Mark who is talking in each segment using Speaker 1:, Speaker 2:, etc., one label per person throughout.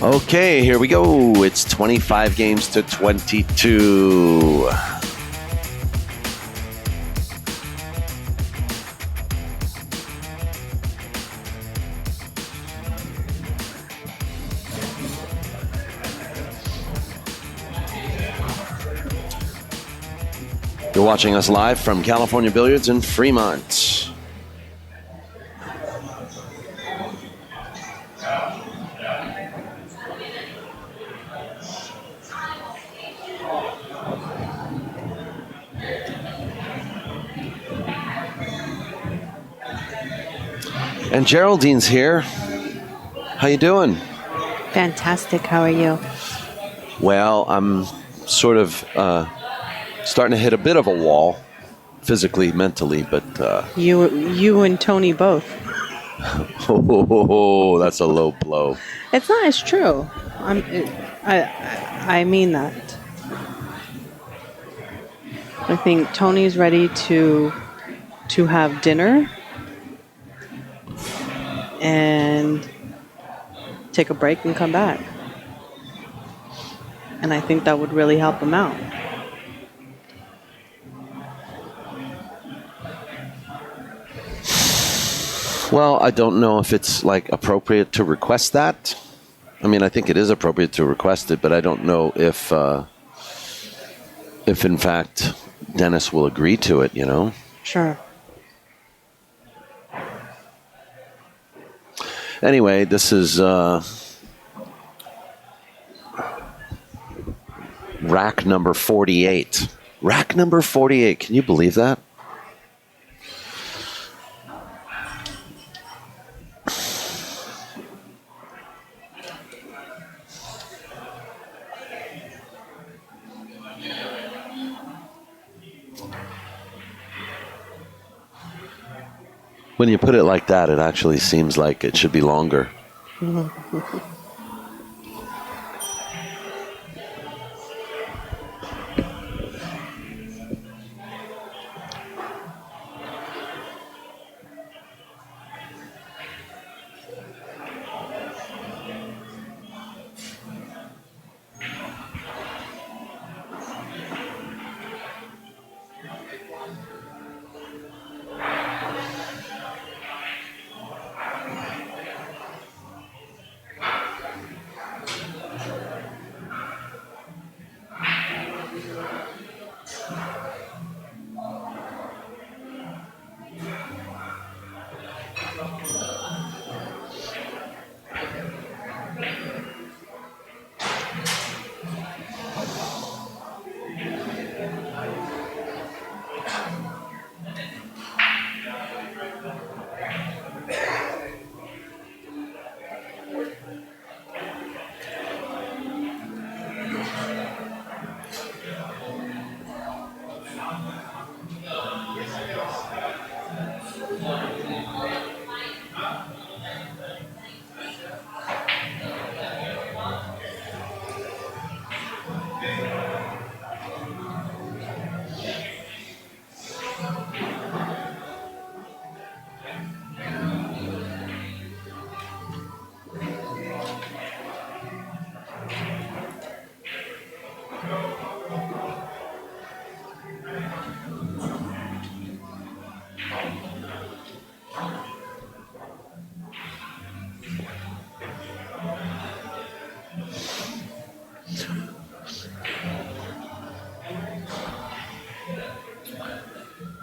Speaker 1: Okay, here we go. It's 25 games to 22. You're watching us live from California Billiards in Fremont. And Geraldine's here. How you doing?
Speaker 2: Fantastic. How are you?
Speaker 1: Well, I'm sort of starting to hit a bit of a wall, physically, mentally, but
Speaker 2: You and Tony both.
Speaker 1: oh, that's a low blow.
Speaker 2: It's not. It's true. I mean that. I think Tony's ready to have dinner and take a break and come back. And I think that would really help him out.
Speaker 1: Well, I don't know if it's like appropriate to request that. I mean, I think it is appropriate to request it, but I don't know if in fact Dennis will agree to it, you know?
Speaker 2: Sure.
Speaker 1: Anyway, this is rack number 48. Rack number 48. Can you believe that? When you put it like that, it actually seems like it should be longer.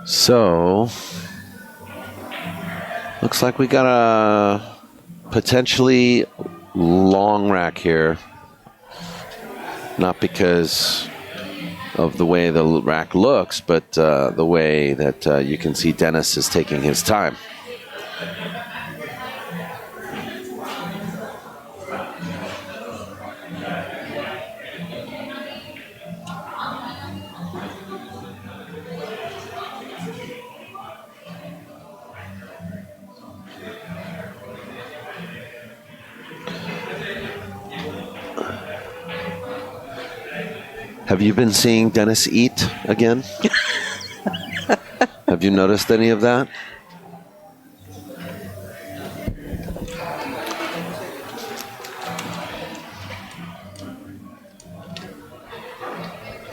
Speaker 1: So, looks like we got a potentially long rack here. Not because of the way the rack looks, but the way that you can see Dennis is taking his time. Have you been seeing Dennis eat again? Have you noticed any of that?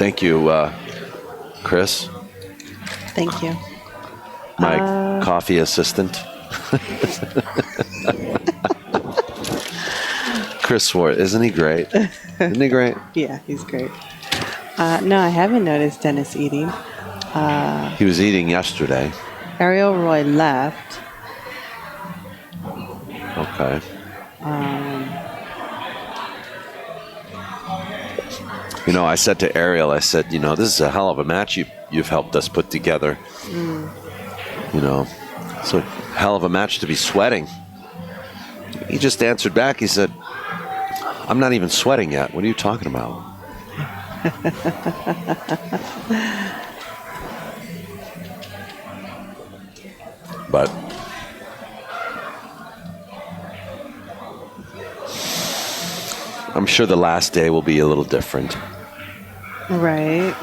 Speaker 1: Thank you, Chris,
Speaker 2: Thank you.
Speaker 1: my coffee assistant. Chris Swart, isn't he great? Isn't he great?
Speaker 2: Yeah, he's great. No, I haven't noticed Dennis eating.
Speaker 1: He was eating yesterday.
Speaker 2: Ariel Roy left.
Speaker 1: Okay. You know, I said to Ariel, I said, you know, this is a hell of a match you've helped us put together. You know, it's a hell of a match to be sweating. He just answered back. He said, I'm not even sweating yet. What are you talking about? But I'm sure the last day will be a little different.
Speaker 2: Right.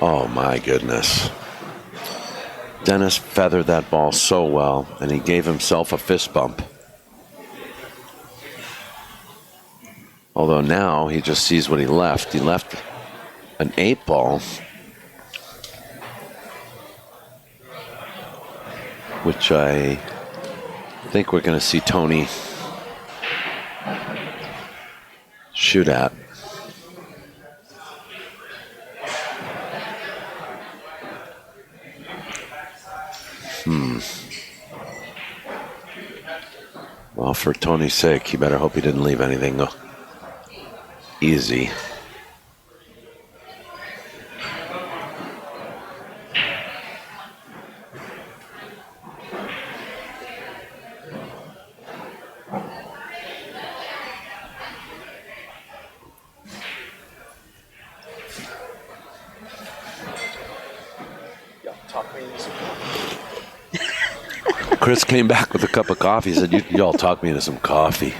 Speaker 1: Oh, my goodness. Dennis feathered that ball so well, and he gave himself a fist bump. Although now he just sees what he left. He left an 8-ball, which I think we're going to see Tony shoot at. Well, for Tony's sake, he better hope he didn't leave anything easy. Chris came back with a cup of coffee. He said, y'all talk me into some coffee.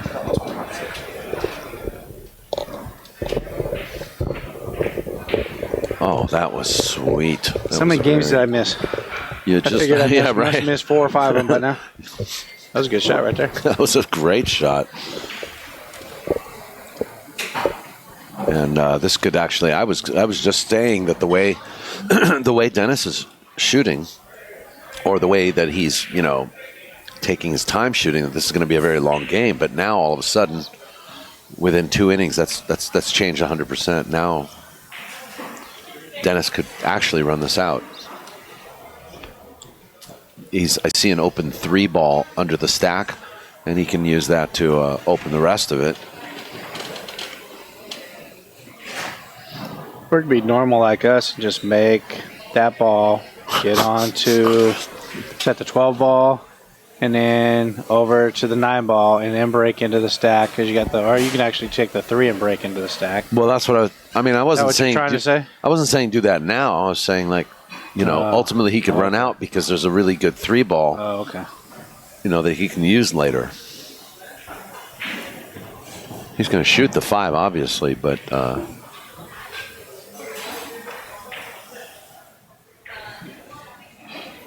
Speaker 1: Oh, that was sweet.
Speaker 3: How many games did I miss?
Speaker 1: You
Speaker 3: I
Speaker 1: just,
Speaker 3: figured I
Speaker 1: yeah, right.
Speaker 3: missed 4 or 5 of them by now. That was a good shot right there.
Speaker 1: That was a great shot. And this could actually, I was just saying that the way the way Dennis is shooting, or the way that he's, you know, taking his time shooting, that this is going to be a very long game. But now all of a sudden, within 2 innings, that's changed 100%. Now Dennis could actually run this out. I see an open 3-ball under the stack, and he can use that to open the rest of it.
Speaker 3: We're going to be normal like us and just make that ball, get on to set the 12 ball, and then over to the 9 ball, and then break into the stack, because you got or you can actually take the 3 and break into the stack.
Speaker 1: Well, that's what I mean, I wasn't
Speaker 3: what you're
Speaker 1: saying
Speaker 3: trying to say?
Speaker 1: I wasn't saying do that now. I was saying, like, you know, ultimately he could run out because there's a really good 3-ball.
Speaker 3: Oh, okay.
Speaker 1: You know, that he can use later. He's going to shoot the 5, obviously, but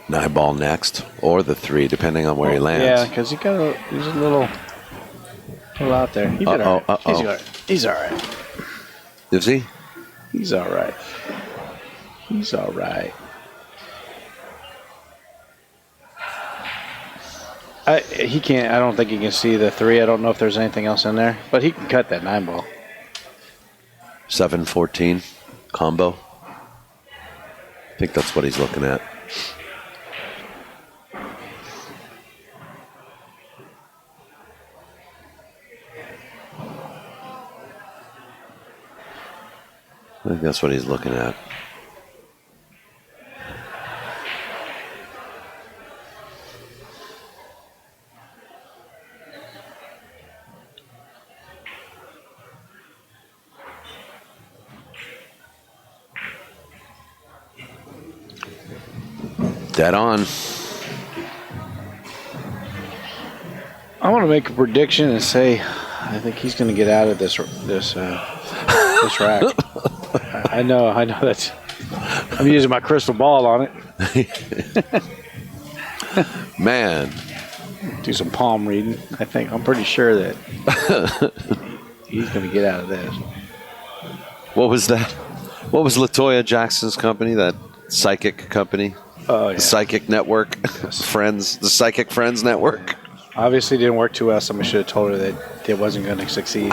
Speaker 1: 9-ball next, or the 3, depending on where he lands.
Speaker 3: Yeah, because he's a little out there. He did all right. He's all right.
Speaker 1: Is he?
Speaker 3: He's all right. He's all right. He can't. I don't think he can see the 3. I don't know if there's anything else in there, but he can cut that 9-ball.
Speaker 1: 7-14 combo. I think that's what he's looking at. I think that's what he's looking at. Dead on.
Speaker 3: I want to make a prediction and say I think he's going to get out of this rack. I know that's. I'm using my crystal ball on it.
Speaker 1: Man.
Speaker 3: Do some palm reading. I'm pretty sure that he's going to get out of this.
Speaker 1: What was that? What was LaToya Jackson's company? That psychic company?
Speaker 3: Oh, yeah.
Speaker 1: The Psychic Network.
Speaker 3: Yes.
Speaker 1: Friends. The Psychic Friends Network.
Speaker 3: Obviously didn't work too well. Somebody should have told her that it wasn't going to succeed.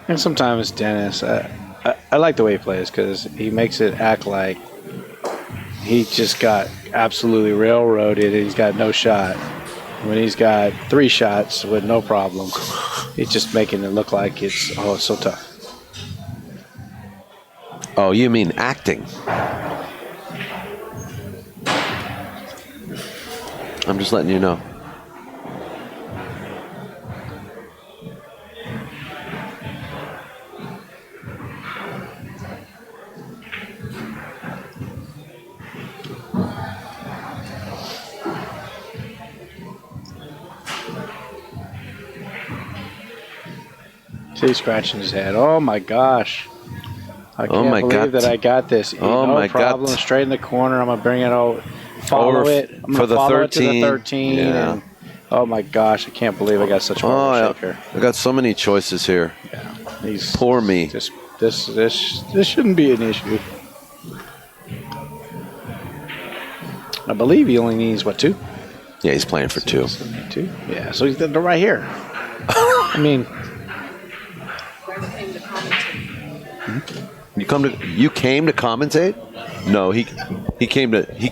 Speaker 3: And sometimes Dennis, I like the way he plays because he makes it act like he just got absolutely railroaded and he's got no shot. When he's got 3 shots with no problem, he's just making it look like it's so tough.
Speaker 1: Oh, you mean acting? I'm just letting you know.
Speaker 3: See, he's scratching his head. Oh my gosh. I can't believe that I got this. No problem. Straight in the corner. I'm going to bring it over. Follow it. I'm going to follow it to the 13.
Speaker 1: Yeah.
Speaker 3: And, oh my gosh. I can't believe I got such a shaker.
Speaker 1: I got so many choices here.
Speaker 3: Yeah.
Speaker 1: Poor me.
Speaker 3: This shouldn't be an issue. I believe he only needs, 2?
Speaker 1: Yeah, he's playing for 2.
Speaker 3: 2? Yeah, so he's right here. I mean...
Speaker 1: You came to commentate? No, he came to he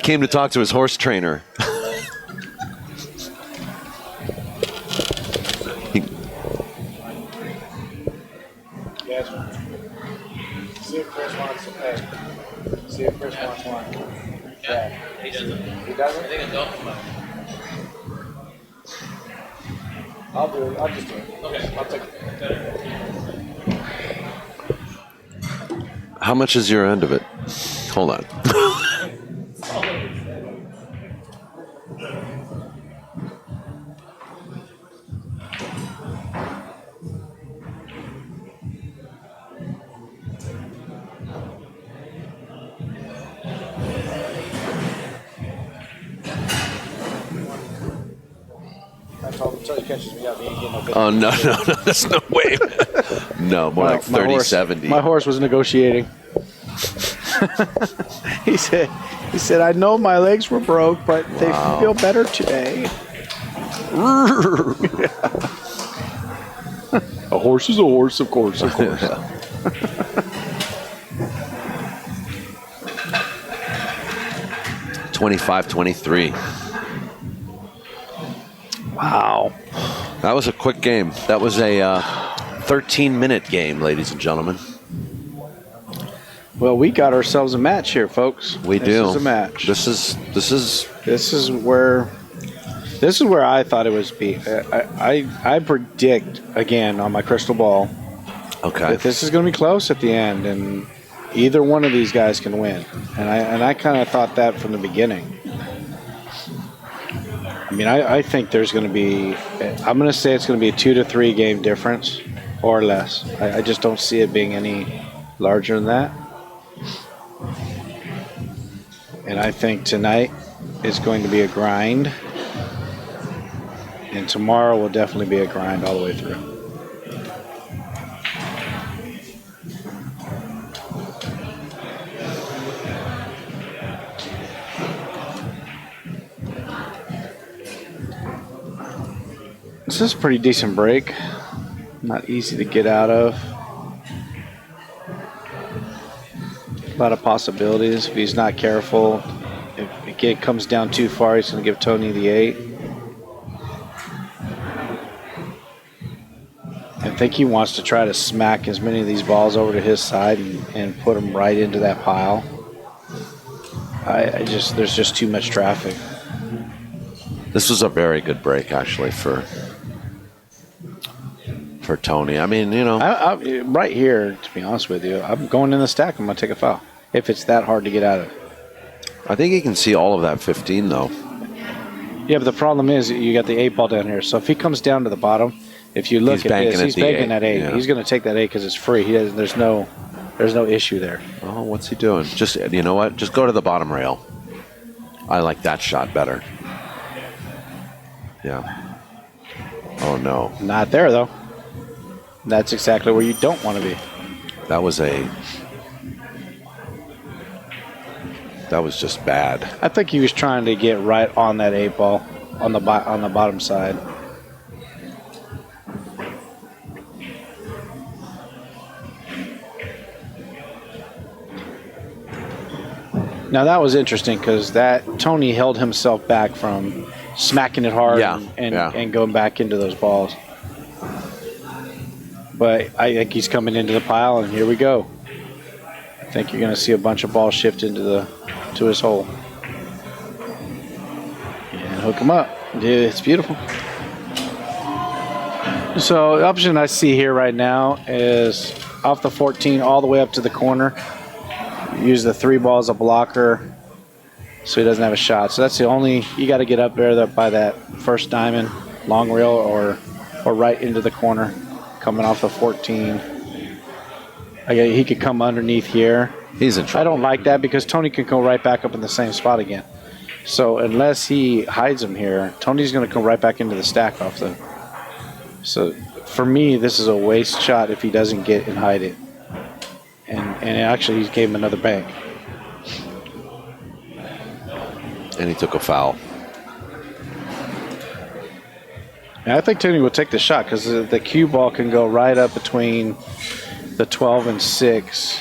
Speaker 1: came to talk to his horse trainer.
Speaker 3: See if Chris wants to pay. See if Chris wants one. Yeah. He doesn't. He doesn't? I think it's open. I'll do it. I'll just do it. Okay. I'll take it.
Speaker 1: How much is your end of it? Hold on. Oh, no. There's no way. No, more like 30, 70.
Speaker 3: My horse was negotiating. He said, I know my legs were broke, but they feel better today. A horse is a horse, of course.
Speaker 1: 25-23.
Speaker 3: Wow.
Speaker 1: That was a quick game. That was a 13-minute game, ladies and gentlemen.
Speaker 3: Well, we got ourselves a match here, folks.
Speaker 1: We do.
Speaker 3: This is a match.
Speaker 1: This is
Speaker 3: where I thought it was be. I predict again on my crystal ball.
Speaker 1: Okay.
Speaker 3: That this is going to be close at the end, and either one of these guys can win. And I kind of thought that from the beginning. I mean, I think there's going to be. I'm going to say it's going to be a 2 to 3 game difference or less. I just don't see it being any larger than that. And I think tonight is going to be a grind. And tomorrow will definitely be a grind all the way through. This is a pretty decent break. Not easy to get out of. A lot of possibilities. If he's not careful, if the kid comes down too far, he's going to give Tony the 8. I think he wants to try to smack as many of these balls over to his side and put them right into that pile. There's just too much traffic.
Speaker 1: This was a very good break, actually, for Tony. I mean, you know.
Speaker 3: Right here, to be honest with you, I'm going in the stack. I'm going to take a foul if it's that hard to get out of.
Speaker 1: I think he can see all of that 15, though.
Speaker 3: Yeah, but the problem is you got the 8 ball down here. So if he comes down to the bottom, if you look at this, he's banking at 8. Yeah. He's going to take that 8 because it's free. There's no issue there.
Speaker 1: Oh, what's he doing? Just, you know what? Just go to the bottom rail. I like that shot better. Yeah. Oh, no.
Speaker 3: Not there, though. That's exactly where you don't want to be.
Speaker 1: That was just bad.
Speaker 3: I think he was trying to get right on that 8 ball on the bottom side. Now that was interesting because Tony held himself back from smacking it hard and going back into those balls. But I think he's coming into the pile, and here we go. I think you're going to see a bunch of balls shift into his hole. And hook him up. Dude, it's beautiful. So the option I see here right now is off the 14 all the way up to the corner. Use the 3 ball as a blocker so he doesn't have a shot. So that's the only, you got to get up there by that first diamond, long reel or right into the corner, coming off the 14. He could come underneath here.
Speaker 1: He's in trouble.
Speaker 3: I don't like that because Tony can go right back up in the same spot again. So unless he hides him here, Tony's going to come right back into the stack off the. So for me, this is a waste shot if he doesn't get and hide it. And actually, he gave him another bank.
Speaker 1: And he took a foul.
Speaker 3: And I think Tony will take the shot because the cue ball can go right up between the 12 and 6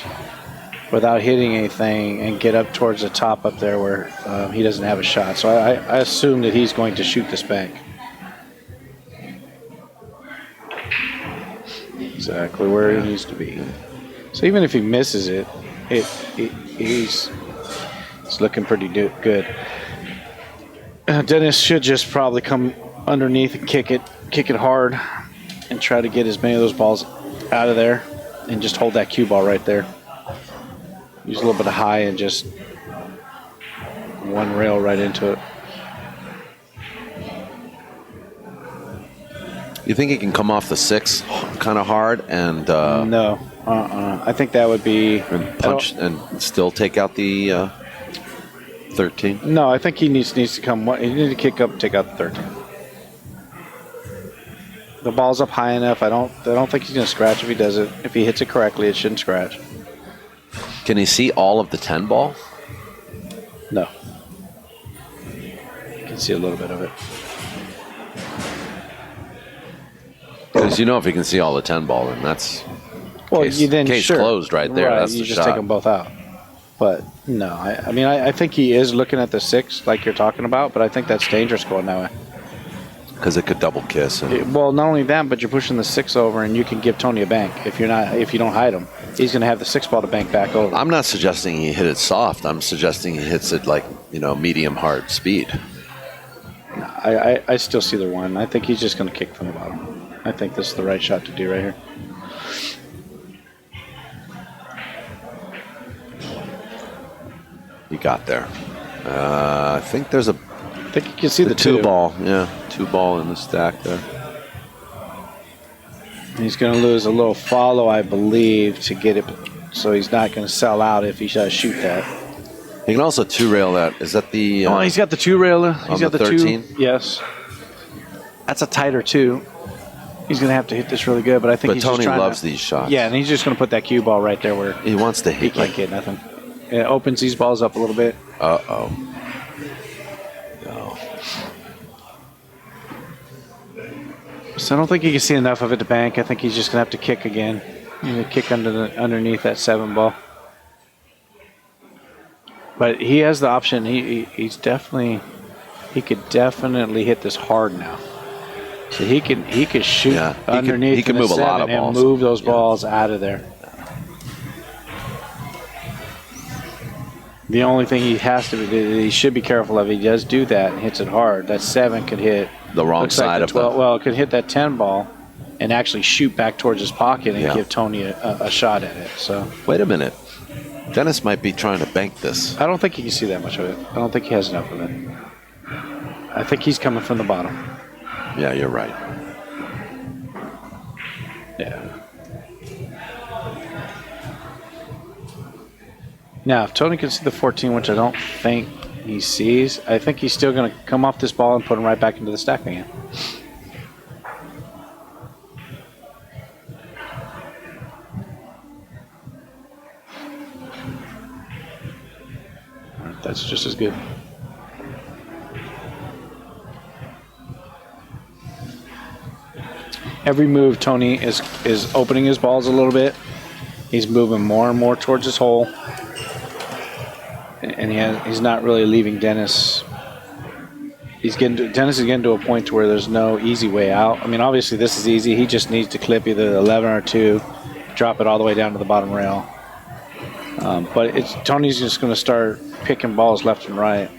Speaker 3: without hitting anything and get up towards the top up there where he doesn't have a shot. So I assume that he's going to shoot this bank. Exactly where he needs to be. So even if he misses it, he's looking pretty good. Dennis should just probably come underneath and kick it hard, and try to get as many of those balls out of there, and just hold that cue ball right there. Use a little bit of high and just one rail right into it.
Speaker 1: You think he can come off the 6 kind of hard and
Speaker 3: no. I think that would be
Speaker 1: and punch and still take out the 13.
Speaker 3: No, I think he needs to come. He needs to kick up and take out the 13. The ball's up high enough. I don't think he's going to scratch if he does it. If he hits it correctly, it shouldn't scratch.
Speaker 1: Can he see all of the 10 ball?
Speaker 3: No. You can see a little bit of it.
Speaker 1: Because if he can see all the 10 ball, then that's case closed right there.
Speaker 3: Right,
Speaker 1: that's
Speaker 3: you
Speaker 1: the
Speaker 3: just
Speaker 1: shot.
Speaker 3: take them both out. But no, I think he is looking at the 6 like you're talking about, but I think that's dangerous going that way.
Speaker 1: Because it could double kiss.
Speaker 3: Well, not only that, but you're pushing the 6 over, and you can give Tony a bank if you don't hide him. He's going to have the 6 ball to bank back over.
Speaker 1: I'm not suggesting he hit it soft. I'm suggesting he hits it like medium hard speed.
Speaker 3: I still see the 1. I think he's just going to kick from the bottom. I think this is the right shot to do right here.
Speaker 1: You got there. I think there's
Speaker 3: I think you can see the
Speaker 1: 2 ball. Yeah, 2 ball in the stack there.
Speaker 3: He's going to lose a little follow, I believe, to get it, so he's not going to sell out if he does shoot that.
Speaker 1: He can also 2-rail that. Is that the...
Speaker 3: he's got the 2-railer. He's got the
Speaker 1: 13?
Speaker 3: 2. Yes. That's a tighter 2. He's going to have to hit this really good, but I think he's
Speaker 1: Tony
Speaker 3: just trying
Speaker 1: loves these shots.
Speaker 3: Yeah, and he's just going to put that cue ball right there where
Speaker 1: he wants to hit.
Speaker 3: He can't get nothing. It opens these balls up a little bit.
Speaker 1: Uh-oh. No.
Speaker 3: So I don't think you can see enough of it to bank. I think he's just going to have to kick again. Kick underneath that 7 ball. But he has the option. He could definitely hit this hard now. So he could shoot underneath.
Speaker 1: He can move a lot of balls
Speaker 3: and move those balls out of there. The only thing he has to be, he should be careful of, he does do that and hits it hard. That 7 could hit
Speaker 1: The wrong side of
Speaker 3: 12.
Speaker 1: the...
Speaker 3: Well, it could hit that 10 ball and actually shoot back towards his pocket and give Tony a shot at it. So
Speaker 1: Wait a minute. Dennis might be trying to bank this.
Speaker 3: I don't think you can see that much of it. I don't think he has enough of it. I think he's coming from the bottom.
Speaker 1: Yeah, you're right.
Speaker 3: Yeah. Now, if Tony can see the 14, which I don't think he sees, I think he's still going to come off this ball and put him right back into the stack again. That's just as good. Every move, Tony is opening his balls a little bit. He's moving more and more towards his hole, and he's not really leaving Dennis. Dennis is getting to a point to where there's no easy way out. I mean, obviously this is easy. He just needs to clip either 11 or 2, drop it all the way down to the bottom rail. But Tony's just going to start picking balls left and right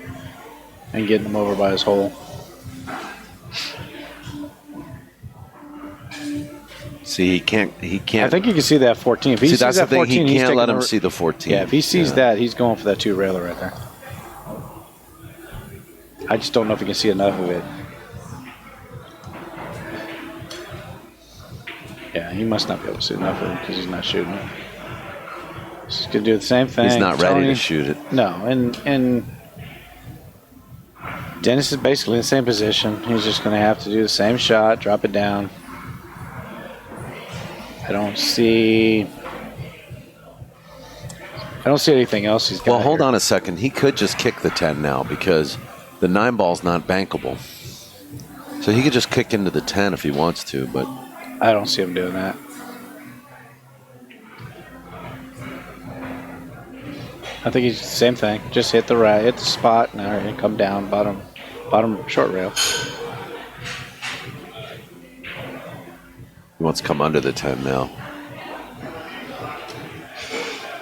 Speaker 3: and getting them over by his hole.
Speaker 1: See, he can't.
Speaker 3: I think you can see that 14. If he sees
Speaker 1: that's
Speaker 3: that
Speaker 1: the thing.
Speaker 3: 14,
Speaker 1: He
Speaker 3: he's
Speaker 1: can't let
Speaker 3: taking
Speaker 1: him see the 14.
Speaker 3: Yeah, if he sees that, he's going for that 2-railer right there. I just don't know if he can see enough of it. Yeah, he must not be able to see enough of it because he's not shooting it. He's going to do the same thing.
Speaker 1: He's not ready to shoot it.
Speaker 3: No, and Dennis is basically in the same position. He's just going to have to do the same shot, drop it down. I don't see anything else he's got.
Speaker 1: Well, hold
Speaker 3: here.
Speaker 1: on a second. He could just kick the 10 now because the 9 ball's not bankable. So he could just kick into the 10 if he wants to, but
Speaker 3: I don't see him doing that. I think he's the same thing. Just hit the spot and come down bottom short rail.
Speaker 1: he wants to come under the 10 now.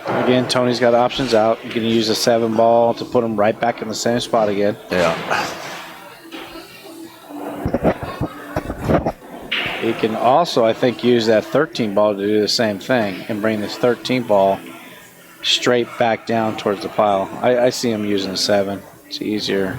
Speaker 3: Again, Tony's got options out. You can use a 7 ball to put him right back in the same spot again.
Speaker 1: Yeah.
Speaker 3: He can also, I think, use that 13 ball to do the same thing and bring this 13 ball straight back down towards the pile. I see him using a 7. It's easier.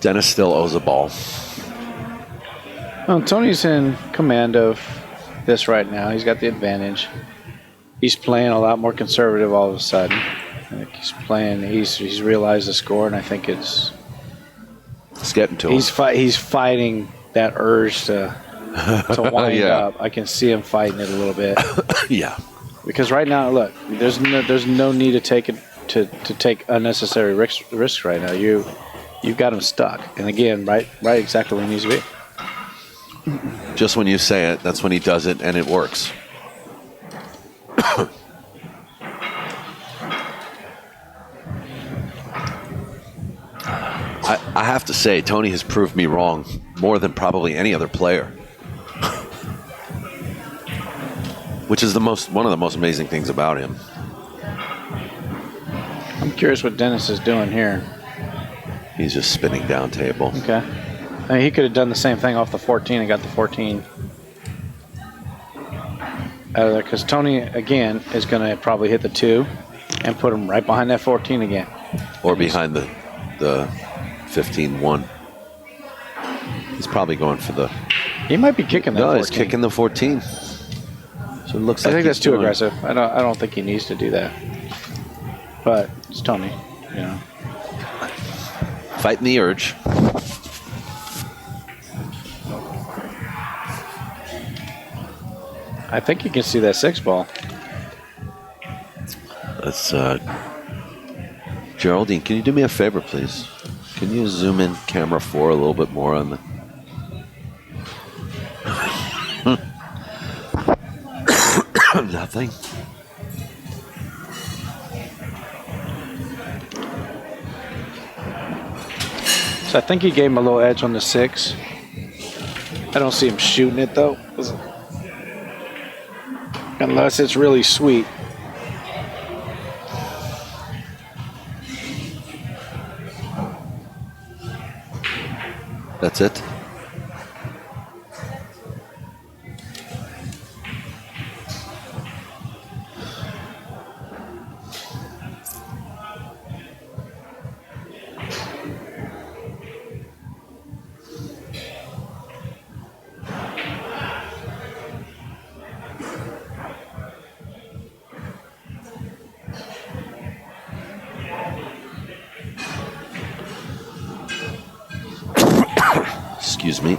Speaker 1: Dennis still owes a ball.
Speaker 3: Well, Tony's in command of this right now. He's got the advantage. He's playing a lot more conservative all of a sudden. I think he's realized the score, and I think it's
Speaker 1: getting to him.
Speaker 3: He's fighting that urge to wind up. I can see him fighting it a little bit.
Speaker 1: Yeah.
Speaker 3: Because right now, look, there's no need to take unnecessary risks right now. You've got him stuck, and again, right exactly where he needs to be.
Speaker 1: Just when you say it, that's when he does it, and it works. I have to say, Tony has proved me wrong more than probably any other player. Which is one of the most amazing things about him.
Speaker 3: I'm curious what Dennis is doing here.
Speaker 1: He's just spinning down table.
Speaker 3: Okay. I mean, he could have done the same thing off the 14 and got the 14 out of there, because Tony, again, is going to probably hit the 2 and put him right behind that 14 again.
Speaker 1: Or behind the 15-1. He's probably going for the...
Speaker 3: He might be kicking that 14.
Speaker 1: No, he's kicking the 14. So it looks like
Speaker 3: I think that's too
Speaker 1: doing...
Speaker 3: aggressive. I don't think he needs to do that. But it's Tony, you know.
Speaker 1: Fighting the urge.
Speaker 3: I think you can see that 6 ball.
Speaker 1: Let's, Geraldine, can you do me a favor, please? Can you zoom in camera 4 a little bit more on the... Nothing.
Speaker 3: So I think he gave him a little edge on the 6. I don't see him shooting it though, unless it's really sweet.
Speaker 1: That's it. Excuse me.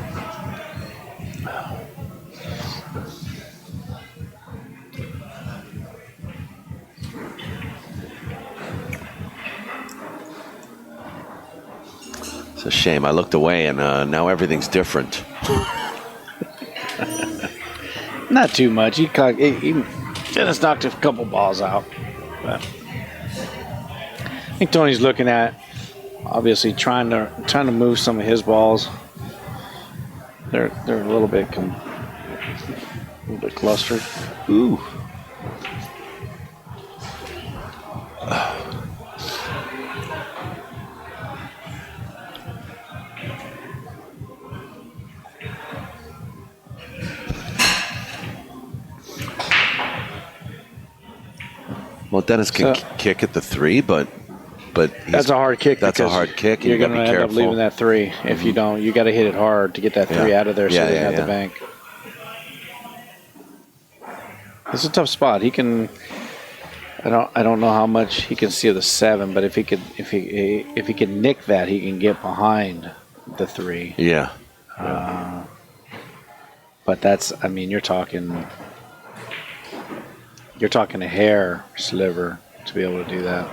Speaker 1: It's a shame. I looked away, and now everything's different.
Speaker 3: Not too much. Dennis knocked a couple balls out. But I think Tony's looking at, obviously trying to move some of his balls. They're a little bit clustered.
Speaker 1: Ooh. Well, Dennis can kick at the 3, but
Speaker 3: that's a hard kick.
Speaker 1: That's a hard kick.
Speaker 3: You're going to
Speaker 1: be
Speaker 3: end
Speaker 1: careful.
Speaker 3: up leaving that 3. If you don't, you got to hit it hard to get that 3 out of there, so they have the bank. It's a tough spot. He can. I don't know how much he can see of the 7, but if he could nick that, he can get behind the 3.
Speaker 1: Yeah.
Speaker 3: But that's, I mean, you're talking a hair sliver to be able to do that.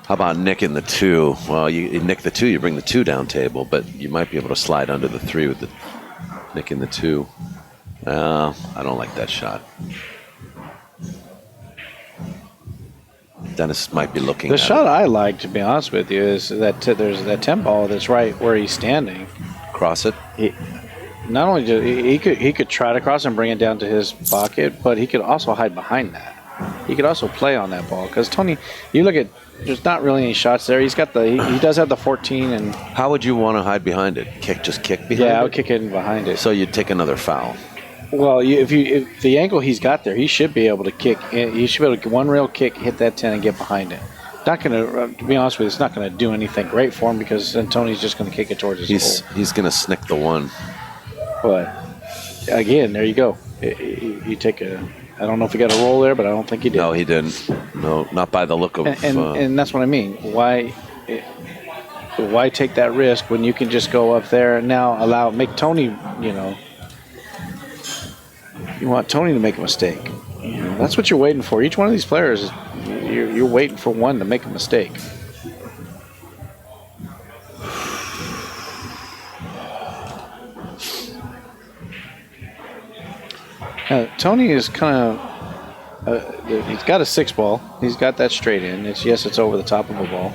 Speaker 1: How about nicking the 2? Well, you nick the 2, you bring the 2 down table, but you might be able to slide under the 3 with the nicking the 2. I don't like that shot. Dennis might be looking
Speaker 3: The
Speaker 1: at
Speaker 3: shot
Speaker 1: it.
Speaker 3: I like, to be honest with you, is that there's that 10 ball that's right where he's standing.
Speaker 1: Cross it.
Speaker 3: Not only he could try to cross and bring it down to his pocket, but he could also hide behind that. He could also play on that ball because Tony, you look at, there's not really any shots there. He's got he does have the 14 and.
Speaker 1: How would you want to hide behind it? Just kick behind it?
Speaker 3: Yeah, I would kick it in behind it.
Speaker 1: So you'd take another foul.
Speaker 3: Well, if the angle he's got there, he should be able to kick. He should be able to one rail kick, hit that 10, and get behind it. Not going to be honest with you, it's not going to do anything great for him because then Tony's just going to kick it towards his hole.
Speaker 1: He's going to snick the 1.
Speaker 3: But again, there you go. You take a. I don't know if he got a roll there, but I don't think he did.
Speaker 1: No, he didn't. No, not by the look of.
Speaker 3: And that's what I mean. Why take that risk when you can just go up there and now make Tony? You want Tony to make a mistake. That's what you're waiting for. Each one of these players, you're waiting for one to make a mistake. Tony is kind of, he's got a 6 ball. He's got that straight in. It's over the top of a ball.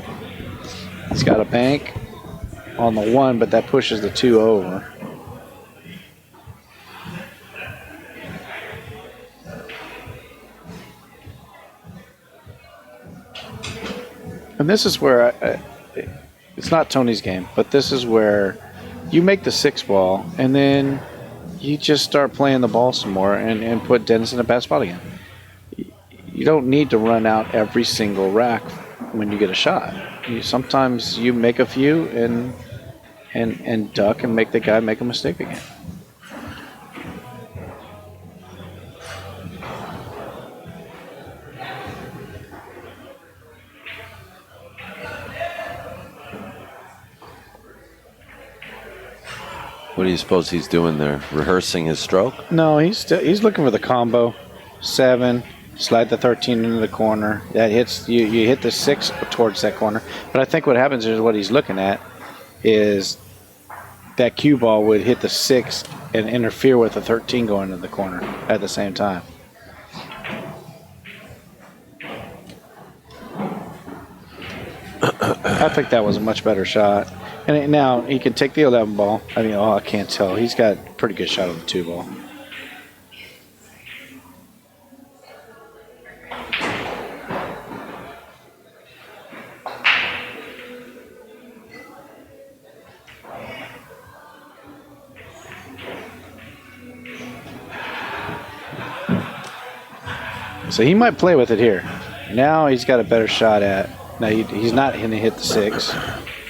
Speaker 3: He's got a bank on the 1, but that pushes the 2 over. And this is where it's not Tony's game, but this is where you make the 6 ball and then you just start playing the ball some more and put Dennis in a bad spot again. You don't need to run out every single rack when you get a shot. Sometimes you make a few and duck and make the guy make a mistake again.
Speaker 1: What do you suppose he's doing there? Rehearsing his stroke?
Speaker 3: No, he's looking for the combo. 7, slide the 13 into the corner. That hits you hit the 6 towards that corner. But I think what happens is what he's looking at is that cue ball would hit the 6 and interfere with the 13 going into the corner at the same time. I think that was a much better shot. And now he can take the 11 ball. I mean, I can't tell. He's got a pretty good shot on the 2 ball. So he might play with it here. Now he's got a better shot at. Now he's not going to hit the 6.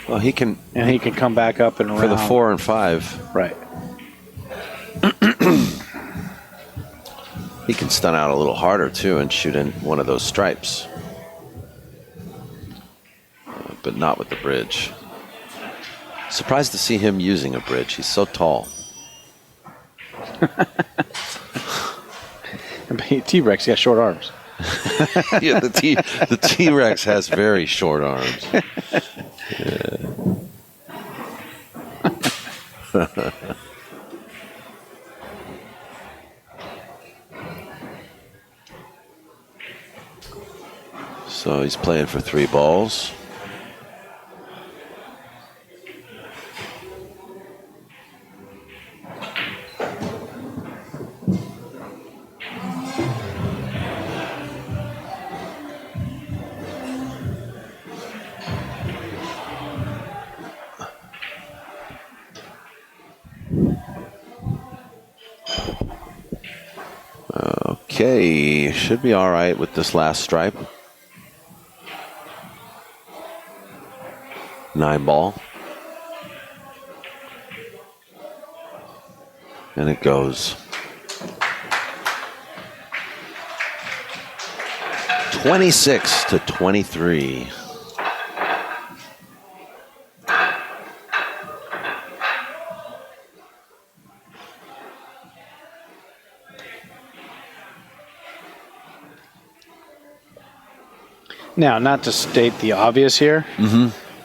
Speaker 1: Well, he can.
Speaker 3: And he can come back up and around.
Speaker 1: For the 4 and 5.
Speaker 3: Right.
Speaker 1: He can stun out a little harder, too, and shoot in one of those stripes. But not with the bridge. Surprised to see him using a bridge. He's so tall.
Speaker 3: T-Rex got short arms.
Speaker 1: Yeah, the T-Rex has very short arms. Yeah. So he's playing for 3 balls. Okay, should be all right with this last stripe. 9 ball. And it goes. 26-23.
Speaker 3: Now, not to state the obvious here,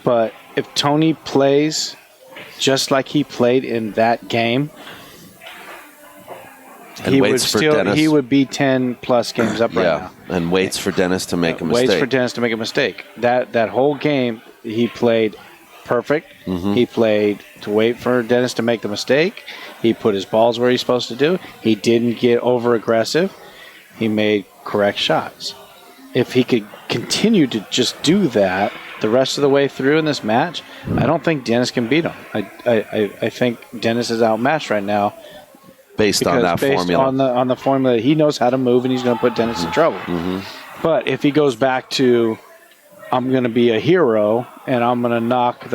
Speaker 3: but if Tony plays just like he played in that game,
Speaker 1: And waits for Dennis.
Speaker 3: he would be 10 plus games up right now.
Speaker 1: And waits for Dennis to make a mistake.
Speaker 3: Waits for Dennis to make a mistake. That whole game, he played perfect. He played to wait for Dennis to make the mistake. He put his balls where he's supposed to do. He didn't get over aggressive. He made correct shots. If he could continue to just do that the rest of the way through in this match, I don't think Dennis can beat him. I think Dennis is outmatched right now.
Speaker 1: Based on that formula.
Speaker 3: On the formula, he knows how to move, and he's going to put Dennis in trouble. But if he goes back to, I'm going to be a hero, and I'm going to knock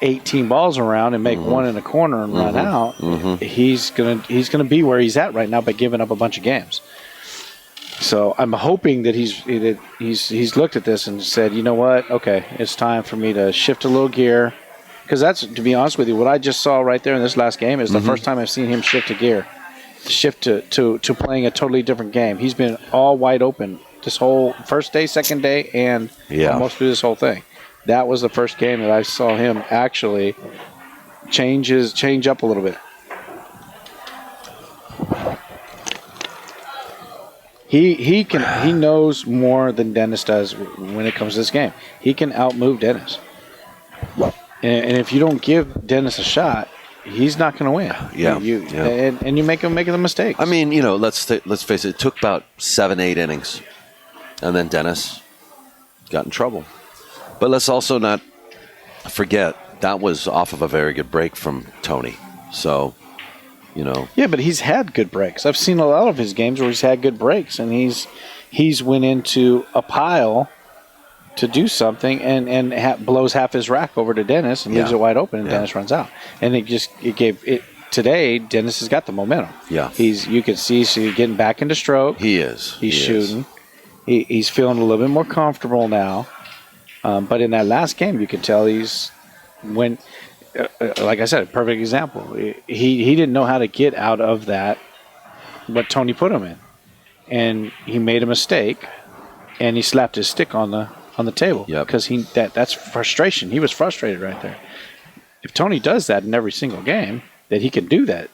Speaker 3: 18 balls around and make one in a corner and run out, he's gonna be where he's at right now by giving up a bunch of games. So I'm hoping that he's looked at this and said, you know what? Okay, it's time for me to shift a little gear. Because that's, to be honest with you, what I just saw right there in this last game is the first time I've seen him shift a gear, shift to playing a totally different game. He's been all wide open this whole first day, second day, and almost through this whole thing. That was the first game that I saw him actually change up a little bit. He knows more than Dennis does when it comes to this game. He can outmove Dennis. And if you don't give Dennis a shot, he's not going to win. And you make him making the mistakes.
Speaker 1: I mean, let's face it. It took about 7-8 innings, and then Dennis got in trouble. But let's also not forget that was off of a very good break from Tony. So,
Speaker 3: Yeah, but he's had good breaks. I've seen a lot of his games where he's had good breaks, and he's went into a pile to do something and blows half his rack over to Dennis and leaves it wide open, and Dennis runs out. And today Dennis has got the momentum.
Speaker 1: Yeah,
Speaker 3: you can see he's getting back into stroke.
Speaker 1: He is.
Speaker 3: He's shooting. He's feeling a little bit more comfortable now. But in that last game, you could tell like I said, a perfect example. He didn't know how to get out of that, what Tony put him in, and he made a mistake, and he slapped his stick on the table because that's frustration. He was frustrated right there. If Tony does that in every single game, that he can do that,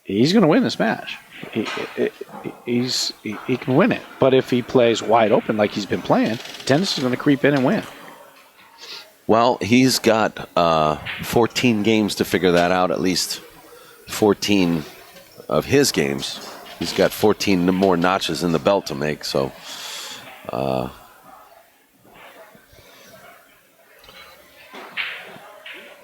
Speaker 3: he's going to win this match. He can win it. But if he plays wide open like he's been playing, Dennis is going to creep in and win.
Speaker 1: Well, he's got 14 games to figure that out, at least 14 of his games. He's got 14 more notches in the belt to make, so...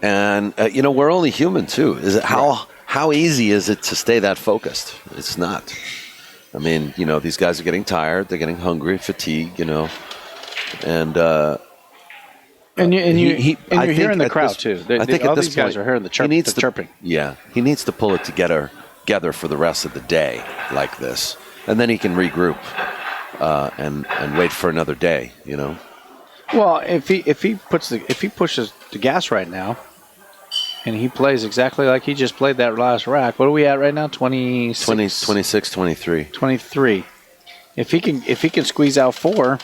Speaker 1: And, we're only human, too. Is it how easy is it to stay that focused? It's not. I mean, these guys are getting tired. They're getting hungry, fatigued, and...
Speaker 3: And you're hearing the crowd, too.
Speaker 1: I think
Speaker 3: all
Speaker 1: at this
Speaker 3: these guys
Speaker 1: point,
Speaker 3: are hearing the chirping.
Speaker 1: Yeah, he needs to pull it together for the rest of the day like this. And then he can regroup and wait for another day,
Speaker 3: Well, if he pushes the gas right now, and he plays exactly like he just played that last rack, what are we at right now?
Speaker 1: 26, 23.
Speaker 3: 23. If he can squeeze out 4,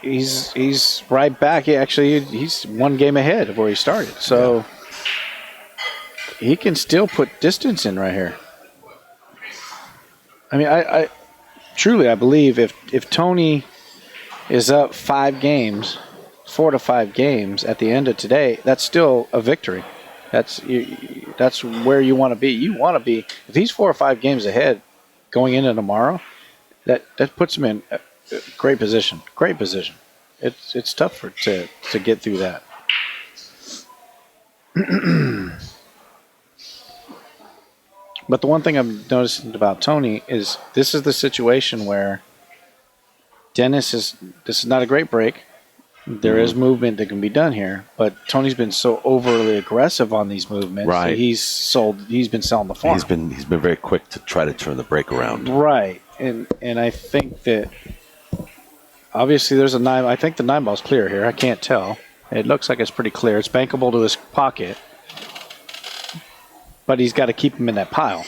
Speaker 3: he's right back. He's one game ahead of where he started. So he can still put distance in right here. I mean, I truly believe if Tony is up 4 to 5 games at the end of today, that's still a victory. That's where you want to be. You want to be, if he's 4 or 5 games ahead going into tomorrow, that puts him in a great position. Great position. It's tough to get through that. But the one thing I'm noticing about Tony is this is the situation where this is not a great break. There is movement that can be done here, but Tony's been so overly aggressive on these movements.
Speaker 1: Right.
Speaker 3: That he's been selling the farm.
Speaker 1: He's been very quick to try to turn the break around.
Speaker 3: Right. And I think that obviously there's a 9. I think the 9 ball's clear here. I can't tell. It looks like it's pretty clear. It's bankable to his pocket. But he's got to keep him in that pile.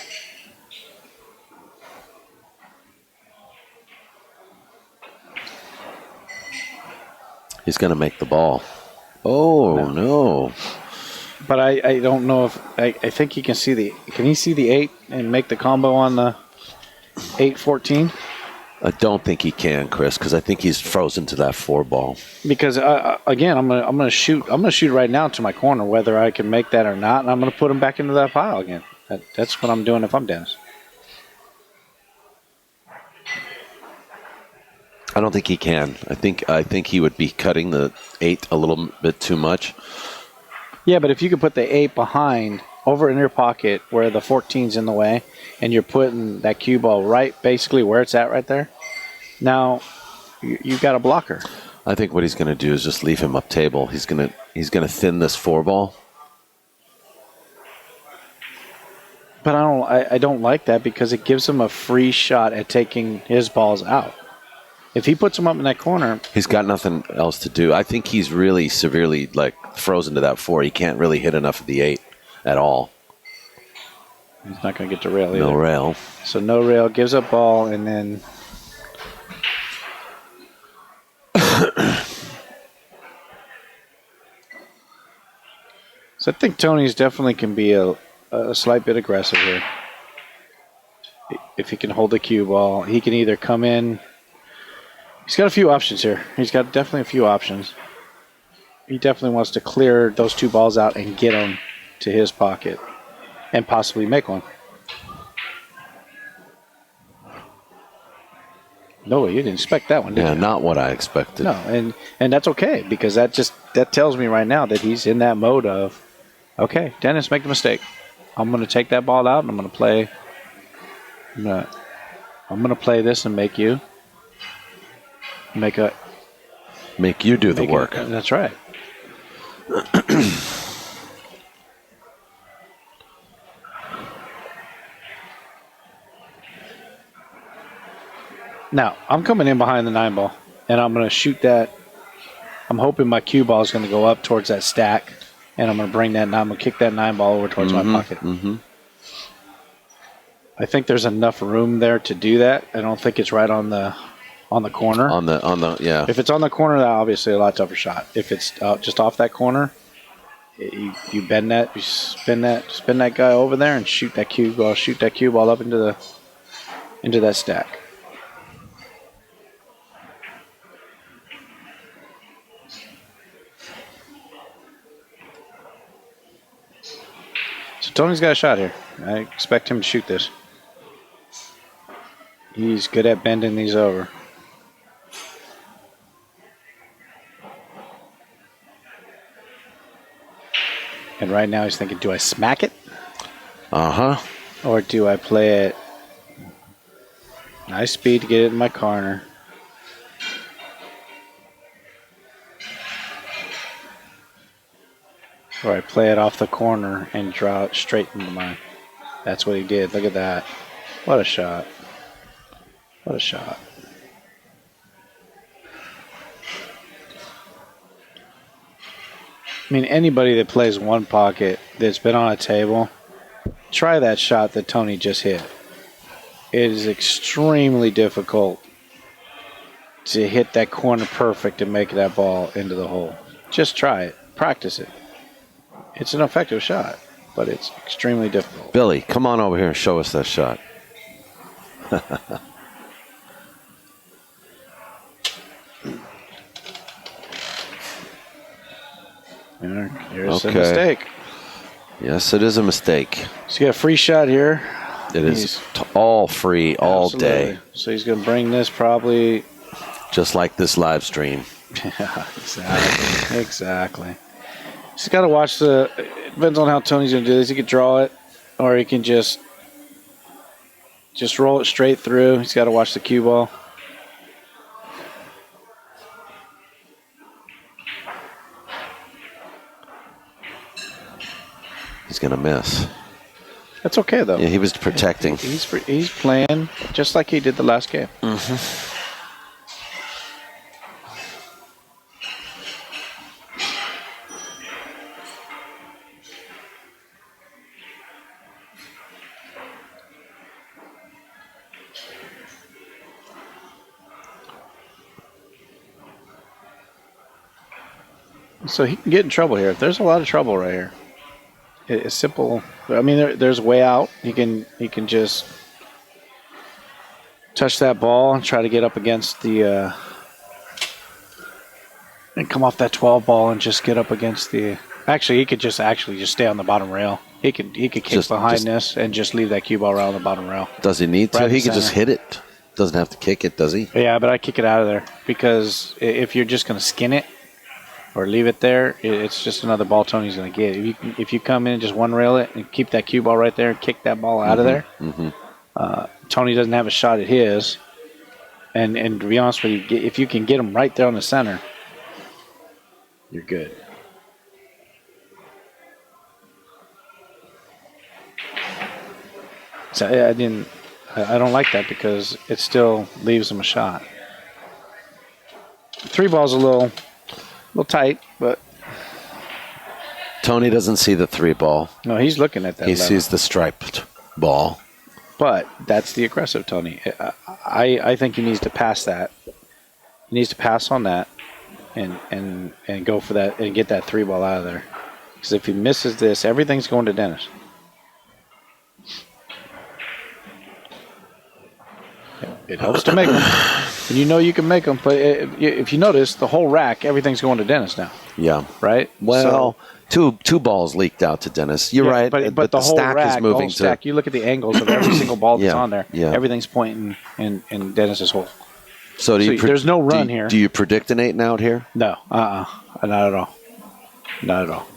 Speaker 1: He's going to make the ball. Oh, no.
Speaker 3: But I don't know if I think he can see can he see the 8 and make the combo on the 8-14?
Speaker 1: I don't think he can, Chris, because I think he's frozen to that 4 ball.
Speaker 3: Because again, I'm gonna shoot right now to my corner, whether I can make that or not, and I'm gonna put him back into that pile again. That's what I'm doing if I'm Dennis.
Speaker 1: I don't think he can. I think he would be cutting the 8 a little bit too much.
Speaker 3: Yeah, but if you could put the 8 behind over in your pocket where the 14's in the way, and you're putting that cue ball right basically where it's at right there, now you've got a blocker.
Speaker 1: I think what he's going to do is just leave him up table. He's going to thin this 4 ball.
Speaker 3: But I don't like that because it gives him a free shot at taking his balls out. If he puts him up in that corner,
Speaker 1: he's got nothing else to do. I think he's really severely frozen to that 4. He can't really hit enough of the 8 at all.
Speaker 3: He's not going to get to rail either.
Speaker 1: No rail.
Speaker 3: So no rail, gives up ball, and then so I think Tony's definitely can be a slight bit aggressive here. If he can hold the cue ball, he can either come in. He's got a few options here. He's got definitely a few options. He definitely wants to clear those 2 balls out and get them to his pocket and possibly make one. No, you didn't expect that one, did you?
Speaker 1: Yeah, not what I expected.
Speaker 3: No, and that's okay because that tells me right now that he's in that mode of, okay, Dennis, make the mistake. I'm going to take that ball out and I'm going to play. I'm going to play this and make you
Speaker 1: do the work.
Speaker 3: That's right. Now, I'm coming in behind the 9 ball, and I'm going to shoot that. I'm hoping my cue ball is going to go up towards that stack, and I'm going to bring that, and I'm going to kick that 9 ball over towards my pocket.
Speaker 1: Mm-hmm.
Speaker 3: I think there's enough room there to do that. I don't think it's right on the corner.
Speaker 1: On the yeah.
Speaker 3: If it's on the corner, that's obviously a lot tougher shot. If it's just off that corner, you bend that, you spin that guy over there, and shoot that cue ball up into that stack. Tony's got a shot here. I expect him to shoot this. He's good at bending these over. And right now he's thinking, do I smack it?
Speaker 1: Uh-huh.
Speaker 3: Or do I play it nice speed to get it in my corner? Or I play it off the corner and draw it straight into mine. That's what he did. Look at that. What a shot. What a shot. I mean, anybody that plays one pocket that's been on a table, try that shot that Tony just hit. It is extremely difficult to hit that corner perfect and make that ball into the hole. Just try it. Practice it. It's an effective shot, but it's extremely difficult.
Speaker 1: Billy, come on over here and show us that shot.
Speaker 3: Here's a mistake.
Speaker 1: Yes, it is a mistake.
Speaker 3: So you got a free shot here.
Speaker 1: It is all free all day.
Speaker 3: So he's going to bring this probably.
Speaker 1: Just like this live stream.
Speaker 3: Yeah, exactly. Exactly. He's got to watch the. It depends on how Tony's going to do this. He could draw it, or he can just roll it straight through. He's got to watch the cue ball.
Speaker 1: He's going to miss.
Speaker 3: That's okay, though.
Speaker 1: Yeah, he was protecting.
Speaker 3: He's playing just like he did the last game.
Speaker 1: Mm-hmm.
Speaker 3: So he can get in trouble here. There's a lot of trouble right here. It's simple. I mean, there's a way out. He can just touch that ball and try to get up against the and come off that 12 ball and just get up against the. Actually, he could just stay on the bottom rail. He could kick behind this and just leave that cue ball right on the bottom rail.
Speaker 1: Does he need to?
Speaker 3: Right
Speaker 1: He could just hit it. Doesn't have to kick it, does he?
Speaker 3: Yeah, but I kick it out of there because if you're just going to skin it or leave it there, it's just another ball Tony's going to get. If you come in and just one rail it and keep that cue ball right there and kick that ball out of there, Tony doesn't have a shot at his. And to be honest with you, if you can get him right there on the center, you're good. So I don't like that because it still leaves him a shot. 3 ball's a little tight, but
Speaker 1: Tony doesn't see the 3 ball.
Speaker 3: no, he's looking at that.
Speaker 1: He
Speaker 3: level.
Speaker 1: sees the striped ball.
Speaker 3: But that's the aggressive Tony. I think he needs to pass that. He needs to pass on that and go for that and get that 3 ball out of there. Because if he misses this, everything's going to Dennis. It helps to make them. And you know you can make them. But if you notice, the whole rack, everything's going to Dennis now.
Speaker 1: Yeah.
Speaker 3: Right?
Speaker 1: Well, two balls leaked out to Dennis. You're right.
Speaker 3: But the whole
Speaker 1: stack
Speaker 3: rack,
Speaker 1: is moving
Speaker 3: the whole stack, you look at the angles of every single ball that's on there.
Speaker 1: Yeah.
Speaker 3: Everything's pointing in Dennis's hole.
Speaker 1: So
Speaker 3: there's no run here.
Speaker 1: Do you predict an 8 and out here?
Speaker 3: No. Not at all. Not at all.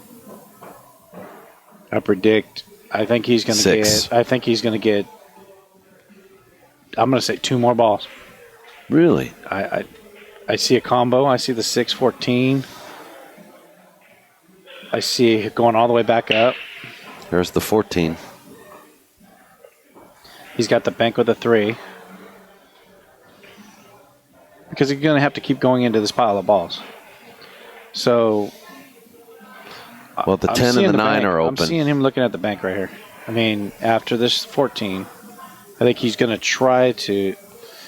Speaker 3: I think he's going to get I'm going to say 2 more balls.
Speaker 1: Really?
Speaker 3: I see a combo. I see the 6-14. I see it going all the way back up.
Speaker 1: There's the 14.
Speaker 3: He's got the bank with a 3. Because he's going to have to keep going into this pile of balls. So,
Speaker 1: well, the 10 and the 9 are open.
Speaker 3: I'm seeing him looking at the bank right here. I mean, after this 14, I think he's going to try to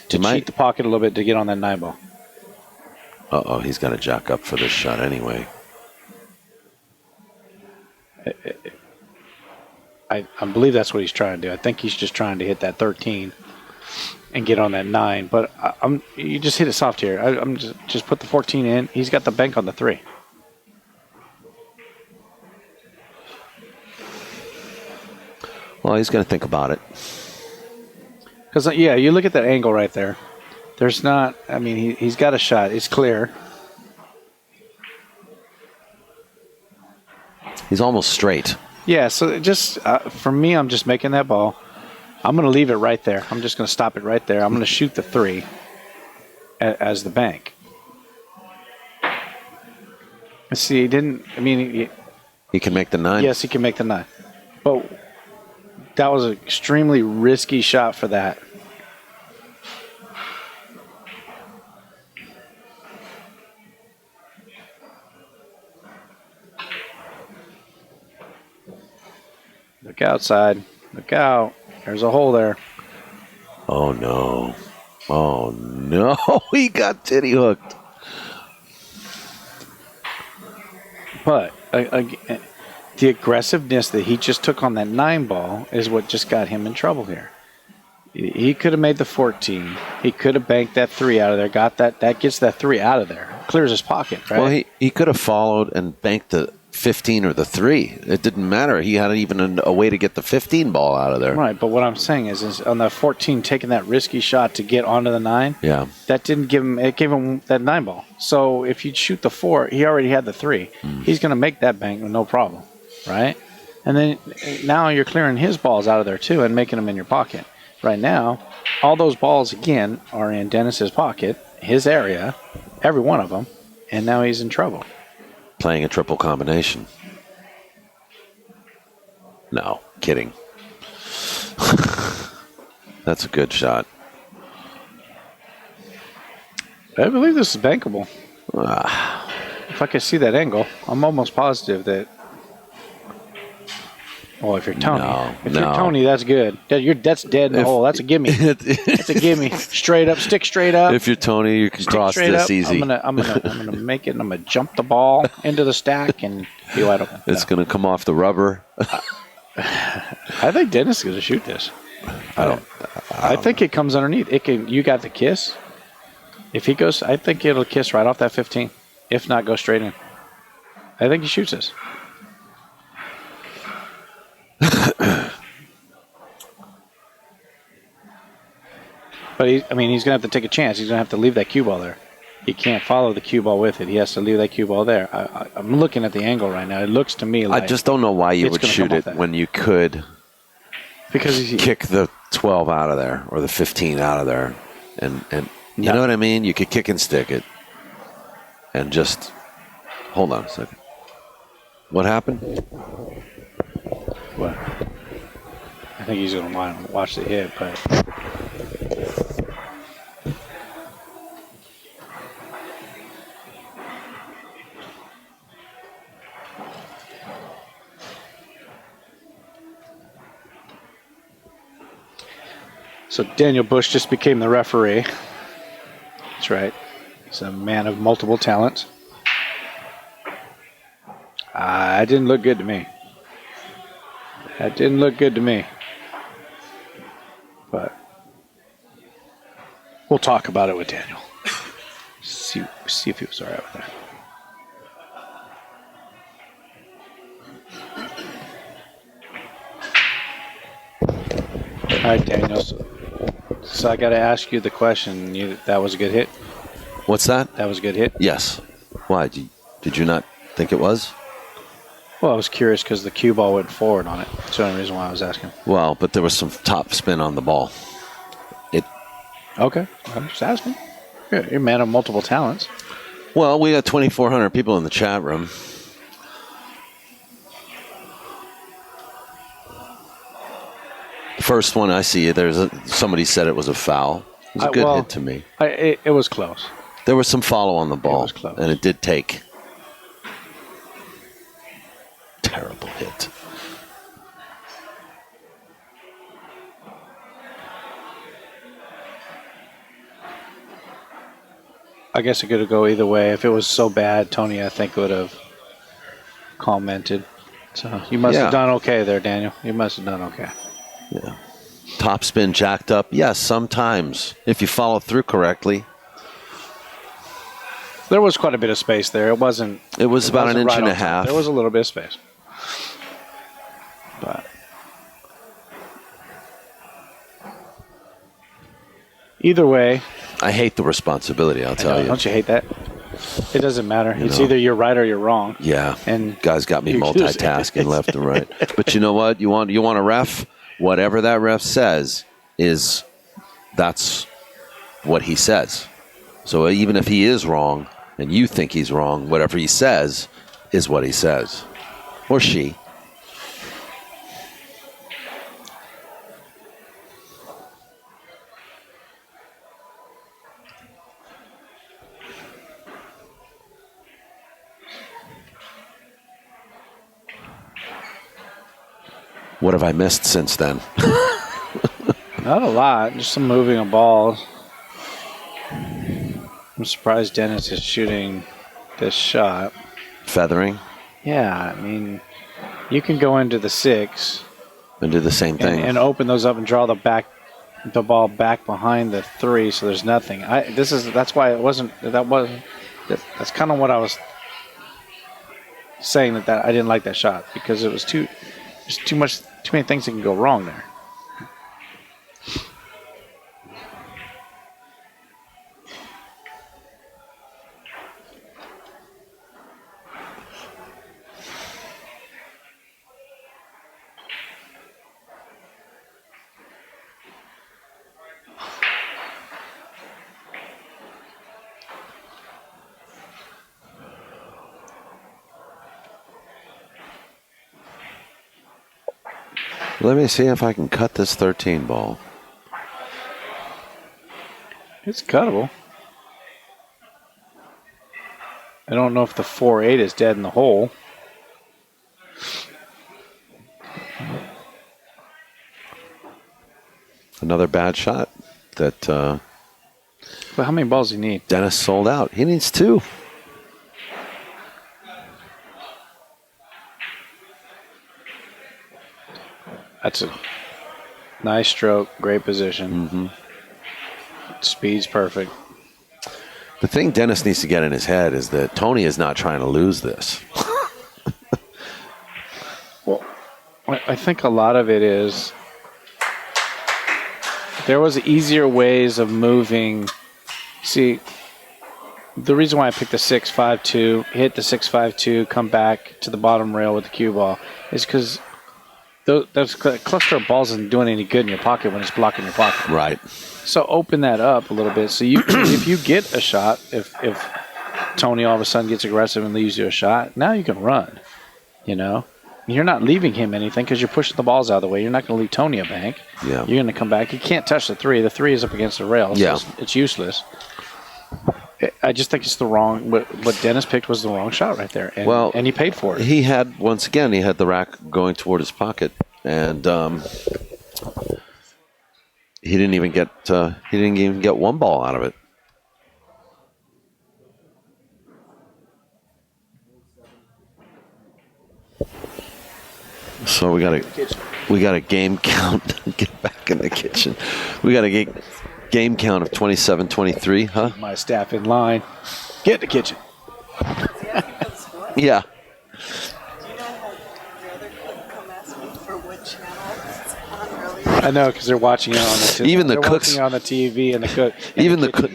Speaker 3: cheat the pocket a little bit to get on that 9 ball.
Speaker 1: Uh-oh, he's got to jack up for this shot anyway.
Speaker 3: I believe that's what he's trying to do. I think he's just trying to hit that 13 and get on that 9. But you just hit it soft here. I'm just put the 14 in. He's got the bank on the 3.
Speaker 1: Well, he's going to think about it.
Speaker 3: Because, yeah, you look at that angle right there. There's not, I mean, he's got a shot. It's clear.
Speaker 1: He's almost straight.
Speaker 3: Yeah, so just, for me, I'm just making that ball. I'm going to leave it right there. I'm just going to stop it right there. I'm going to shoot the 3 as the bank. See, he didn't, I mean,
Speaker 1: He can make the 9?
Speaker 3: yes, he can make the 9. But that was an extremely risky shot for that. Look outside. Look out. There's a hole there.
Speaker 1: Oh, no. Oh, no. He got titty hooked.
Speaker 3: But the aggressiveness that he just took on that 9 ball is what just got him in trouble here. He could have made the 14. He could have banked that 3 out of there. Got that. That gets that 3 out of there. Clears his pocket, right?
Speaker 1: Well, he could have followed and banked the 15 or the 3. It didn't matter. He had even a way to get the 15 ball out of there.
Speaker 3: Right, but what I'm saying is on the 14, taking that risky shot to get onto the 9,
Speaker 1: Yeah.
Speaker 3: that didn't give him, it gave him that 9 ball. So if you shoot the 4, he already had the 3. He's going to make that bank with no problem, right? And then now you're clearing his balls out of there too and making them in your pocket. Right now, all those balls, again, are in Dennis's pocket, his area, every one of them, and now he's in trouble.
Speaker 1: Playing a triple combination. No, kidding. That's a good shot.
Speaker 3: I believe this is bankable. If I could see that angle, I'm almost positive that. Oh, if you're Tony, you're Tony, that's good. That's dead in the hole. That's a gimme. That's a gimme. Straight up, stick straight up.
Speaker 1: If you're Tony, you can cross
Speaker 3: straight
Speaker 1: this
Speaker 3: up.
Speaker 1: easy.
Speaker 3: I'm gonna make it. And I'm gonna jump the ball into the stack and be wide open.
Speaker 1: It's going to come off the rubber.
Speaker 3: I think Dennis is gonna shoot this. I think it comes underneath. It can. You got the kiss. If he goes, I think it'll kiss right off that 15. If not, go straight in. I think he shoots this. But he's going to have to take a chance. He's going to have to leave that cue ball there. He can't follow the cue ball with it. He has to leave that cue ball there. I'm looking at the angle right now. It looks to me like
Speaker 1: I just don't know why you
Speaker 3: it's
Speaker 1: would
Speaker 3: gonna
Speaker 1: shoot
Speaker 3: come off
Speaker 1: it
Speaker 3: that.
Speaker 1: when you could
Speaker 3: because
Speaker 1: kick the 12 out of there or the 15 out of there. And you know what I mean? You could kick and stick it. And just hold on a second. What happened?
Speaker 3: What? I think he's going to want to watch the hit, but. So Daniel Busch just became the referee. That's right. He's a man of multiple talents. It didn't look good to me. That didn't look good to me. But we'll talk about it with Daniel. See if he was all right with that. All right, Daniel. So I got to ask you the question. That was a good hit?
Speaker 1: What's that?
Speaker 3: That was a good hit?
Speaker 1: Yes. Why? Did you not think it was?
Speaker 3: Well, I was curious because the cue ball went forward on it. That's the only reason why I was asking.
Speaker 1: Well, but there was some top spin on the ball.
Speaker 3: Okay. I'm just asking. You're a man of multiple talents.
Speaker 1: Well, we got 2,400 people in the chat room. The first one I see, somebody said it was a foul. It was a good hit to me.
Speaker 3: It was close.
Speaker 1: There was some follow on the ball,
Speaker 3: It was close.
Speaker 1: and it did take. Terrible hit.
Speaker 3: I guess it could go either way. If it was so bad, Tony, I think, would have commented. So you must have done okay there, Daniel. You must have done okay.
Speaker 1: Yeah. Top spin jacked up. Yes, sometimes. If you follow through correctly.
Speaker 3: There was quite a bit of space there. It was
Speaker 1: about an inch and a half.
Speaker 3: There was a little bit of space. But Either way.
Speaker 1: I hate the responsibility, I'll tell you.
Speaker 3: Don't you hate that? It doesn't matter. It's either you're right or you're wrong.
Speaker 1: Yeah.
Speaker 3: And
Speaker 1: guys got me multitasking left and right. But you know what? You want a ref? Whatever that ref says that's what he says. So even if he is wrong and you think he's wrong, whatever he says is what he says. Or she. What have I missed since then?
Speaker 3: Not a lot. Just some moving of balls. I'm surprised Dennis is shooting this shot.
Speaker 1: Feathering?
Speaker 3: Yeah, I mean, you can go into the 6
Speaker 1: and do the same thing
Speaker 3: and open those up and draw the ball back behind the 3, so there's nothing. That's why it wasn't. That's kind of what I was saying that I didn't like that shot because it was too many things that can go wrong there.
Speaker 1: Let me see if I can cut this 13 ball.
Speaker 3: It's cuttable. I don't know if the 4-8 is dead in the hole.
Speaker 1: Another bad shot that
Speaker 3: But how many balls do you need?
Speaker 1: Dennis sold out. He needs 2.
Speaker 3: That's a nice stroke, great position.
Speaker 1: Mm-hmm.
Speaker 3: Speed's perfect.
Speaker 1: The thing Dennis needs to get in his head is that Tony is not trying to lose this.
Speaker 3: Well, I think a lot of it is there was easier ways of moving. See, the reason why I picked the 6-5-2, hit the 6-5-2, come back to the bottom rail with the cue ball is because those cluster of balls isn't doing any good in your pocket when it's blocking your pocket.
Speaker 1: Right.
Speaker 3: So open that up a little bit. So you, if you get a shot, if Tony all of a sudden gets aggressive and leaves you a shot, now you can run. You know, you're not leaving him anything because you're pushing the balls out of the way. You're not going to leave Tony a bank.
Speaker 1: Yeah.
Speaker 3: You're going to come back. You can't touch the 3. The 3 is up against the rail. So
Speaker 1: yeah.
Speaker 3: It's useless. I just think it's the wrong. What Dennis picked was the wrong shot right there, and he paid for it.
Speaker 1: He had the rack going toward his pocket, and he didn't even get one ball out of it. So we got a game count. Get back in the kitchen. We got a game count of 27-23, huh?
Speaker 3: My staff in line. Get in the kitchen.
Speaker 1: Yeah.
Speaker 3: I know because they're watching it on the
Speaker 1: even the cooks
Speaker 3: on the TV and the cook.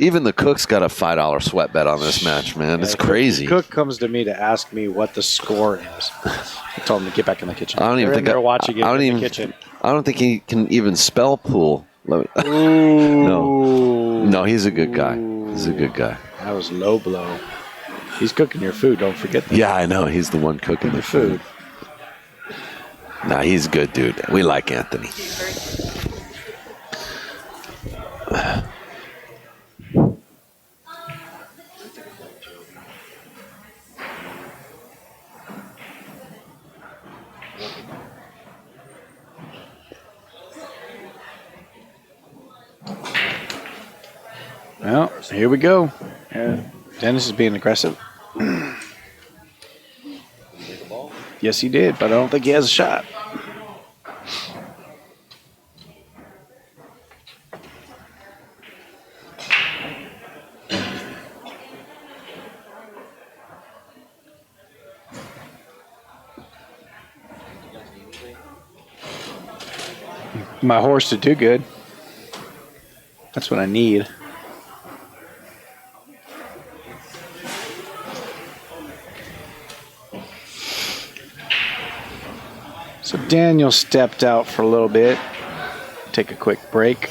Speaker 1: Even the cook's got a $5 sweat bet on this match, man. It's crazy.
Speaker 3: Cook comes to me to ask me what the score is. I told him to get back in the kitchen.
Speaker 1: I don't even think
Speaker 3: they're watching it in the kitchen.
Speaker 1: I don't think he can even spell pool.
Speaker 3: Ooh.
Speaker 1: No, he's a good guy. He's a good guy.
Speaker 3: That was low blow. He's cooking your food. Don't forget that.
Speaker 1: Yeah, I know. He's the one cooking the food. Nah, he's a good dude. We like Anthony.
Speaker 3: Well, here we go. Dennis is being aggressive. Yes, he did, but I don't think he has a shot. My horse to do good. That's what I need. So Daniel stepped out for a little bit. Take a quick break.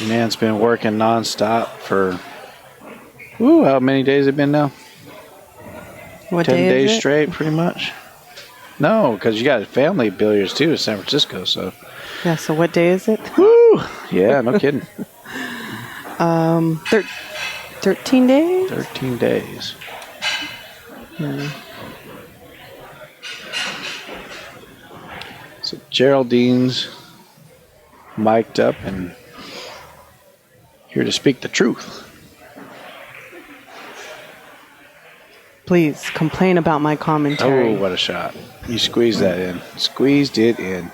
Speaker 3: Nan's been working nonstop for, how many days have it been now?
Speaker 2: What
Speaker 3: 10
Speaker 2: day
Speaker 3: days
Speaker 2: is it?
Speaker 3: straight, pretty much. No, because you got family billiards too in San Francisco. So.
Speaker 2: Yeah, so what day is it?
Speaker 3: Woo! Yeah, no kidding.
Speaker 2: 13 days?
Speaker 3: 13 days. So Geraldine's mic'd up and here to speak the truth.
Speaker 2: Please complain about my commentary.
Speaker 3: Oh, what a shot. You squeezed that in. Squeezed it in.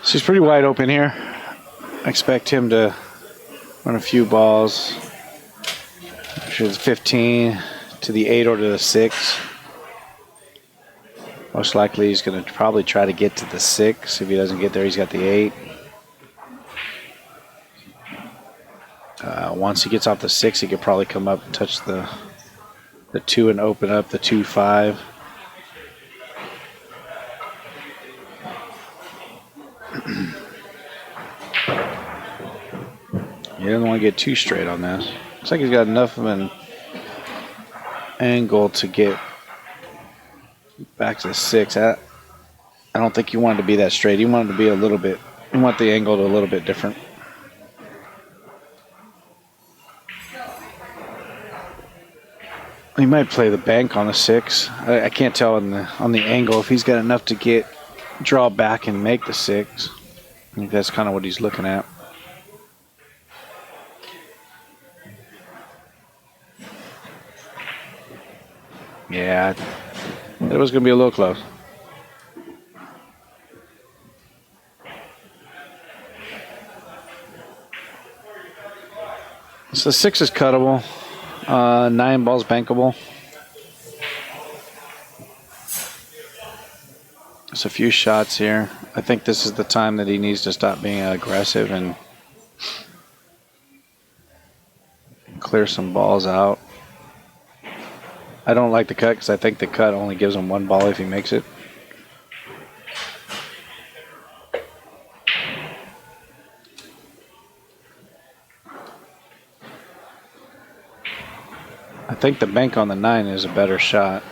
Speaker 3: She's pretty wide open here. I expect him to run a few balls. I'm sure it's 15 to the 8 or to the 6. Most likely he's going to probably try to get to the 6. If he doesn't get there, he's got the 8. Once he gets off the 6, he could probably come up and touch the 2 and open up the 2-5. He doesn't want to get too straight on this. Looks like he's got enough of an angle to get back to the 6. I don't think you want it to be that straight. You want it to be a little bit, you want the angle to a little bit different. He might play the bank on the 6. I can't tell on the angle if he's got enough to draw back and make the 6. I think that's kind of what he's looking at. Yeah, it was going to be a little close. So 6 is cuttable. 9 balls bankable. There's a few shots here. I think this is the time that he needs to stop being aggressive and clear some balls out. I don't like the cut because I think the cut only gives him 1 ball if he makes it. I think the bank on the 9 is a better shot.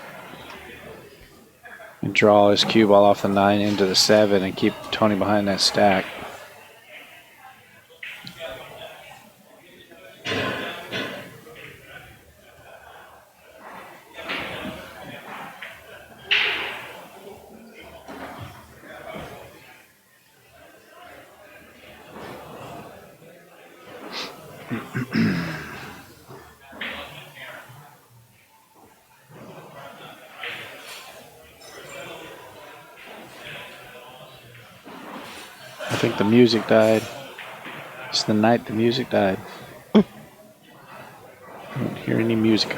Speaker 3: And draw his cue ball off the 9 into the 7 and keep Tony behind that stack. I think the music died. It's the night the music died. I don't hear any music.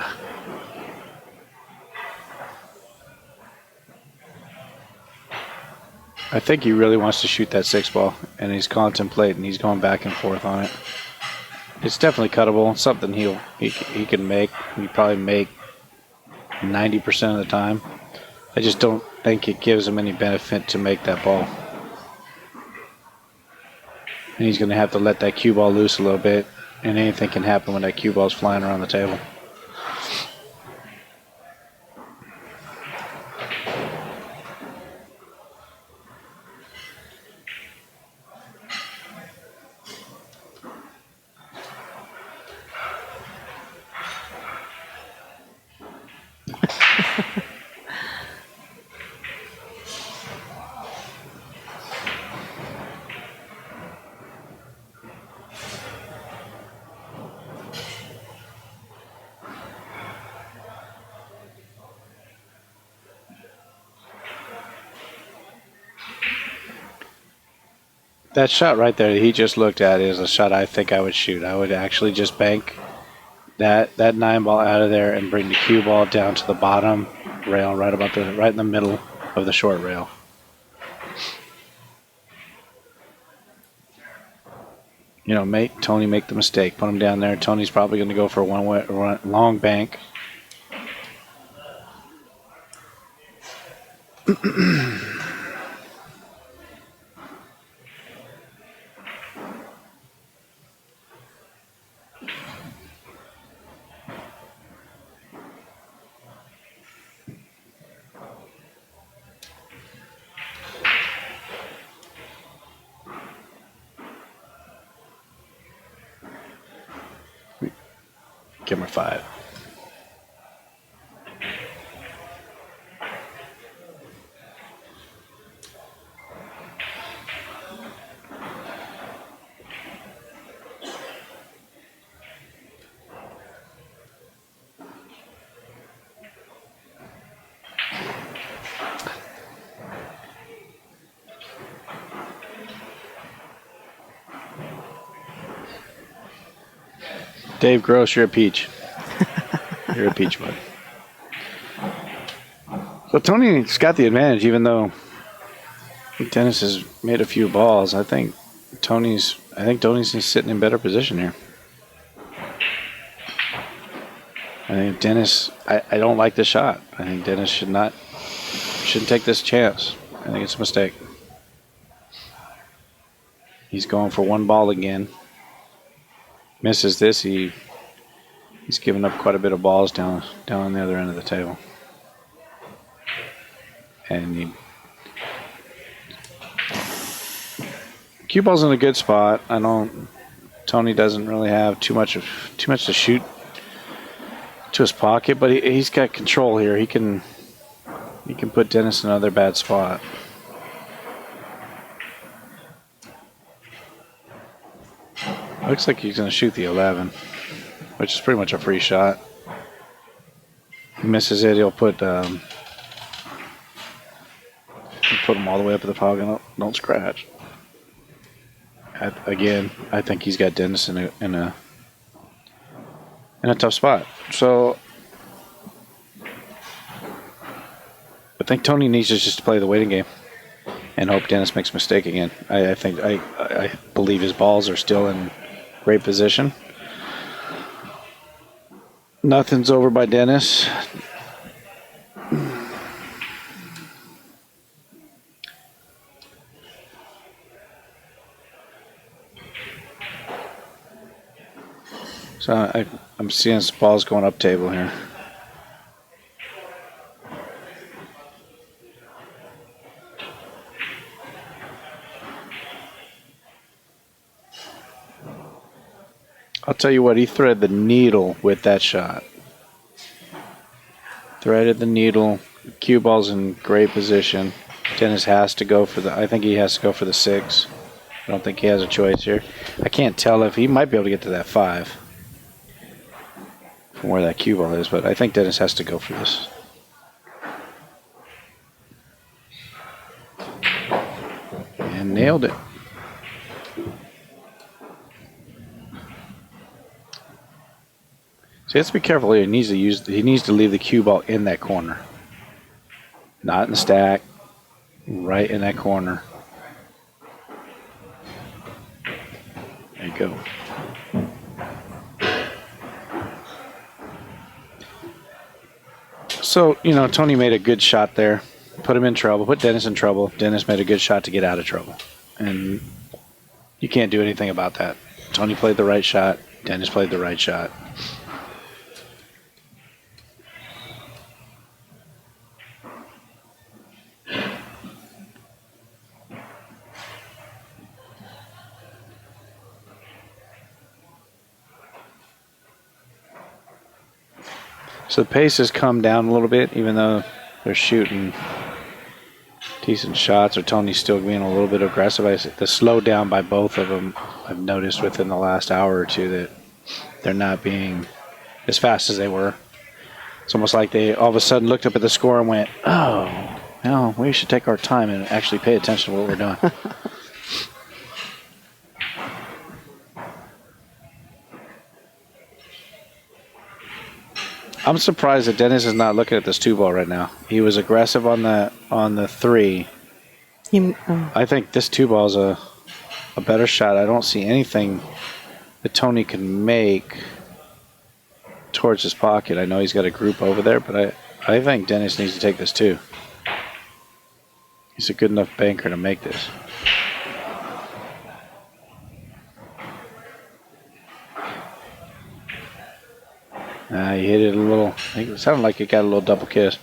Speaker 3: I think he really wants to shoot that 6 ball, and he's contemplating. He's going back and forth on it. It's definitely cuttable. It's something he can make. He probably make 90% of the time. I just don't think it gives him any benefit to make that ball. And he's going to have to let that cue ball loose a little bit, and anything can happen when that cue ball's flying around the table. That shot right there that he just looked at is a shot I think I would shoot. I would actually just bank that 9 ball out of there and bring the cue ball down to the bottom rail, right in the middle of the short rail. make Tony make the mistake. Put him down there. Tony's probably going to go for a one-way long bank. Give him a 5. Dave Gross, you're a peach. You're a peach, bud. So Tony's got the advantage, even though Dennis has made a few balls. I think Tony's sitting in better position here. I think Dennis. I don't like this shot. I think Dennis shouldn't take this chance. I think it's a mistake. He's going for one ball again. Misses this, he's given up quite a bit of balls down on the other end of the table. And cue ball's in a good spot. Tony doesn't really have too much to shoot to his pocket, but he's got control here. He can put Dennis in another bad spot. Looks like he's going to shoot the 11, which is pretty much a free shot. He misses it, he'll put him all the way up at the pocket. Don't scratch. Again, I think he's got Dennis in a tough spot. So I think Tony needs to just play the waiting game and hope Dennis makes a mistake again. I believe his balls are still in great position. Nothing's over by Dennis. So I'm seeing some balls going up table here. I'll tell you what, he threaded the needle with that shot. Threaded the needle. Cue ball's in great position. Dennis has to go for I think he has to go for the 6. I don't think he has a choice here. I can't tell if he might be able to get to that 5 from where that cue ball is, but I think Dennis has to go for this. And nailed it. So he has to be careful here. He needs to leave the cue ball in that corner. Not in the stack. Right in that corner. There you go. So, Tony made a good shot there. Put him in trouble. Put Dennis in trouble. Dennis made a good shot to get out of trouble. And you can't do anything about that. Tony played the right shot. Dennis played the right shot. So the pace has come down a little bit, even though they're shooting decent shots, or Tony's still being a little bit aggressive. The slowdown by both of them, I've noticed within the last hour or two that they're not being as fast as they were. It's almost like they all of a sudden looked up at the score and went, oh, no, we should take our time and actually pay attention to what we're doing. I'm surprised that Dennis is not looking at this 2 ball right now. He was aggressive on the 3. I think this 2 ball is a better shot. I don't see anything that Tony can make towards his pocket. I know he's got a group over there, but I think Dennis needs to take this too. He's a good enough banker to make this. He hit it a little. I think it sounded like it got a little double kiss.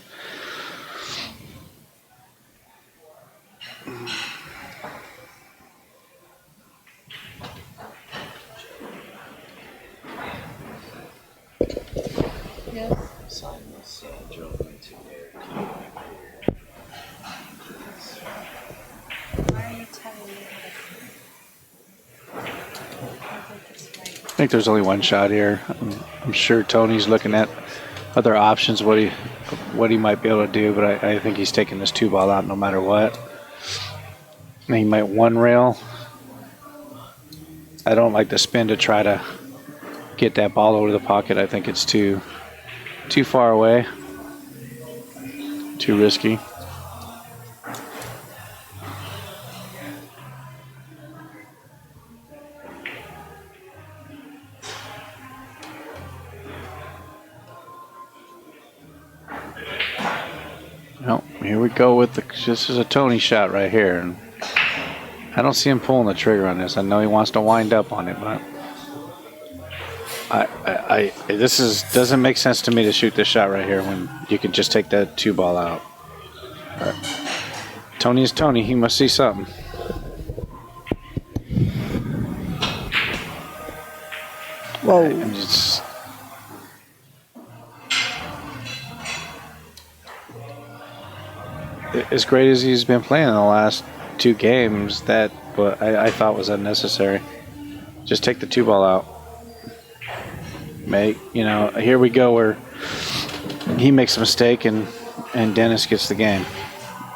Speaker 3: I think there's only one shot here. I'm sure Tony's looking at other options, what he might be able to do, but I think he's taking this 2-ball out no matter what. And he might one rail. I don't like the spin to try to get that ball over the pocket. I think it's too far away, too risky. No, here we go with this is a Tony shot right here, and I don't see him pulling the trigger on this. I know he wants to wind up on it, but doesn't make sense to me to shoot this shot right here when you can just take that 2-ball out. But Tony is Tony. He must see something.
Speaker 2: Whoa.
Speaker 3: I'm just. As great as he's been playing in the last 2 games, that I thought was unnecessary. Just take the 2-ball out. Here we go where he makes a mistake and Dennis gets the game.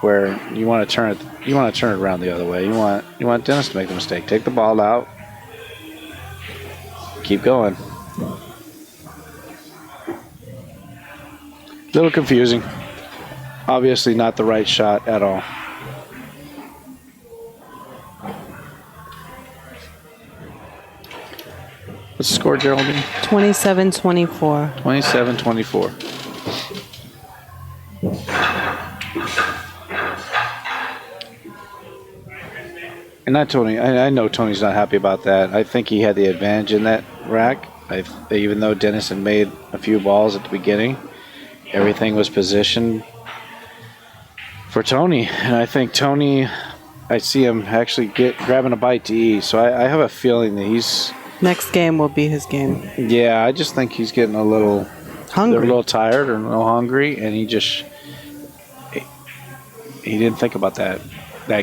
Speaker 3: Where you want to turn it around the other way. You want Dennis to make the mistake. Take the ball out. Keep going. A little confusing. Obviously not the right shot at all. What's the score, Geraldine?
Speaker 2: 27-24.
Speaker 3: 27-24. And not Tony. I know Tony's not happy about that. I think he had the advantage in that rack. Even though Dennis had made a few balls at the beginning, everything was positioned for Tony, and I think Tony, I see him actually grabbing a bite to eat. So I have a feeling that he's
Speaker 2: Next game will be his game.
Speaker 3: Yeah, I just think he's getting a little
Speaker 2: hungry,
Speaker 3: a little tired or a little hungry, and he didn't think about that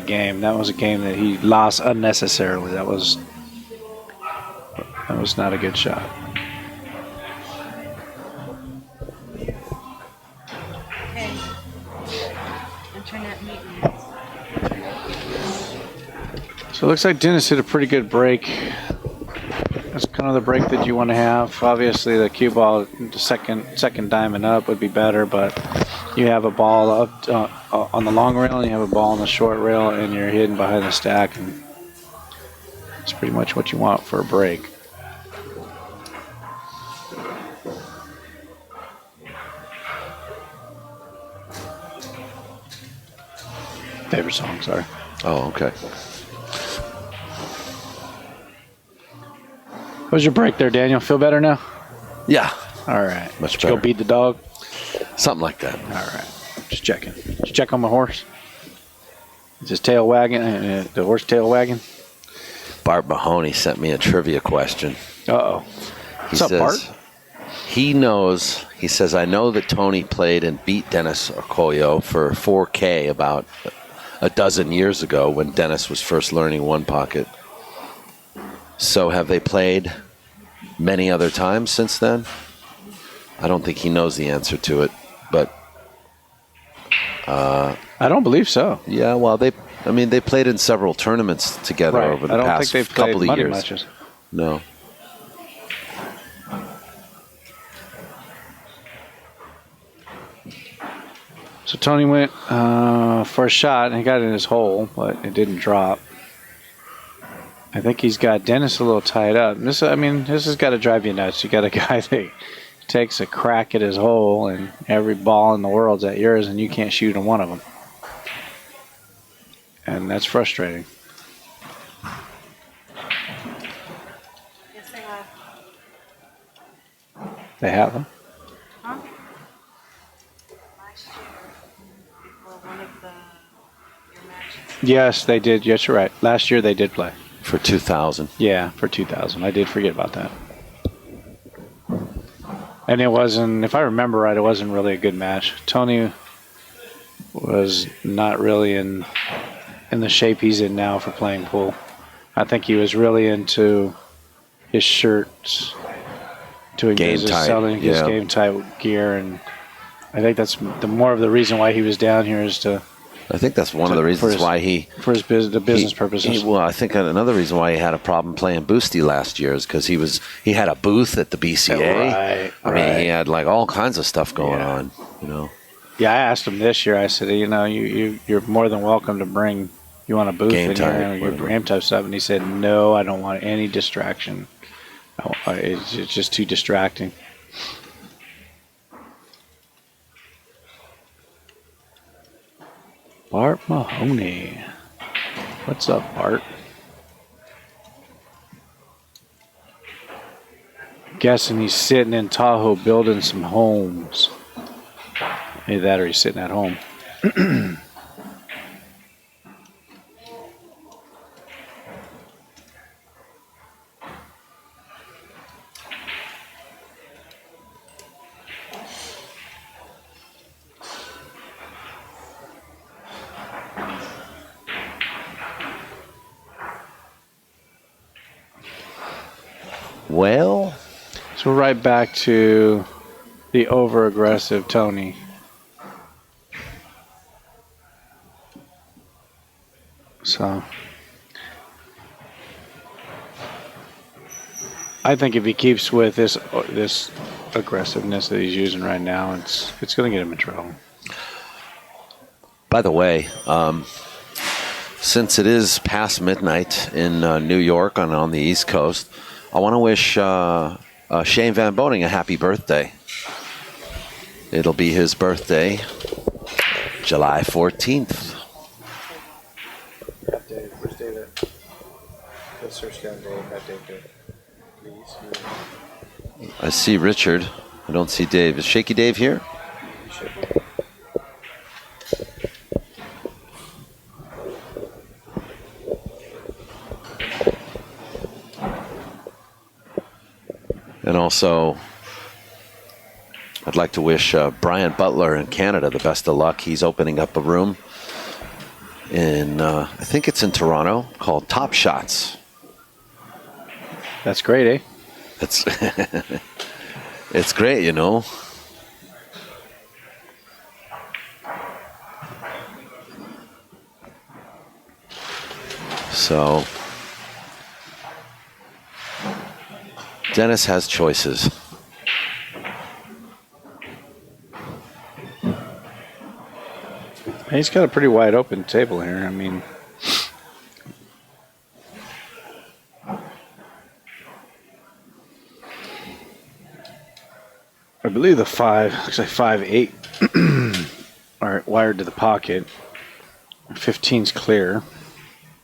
Speaker 3: game. That was a game that he lost unnecessarily. That was not a good shot. So it looks like Dennis hit a pretty good break. That's kind of the break that you want to have. Obviously, the cue ball, the second diamond up would be better, but you have a ball up on the long rail, and you have a ball on the short rail, and you're hidden behind the stack, and it's pretty much what you want for a break. Favorite song, sorry.
Speaker 1: Oh, okay.
Speaker 3: How was your break there, Daniel? Feel better now?
Speaker 1: Yeah.
Speaker 3: All right.
Speaker 1: Much
Speaker 3: Did you
Speaker 1: better.
Speaker 3: go beat the dog?
Speaker 1: Something like that.
Speaker 3: All right. Just checking. Did you check on my horse? Is his tail wagging? The horse tail wagging?
Speaker 1: Bart Mahoney sent me a trivia question.
Speaker 3: Uh-oh. What's up, Bart?
Speaker 1: He knows, he says, I know that Tony played and beat Dennis Orcollo for 4K about a dozen years ago when Dennis was first learning one pocket. So have they played many other times since then? I don't think he knows the answer to it, but
Speaker 3: I don't believe so.
Speaker 1: yeah, well, they played in several tournaments together over the past couple of years.
Speaker 3: Matches.
Speaker 1: No.
Speaker 3: So Tony went for a shot, and he got in his hole, but it didn't drop. I think he's got Dennis a little tied up. This has got to drive you nuts. You got a guy that takes a crack at his hole, and every ball in the world's at yours, and you can't shoot on one of them. And that's frustrating.
Speaker 2: Yes, they have.
Speaker 3: They have them.
Speaker 2: Huh? Last year, or one of your matches.
Speaker 3: Yes, they did. Yes, you're right. Last year they did play.
Speaker 1: For 2000.
Speaker 3: Yeah, for 2000. I did forget about that. And it wasn't, if I remember right, it wasn't really a good match. Tony was not really in the shape he's in now for playing pool. I think he was really into his shirts, doing
Speaker 1: Game
Speaker 3: business,
Speaker 1: tight,
Speaker 3: selling his
Speaker 1: yeah.
Speaker 3: game tight gear, and I think that's the more of the reason why he was down here is to.
Speaker 1: I think that's one of the reasons why he...
Speaker 3: For his business purposes.
Speaker 1: Well, I think another reason why he had a problem playing Boosty last year is because he had a booth at the BCA.
Speaker 3: Right,
Speaker 1: I mean, he had like all kinds of stuff going on, you know.
Speaker 3: Yeah, I asked him this year. I said, you're more than welcome to bring. You want a booth
Speaker 1: Game
Speaker 3: in
Speaker 1: type,
Speaker 3: here, your
Speaker 1: whatever.
Speaker 3: game type stuff? And he said, no, I don't want any distraction. It's just too distracting. Bart Mahoney. What's up, Bart? Guessing he's sitting in Tahoe building some homes. Either that or he's sitting at home.
Speaker 1: Well,
Speaker 3: So we're right back to the over-aggressive Tony. So I think if he keeps with this aggressiveness that he's using right now, it's going to get him in trouble.
Speaker 1: by the way, since it is past midnight in New York on the East Coast, I want to wish Shane Van Boning a happy birthday. It'll be his birthday, July 14th.
Speaker 3: Dave, where's David? Let's search down Dave. Have Dave do it. Please.
Speaker 1: I see Richard. I don't see Dave. Is Shaky Dave here? And also, I'd like to wish Brian Butler in Canada the best of luck. He's opening up a room in, I think it's in Toronto, called Top Shots.
Speaker 3: That's great, eh?
Speaker 1: It's it's great, you know. So Dennis has choices.
Speaker 3: He's got a pretty wide open table here. I mean, I believe the 5, looks like 5-8 are wired to the pocket. 15's clear.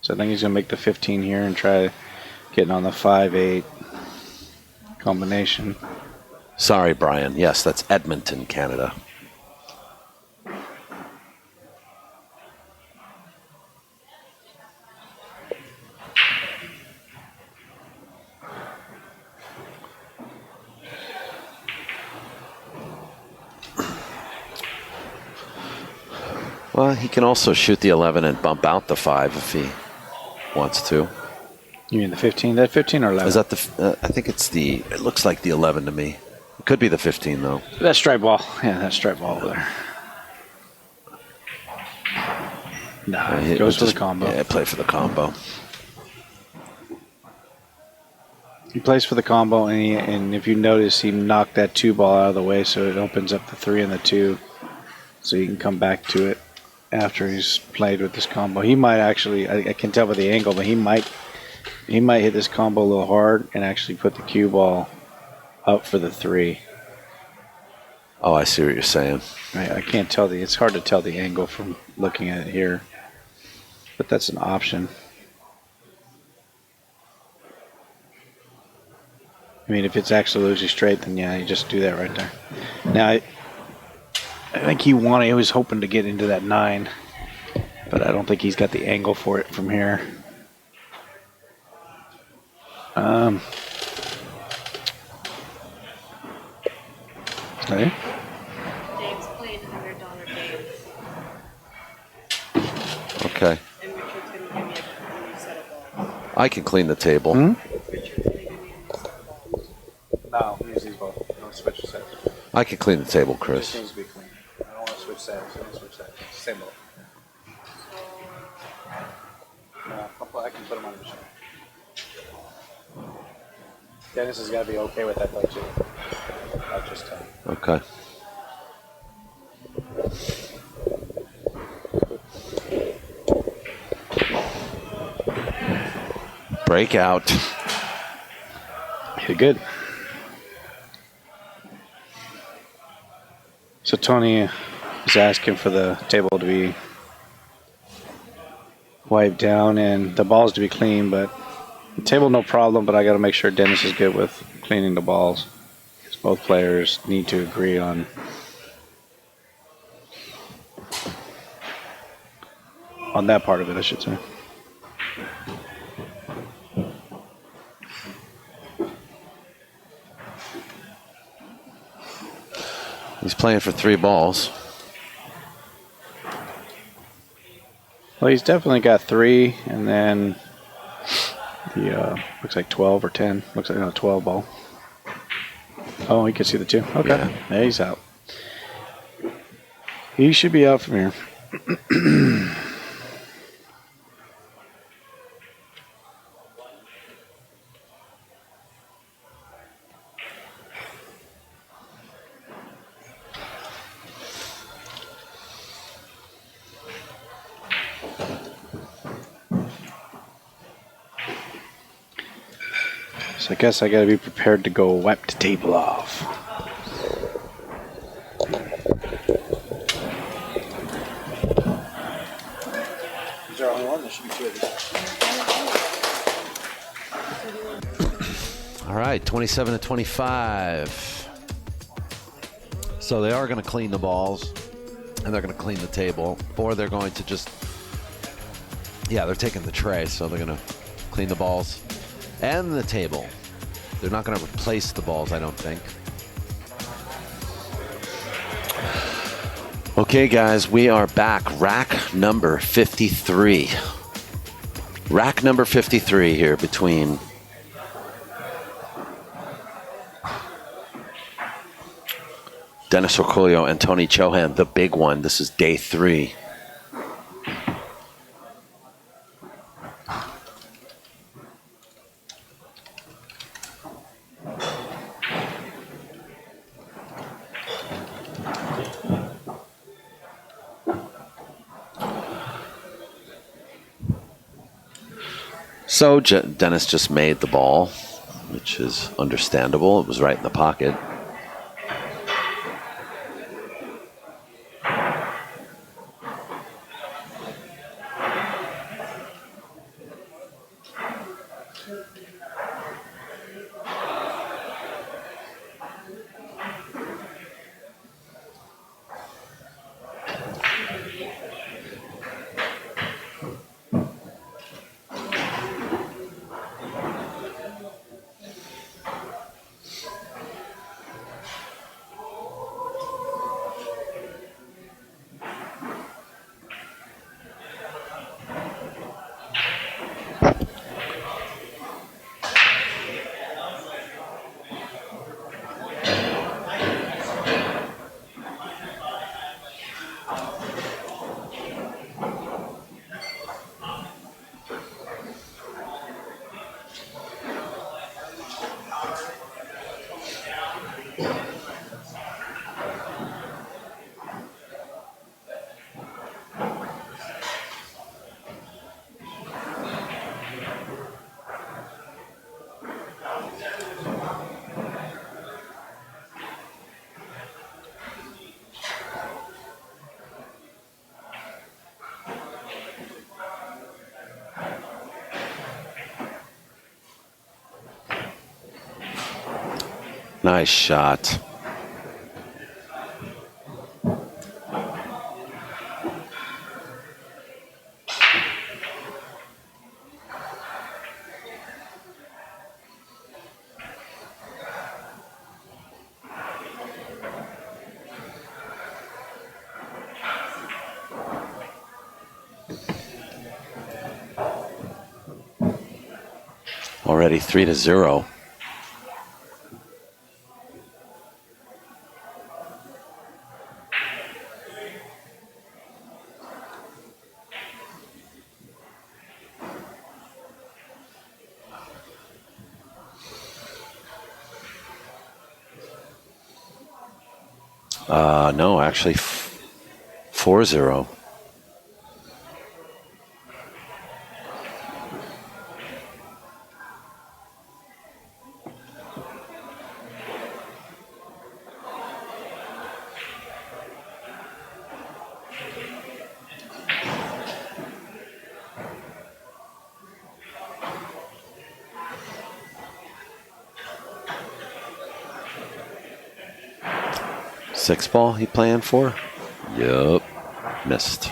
Speaker 3: So I think he's going to make the 15 here and try getting on the 5-8 combination.
Speaker 1: Sorry, Brian. Yes, that's Edmonton, Canada. Well, he can also shoot the 11 and bump out the 5 if he wants to.
Speaker 3: You mean the 15? That 15 or 11?
Speaker 1: Is that the? I think it's the. It looks like the 11 to me. It could be the 15 though.
Speaker 3: That strike ball. Yeah, that strike ball over there. Nah,
Speaker 1: He
Speaker 3: goes for
Speaker 1: just-
Speaker 3: the combo.
Speaker 1: Yeah, play for the combo.
Speaker 3: He plays for the combo, and if you notice, he knocked that 2 ball out of the way, so it opens up the 3 and the 2, so he can come back to it after he's played with this combo. He might actually, I can tell by the angle, but he might he might hit this combo a little hard and actually put the cue ball up for the 3.
Speaker 1: Oh, I see what you're saying.
Speaker 3: I can't tell it's hard to tell the angle from looking at it here, but that's an option. I mean, if it's absolutely straight, then yeah, you just do that right there. Now, I think he was hoping to get into that 9, but I don't think he's got the angle for it from here. Okay.
Speaker 2: Dave's playing $100 games,
Speaker 1: Okay.
Speaker 2: and Richard's going to give me a new set of balls.
Speaker 1: I can clean the table.
Speaker 2: Richard's going to give me a new set of balls.
Speaker 3: No, use these both. Don't switch sets.
Speaker 1: I can clean the table, Chris.
Speaker 3: This needs to be clean. I don't want to switch sets. I don't switch sets. Same ball. No, I can put them on the machine. Dennis has got to be okay with that though too. Not just
Speaker 1: Okay. Breakout.
Speaker 3: You're good. So Tony is asking for the table to be wiped down and the balls to be clean, but the table no problem, but I got to make sure Dennis is good with cleaning the balls. Because both players need to agree on that part of it, I should say.
Speaker 1: He's playing for 3 balls.
Speaker 3: Well, he's definitely got 3, and then the looks like 12 or 10. Looks like a 12 ball. Oh, you can see the 2. Okay,
Speaker 1: Yeah.
Speaker 3: yeah, he's out. He should be out from here. So I guess I got to be prepared to go wipe the table off. Is there only one? There should be 2 of these.
Speaker 1: All right, 27 to 25. So they are going to clean the balls, and they're going to clean the table, or they're going to just, yeah, they're taking the tray, so they're going to clean the balls and the table. They're not going to replace the balls, I don't think. Okay, guys, we are back. Rack number 53. Rack number 53 here between Dennis Orcollo and Tony Chohan, the big one. This is day 3. So Dennis just made the ball, which is understandable. It was right in the pocket. Nice shot. Already 3-0. No, actually 4-0. Six ball he playing for? Yup. Missed.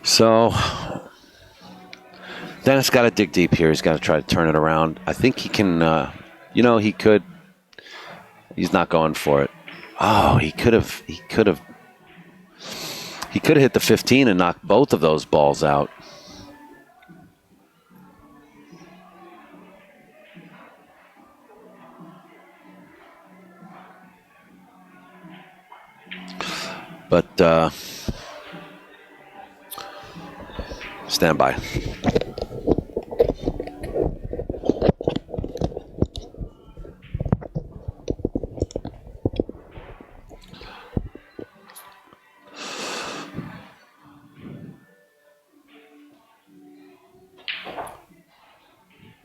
Speaker 1: So Dennis got to dig deep here. He's got to try to turn it around. I think he can. He could. He's not going for it. Oh, he could have. He could have hit the 15 and knocked both of those balls out. But stand by.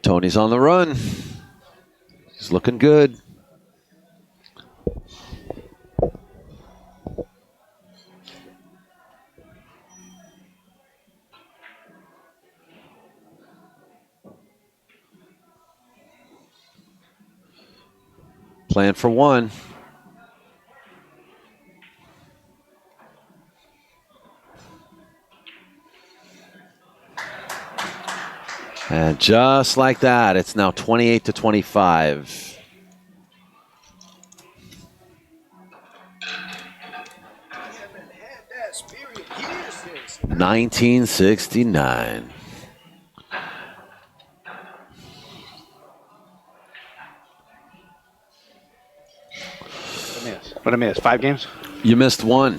Speaker 1: Tony's on the run. He's looking good. Playing for one. And just like that, it's now 28-25. (1969).
Speaker 3: What I mean, it's 5 games?
Speaker 1: You missed one.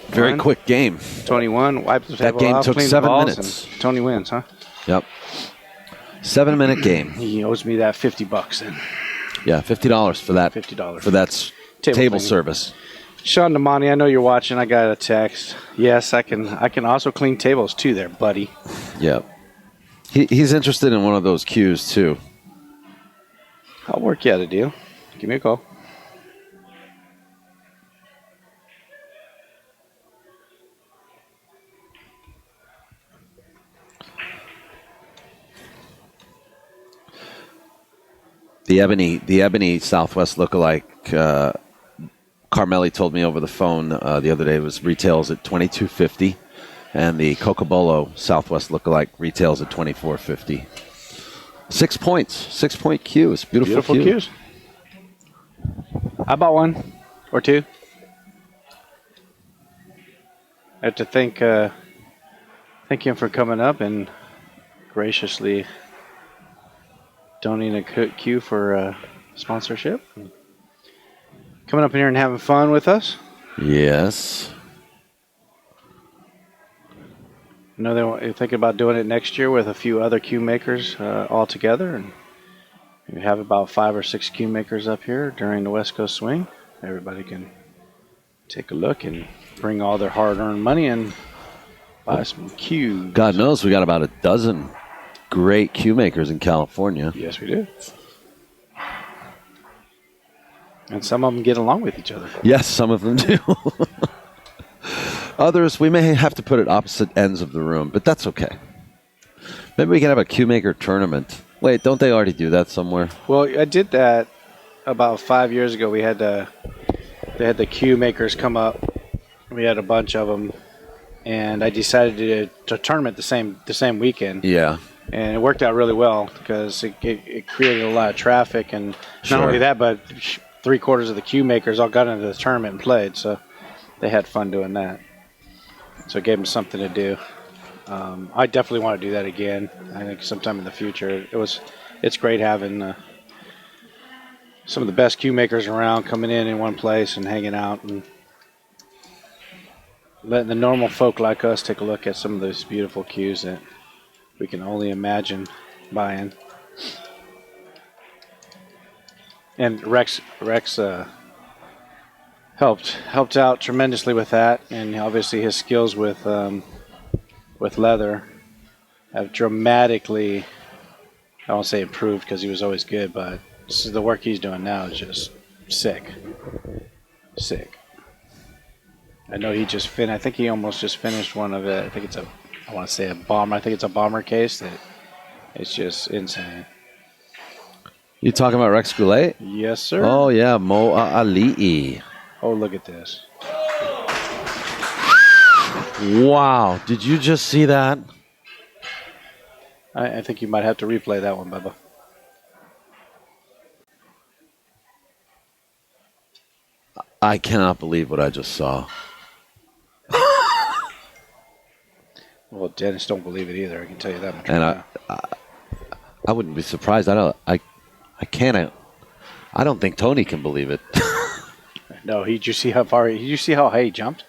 Speaker 1: Very quick game.
Speaker 3: 21. Wipes the
Speaker 1: That
Speaker 3: table
Speaker 1: game
Speaker 3: off,
Speaker 1: took
Speaker 3: cleans
Speaker 1: 7
Speaker 3: the balls,
Speaker 1: minutes.
Speaker 3: and Tony wins, huh?
Speaker 1: Yep. 7-minute game.
Speaker 3: He owes me that $50 then.
Speaker 1: Yeah, $50 for that.
Speaker 3: $50
Speaker 1: for that table
Speaker 3: cleaning.
Speaker 1: service.
Speaker 3: Sean Damani, I know you're watching. I got a text. Yes, I can also clean tables too there, buddy.
Speaker 1: Yep. He's interested in one of those cues too.
Speaker 3: I'll work you out a deal. Give me a call.
Speaker 1: The ebony Southwest lookalike. Carmelli told me over the phone the other day was retails at $22.50, and the Cocobolo Southwest lookalike retails at $24.50. 6 points, 6-point cues, beautiful cue.
Speaker 3: Cues. I bought one or two. I have to thank him for coming up and graciously donating a cue for sponsorship. Coming up here and having fun with us.
Speaker 1: Yes.
Speaker 3: I know they're thinking about doing it next year with a few other cue makers all together. And we have about 5 or 6 cue makers up here during the West Coast Swing. Everybody can take a look and bring all their hard-earned money and buy some cues.
Speaker 1: God knows we got about a dozen great cue makers in California.
Speaker 3: Yes, we do. And some of them get along with each other.
Speaker 1: Yes, some of them do. Others, we may have to put at opposite ends of the room, but that's okay. Maybe we can have a cue maker tournament. Wait, don't they already do that somewhere?
Speaker 3: Well, I did that about 5 years ago. They had the cue makers come up. We had a bunch of them, and I decided to tournament the same weekend.
Speaker 1: Yeah.
Speaker 3: And it worked out really well because it created a lot of traffic, and
Speaker 1: Sure.
Speaker 3: not only that, but 3/4 of the cue makers all got into the tournament and played, so they had fun doing that. So it gave them something to do. I definitely want to do that again. I think sometime in the future. It's great having some of the best cue makers around coming in one place and hanging out and letting the normal folk like us take a look at some of those beautiful cues that we can only imagine buying. And Rex helped out tremendously with that, and obviously his skills with leather have dramatically, I won't say improved because he was always good, but this is the work he's doing now is just sick. I know he just I think he almost just finished one of it. I think it's a bomber. I think it's a bomber case that it's just insane.
Speaker 1: You talking about Rex Goulet?
Speaker 3: Yes, sir.
Speaker 1: Oh, yeah, Mo Ali'i.
Speaker 3: Oh, look at this.
Speaker 1: Wow, did you just see that?
Speaker 3: I think you might have to replay that one, Bubba.
Speaker 1: I cannot believe what I just saw.
Speaker 3: Well, Dennis don't believe it either. I can tell you that much.
Speaker 1: And
Speaker 3: right now.
Speaker 1: I wouldn't be surprised. I don't think Tony can believe it.
Speaker 3: No, did you see how high he jumped?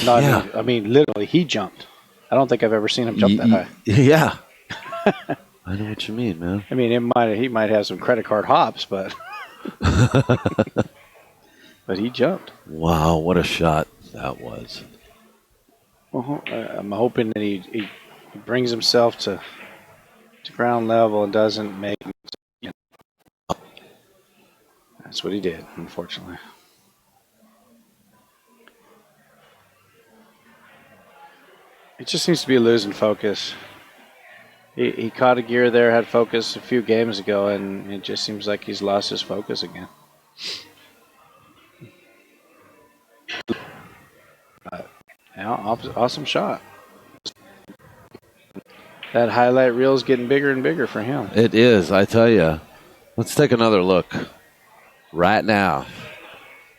Speaker 3: No,
Speaker 1: Yeah.
Speaker 3: I mean, literally, he jumped. I don't think I've ever seen him jump that high.
Speaker 1: Yeah. I know what you mean, man.
Speaker 3: I mean, he might have some credit card hops, but but he jumped.
Speaker 1: Wow, what a shot that was.
Speaker 3: Well, I'm hoping that he brings himself to ground level and doesn't make. That's what he did, unfortunately. It just seems to be losing focus. He caught a gear there, had focus a few games ago, and it just seems like he's lost his focus again. Yeah, awesome shot. That highlight reel is getting bigger and bigger for him.
Speaker 1: It is, I tell you. Let's take another look right now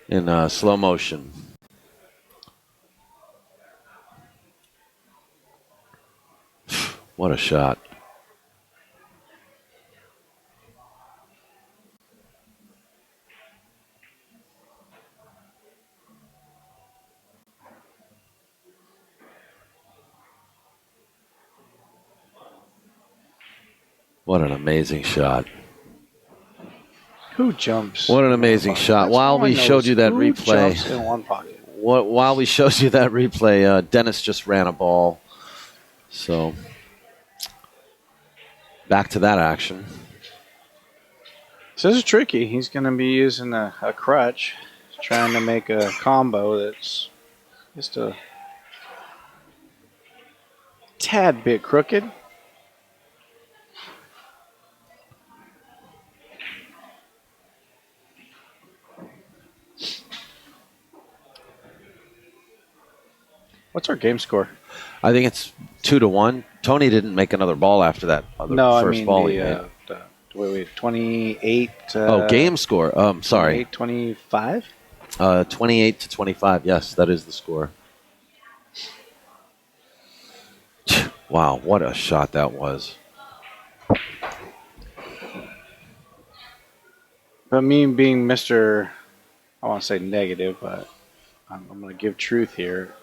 Speaker 1: in slow motion. What a shot. What an amazing shot.
Speaker 3: Who jumps?
Speaker 1: What an
Speaker 3: in
Speaker 1: amazing
Speaker 3: one pocket?
Speaker 1: shot.
Speaker 3: That's
Speaker 1: While
Speaker 3: all I
Speaker 1: we
Speaker 3: know
Speaker 1: showed
Speaker 3: is
Speaker 1: you that
Speaker 3: who
Speaker 1: replay.
Speaker 3: jumps in one pocket.
Speaker 1: While we showed you that replay, Dennis just ran a ball. So, back to that action.
Speaker 3: So this is tricky. He's going to be using a crutch, trying to make a combo that's just a tad bit crooked. What's our game score?
Speaker 1: I think it's 2-1. Tony didn't make another ball after that first ball he made.
Speaker 3: Wait, 28.
Speaker 1: Game score. Sorry.
Speaker 3: 25?
Speaker 1: 28-25. Yes, that is the score. Wow, what a shot that was.
Speaker 3: But me being Mr. I want to say negative, but I'm going to give truth here.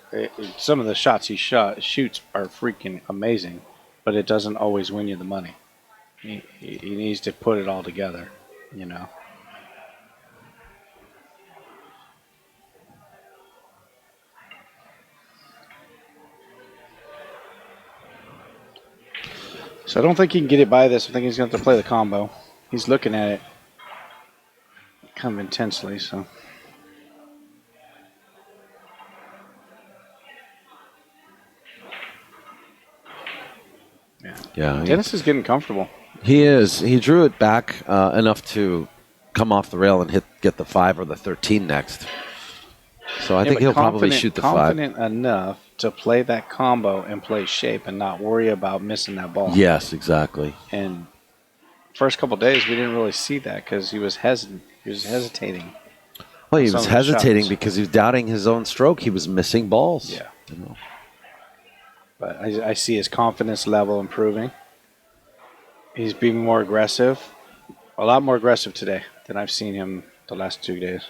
Speaker 3: Some of the shots he shoots are freaking amazing, but it doesn't always win you the money. He needs to put it all together, you know. So I don't think he can get it by this. I think he's going to have to play the combo. He's looking at it kind of intensely, so.
Speaker 1: Yeah.
Speaker 3: Dennis is getting comfortable.
Speaker 1: He is. He drew it back enough to come off the rail and get the 5 or the 13 next. So I think he'll probably shoot the 5.
Speaker 3: Confident enough to play that combo and play shape and not worry about missing that ball.
Speaker 1: Yes, exactly.
Speaker 3: And first couple days we didn't really see that because he was hesitant. He was hesitating.
Speaker 1: Well, he was hesitating
Speaker 3: shots.
Speaker 1: because he was doubting his own stroke. He was missing balls.
Speaker 3: Yeah.
Speaker 1: You know.
Speaker 3: But I see his confidence level improving. He's being more aggressive, a lot more aggressive today than I've seen him the last 2 days.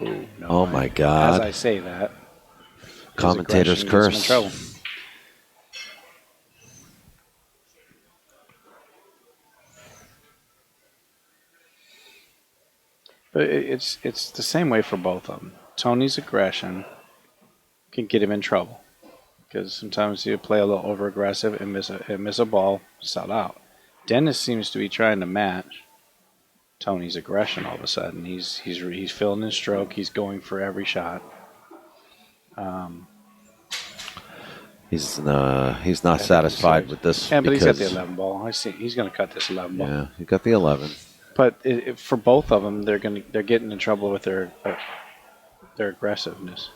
Speaker 3: Ooh, no,
Speaker 1: Oh, my God.
Speaker 3: As I say that,
Speaker 1: Commentator's
Speaker 3: his aggression gets him in
Speaker 1: curse.
Speaker 3: trouble. But it's the same way for both of them. Tony's aggression can get him in trouble because sometimes you play a little over aggressive and miss a ball, sell out. Dennis seems to be trying to match Tony's aggression all of a sudden. He's filling his stroke. He's going for every shot.
Speaker 1: He's not satisfied with this.
Speaker 3: Yeah, but he's got the 11 ball. I see he's going to cut this 11 ball.
Speaker 1: Yeah, he got the 11.
Speaker 3: But for both of them, they're getting in trouble with their aggressiveness.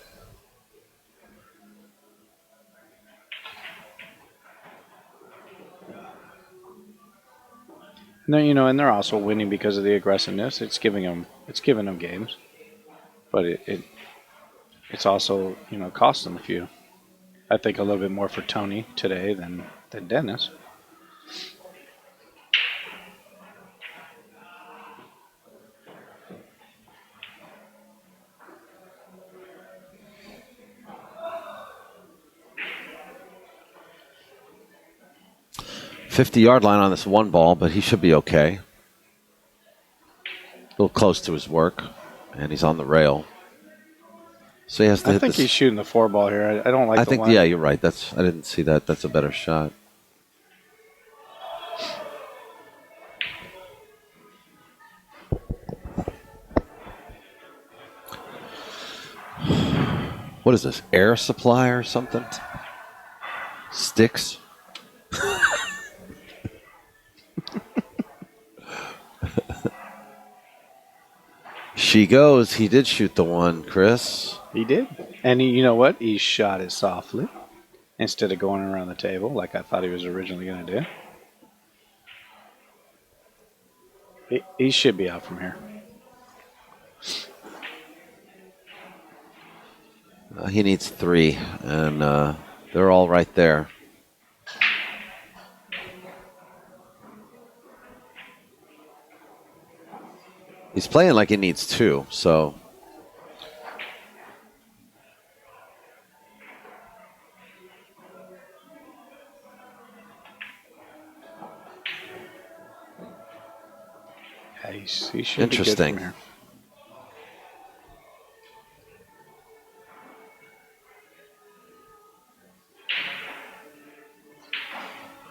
Speaker 3: And they're also winning because of the aggressiveness. It's giving them games, but it's also cost them a few. I think a little bit more for Tony today than Dennis.
Speaker 1: .50-yard line on this one ball, but he should be okay. A little close to his work, and he's on the rail. So he has to hit
Speaker 3: I think he's shooting the 4 ball here. I don't like
Speaker 1: I
Speaker 3: the
Speaker 1: think,
Speaker 3: one.
Speaker 1: yeah, you're right. I didn't see that. That's a better shot. What is this, air supply or something? Sticks? She goes. He did shoot the 1, Chris.
Speaker 3: He did. And you know what? He shot it softly instead of going around the table like I thought he was originally going to do. He should be out from here.
Speaker 1: He needs 3, and they're all right there. He's playing like he needs 2, so
Speaker 3: He should be good
Speaker 1: Interesting.
Speaker 3: from here.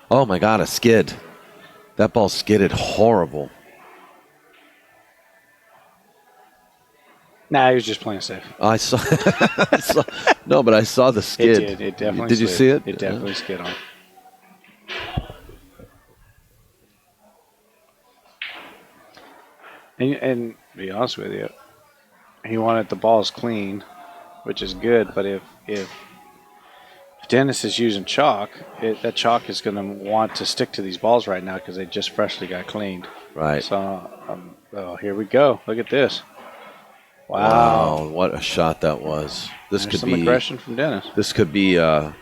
Speaker 1: Oh my God, a skid. That ball skidded horrible.
Speaker 3: Nah, he was just playing safe.
Speaker 1: I saw, no, but I saw the skid.
Speaker 3: It did. It definitely
Speaker 1: Did you
Speaker 3: slid.
Speaker 1: see it?
Speaker 3: It definitely skid on. And to be honest with you, he wanted the balls clean, which is good. But if Dennis is using chalk, that chalk is going to want to stick to these balls right now because they just freshly got cleaned.
Speaker 1: Right.
Speaker 3: So, oh, here we go. Look at this.
Speaker 1: Wow, what a shot that was. This
Speaker 3: There's
Speaker 1: could
Speaker 3: some
Speaker 1: be
Speaker 3: aggression from Dennis.
Speaker 1: This could be a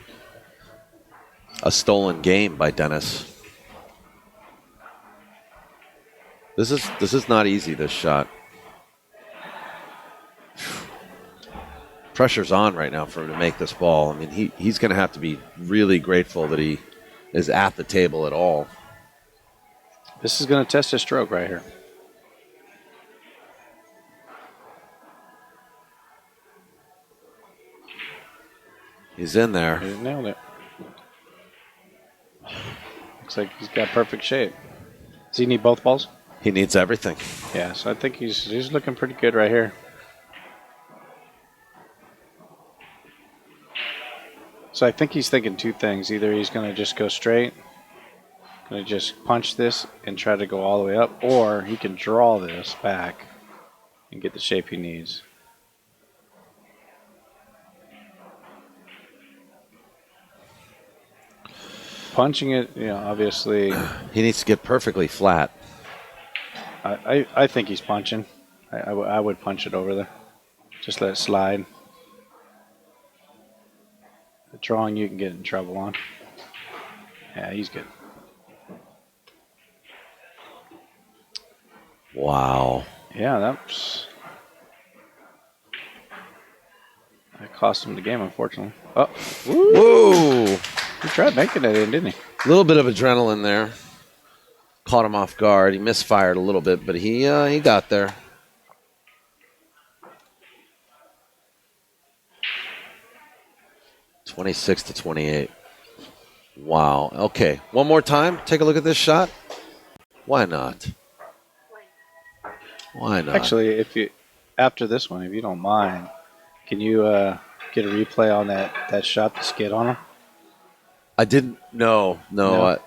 Speaker 1: stolen game by Dennis. This is not easy, this shot. Pressure's on right now for him to make this ball. I mean, he's going to have to be really grateful that he is at the table at all.
Speaker 3: This is going to test his stroke right here.
Speaker 1: He's in there.
Speaker 3: He nailed it. Looks like he's got perfect shape. Does he need both balls?
Speaker 1: He needs everything.
Speaker 3: Yeah, so I think he's looking pretty good right here. So I think he's thinking two things. Either he's going to just go straight, going to just punch this and try to go all the way up, or he can draw this back and get the shape he needs. Punching it, obviously.
Speaker 1: He needs to get perfectly flat.
Speaker 3: I think he's punching. I would punch it over there. Just let it slide. The drawing you can get in trouble on. Yeah, he's good.
Speaker 1: Wow.
Speaker 3: Yeah, that cost him the game, unfortunately. Oh,
Speaker 1: Whoa!
Speaker 3: he tried making it in, didn't he?
Speaker 1: A little bit of adrenaline there. Caught him off guard. He misfired a little bit, but he got there. (26-28). Wow. Okay. One more time. Take a look at this shot. Why not? Why not?
Speaker 3: Actually, after this one, if you don't mind, can you get a replay on that shot, the skid on him?
Speaker 1: I didn't. No.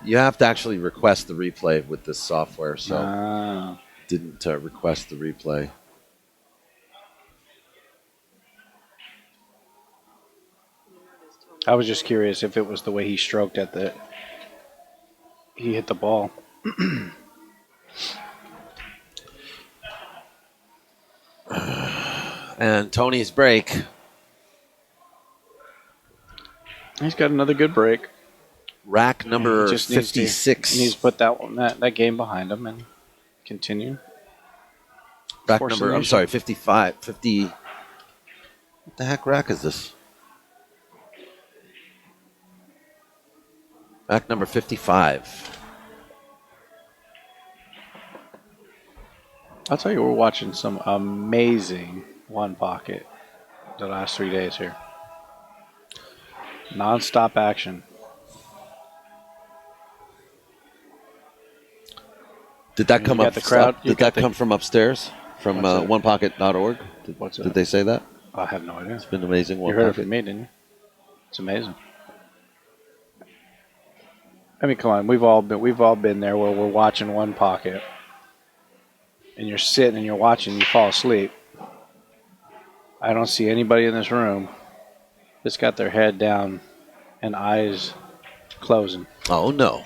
Speaker 1: You have to actually request the replay with this software, so didn't request the replay.
Speaker 3: I was just curious if it was the way he stroked he hit the ball.
Speaker 1: And Tony's break.
Speaker 3: He's got another good break.
Speaker 1: Rack number
Speaker 3: He just
Speaker 1: 56.
Speaker 3: He needs to put that game behind him and continue.
Speaker 1: Rack
Speaker 3: Force
Speaker 1: number, I'm
Speaker 3: elimination.
Speaker 1: sorry, 55. 50. What the heck rack is this? Rack number 55.
Speaker 3: I'll tell you, we're watching some amazing one pocket the last 3 days here. Non-stop action.
Speaker 1: Did that
Speaker 3: And
Speaker 1: come
Speaker 3: you
Speaker 1: up?
Speaker 3: got the crowd- you
Speaker 1: Did
Speaker 3: got
Speaker 1: that come from upstairs? From
Speaker 3: What's that?
Speaker 1: onepocket.org?
Speaker 3: What's that?
Speaker 1: Did they say that?
Speaker 3: I have no idea.
Speaker 1: It's been amazing.
Speaker 3: You
Speaker 1: One
Speaker 3: heard it
Speaker 1: pocket.
Speaker 3: from me, didn't you? It's amazing. I mean, come on. We've all been there where we're watching one pocket, and you're sitting and you're watching. You fall asleep. I don't see anybody in this room that's got their head down and eyes closing.
Speaker 1: Oh no!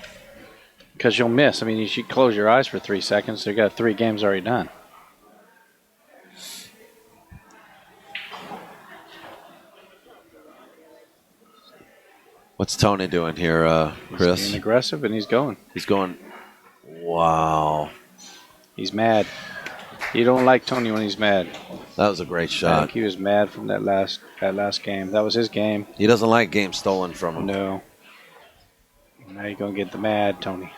Speaker 3: Because you'll miss. I mean, you should close your eyes for 3 seconds. They've got 3 games already done.
Speaker 1: What's Tony doing here, Chris?
Speaker 3: He's being aggressive, and he's going.
Speaker 1: He's going. Wow,
Speaker 3: He's mad. You don't like Tony when he's mad.
Speaker 1: that was a great
Speaker 3: I
Speaker 1: shot.
Speaker 3: think he was mad from that last game. That was his game.
Speaker 1: He doesn't like games stolen from him.
Speaker 3: No. Now you're going to get the mad, Tony.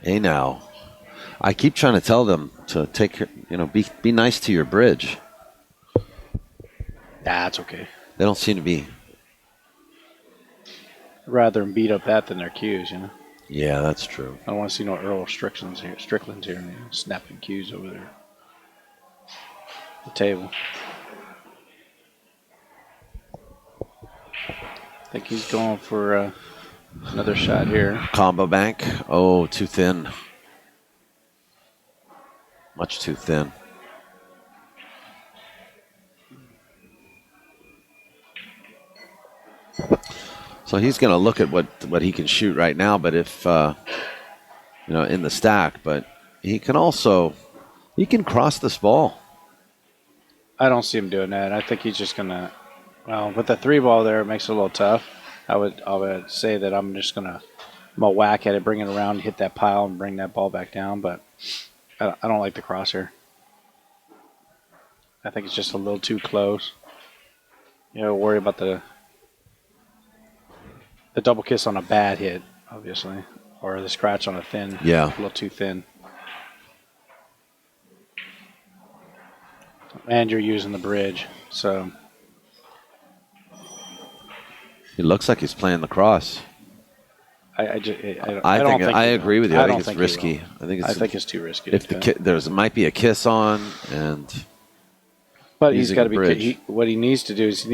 Speaker 1: Hey now, I keep trying to tell them to take be nice to your bridge.
Speaker 3: That's okay.
Speaker 1: They don't seem to be.
Speaker 3: I'd rather them beat up that than their cues, you know.
Speaker 1: Yeah, that's true.
Speaker 3: I don't want to see no Earl Strickland's here, and snapping cues over there. The table. I think he's going for another shot here.
Speaker 1: Combo bank. Oh, too thin. Much too thin. So he's going to look at what he can shoot right now, but if in the stack, but he can cross this ball.
Speaker 3: I don't see him doing that. I think he's just gonna. Well, with the 3-ball there, it makes it a little tough. I would say that I'm gonna whack at it, bring it around, hit that pile, and bring that ball back down. But I don't like the cross here. I think it's just a little too close. Worry about the double kiss on a bad hit, obviously, or the scratch on a thin.
Speaker 1: Yeah,
Speaker 3: a little too thin. And you're using the bridge, so.
Speaker 1: He looks like he's playing the cross.
Speaker 3: I
Speaker 1: agree with you. I think it's risky. I think it's
Speaker 3: too risky.
Speaker 1: If there might be a kiss on,
Speaker 3: but he's got to be. What he needs to do is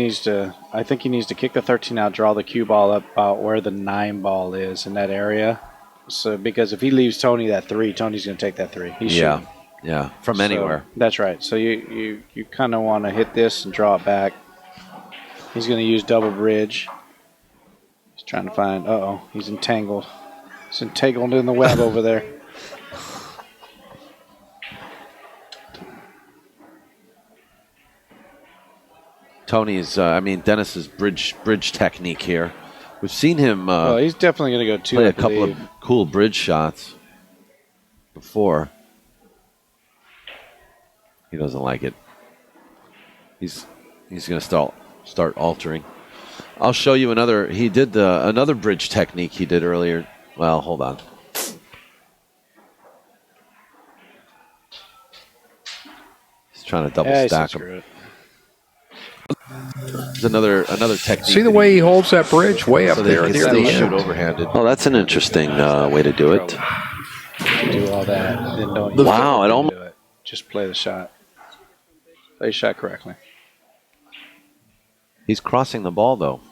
Speaker 3: I think he needs to kick the 13 out, draw the cue ball up about where the 9 ball is in that area. So because if he leaves Tony that 3, Tony's going to take that 3. He's shooting.
Speaker 1: Yeah, from anywhere.
Speaker 3: That's right. So you kind of want to hit this and draw it back. He's going to use double bridge. He's trying to find. He's entangled. He's entangled in the web over there.
Speaker 1: Dennis's bridge technique here. We've seen him.
Speaker 3: He's definitely going to go 2.
Speaker 1: Play a couple of cool bridge shots before. He doesn't like it. He's going to start altering. I'll show you another. He did another bridge technique he did earlier. Well, hold on. He's trying to double stack him. There's another technique.
Speaker 4: See the way he holds that bridge way up there near the
Speaker 1: shoot
Speaker 4: end.
Speaker 1: overhanded. Oh, that's an interesting way to do it.
Speaker 3: Do all that. Then don't
Speaker 1: wow, it almost.
Speaker 3: Do it. Just play the shot. Play the shot correctly.
Speaker 1: He's crossing the ball, though.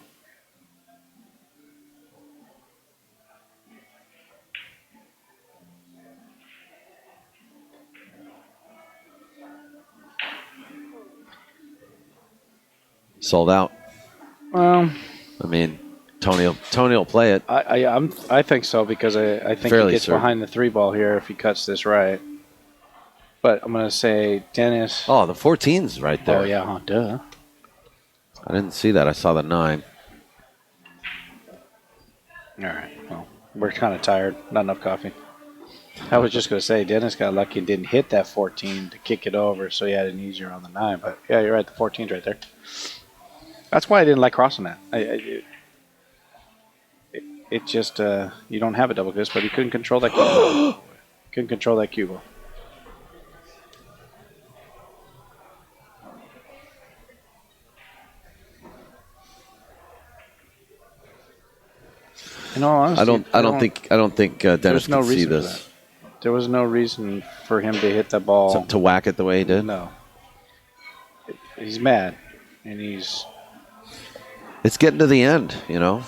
Speaker 1: Sold out.
Speaker 3: Well,
Speaker 1: Tony will play it.
Speaker 3: I think so because I think
Speaker 1: Fairly
Speaker 3: he gets
Speaker 1: certain.
Speaker 3: behind the 3-ball here if he cuts this right. But I'm going to say Dennis.
Speaker 1: Oh, the 14's right there.
Speaker 3: Oh yeah, duh.
Speaker 1: I didn't see that. I saw the 9.
Speaker 3: All right. Well, we're kind of tired. Not enough coffee. I was just going to say Dennis got lucky and didn't hit that 14 to kick it over, so he had an easier on the 9. But yeah, you're right. The 14's right there. That's why I didn't like crossing that. It just you don't have a double kiss, but he couldn't control that. Couldn't control that cue ball. In all honesty,
Speaker 1: I don't think Dennis
Speaker 3: no
Speaker 1: can see
Speaker 3: reason for
Speaker 1: this.
Speaker 3: There was no reason for him to hit that ball.
Speaker 1: To whack it the way he did?
Speaker 3: No. He's mad, and he's...
Speaker 1: It's getting to the end, you know?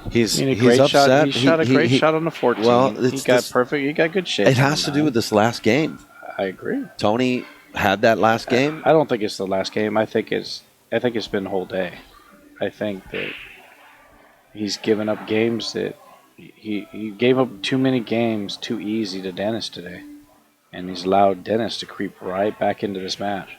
Speaker 1: He's upset.
Speaker 3: Shot. He shot a great shot on the 14.
Speaker 1: Well,
Speaker 3: he got perfect. He got good shape.
Speaker 1: It has to do with this last game.
Speaker 3: I agree.
Speaker 1: Tony had that last game.
Speaker 3: I don't think it's the last game. I think it's been the whole day. I think that he's given up games that he gave up too many games too easy to Dennis today, and he's allowed Dennis to creep right back into this match.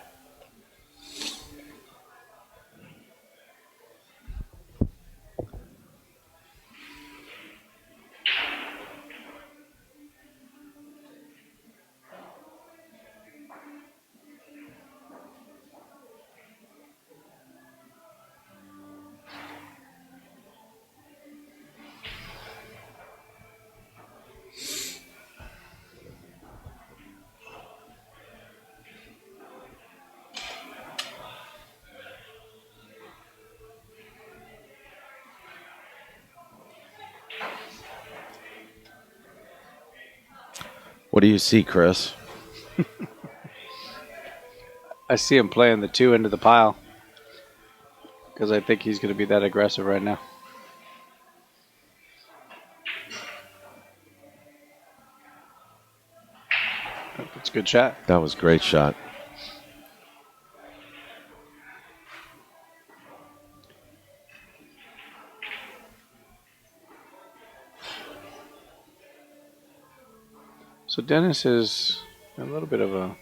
Speaker 1: What do you see, Chris?
Speaker 3: I see him playing the 2 into the pile because I think he's going to be that aggressive right now. It's a good shot.
Speaker 1: That was a great shot.
Speaker 3: So Dennis is a little bit of a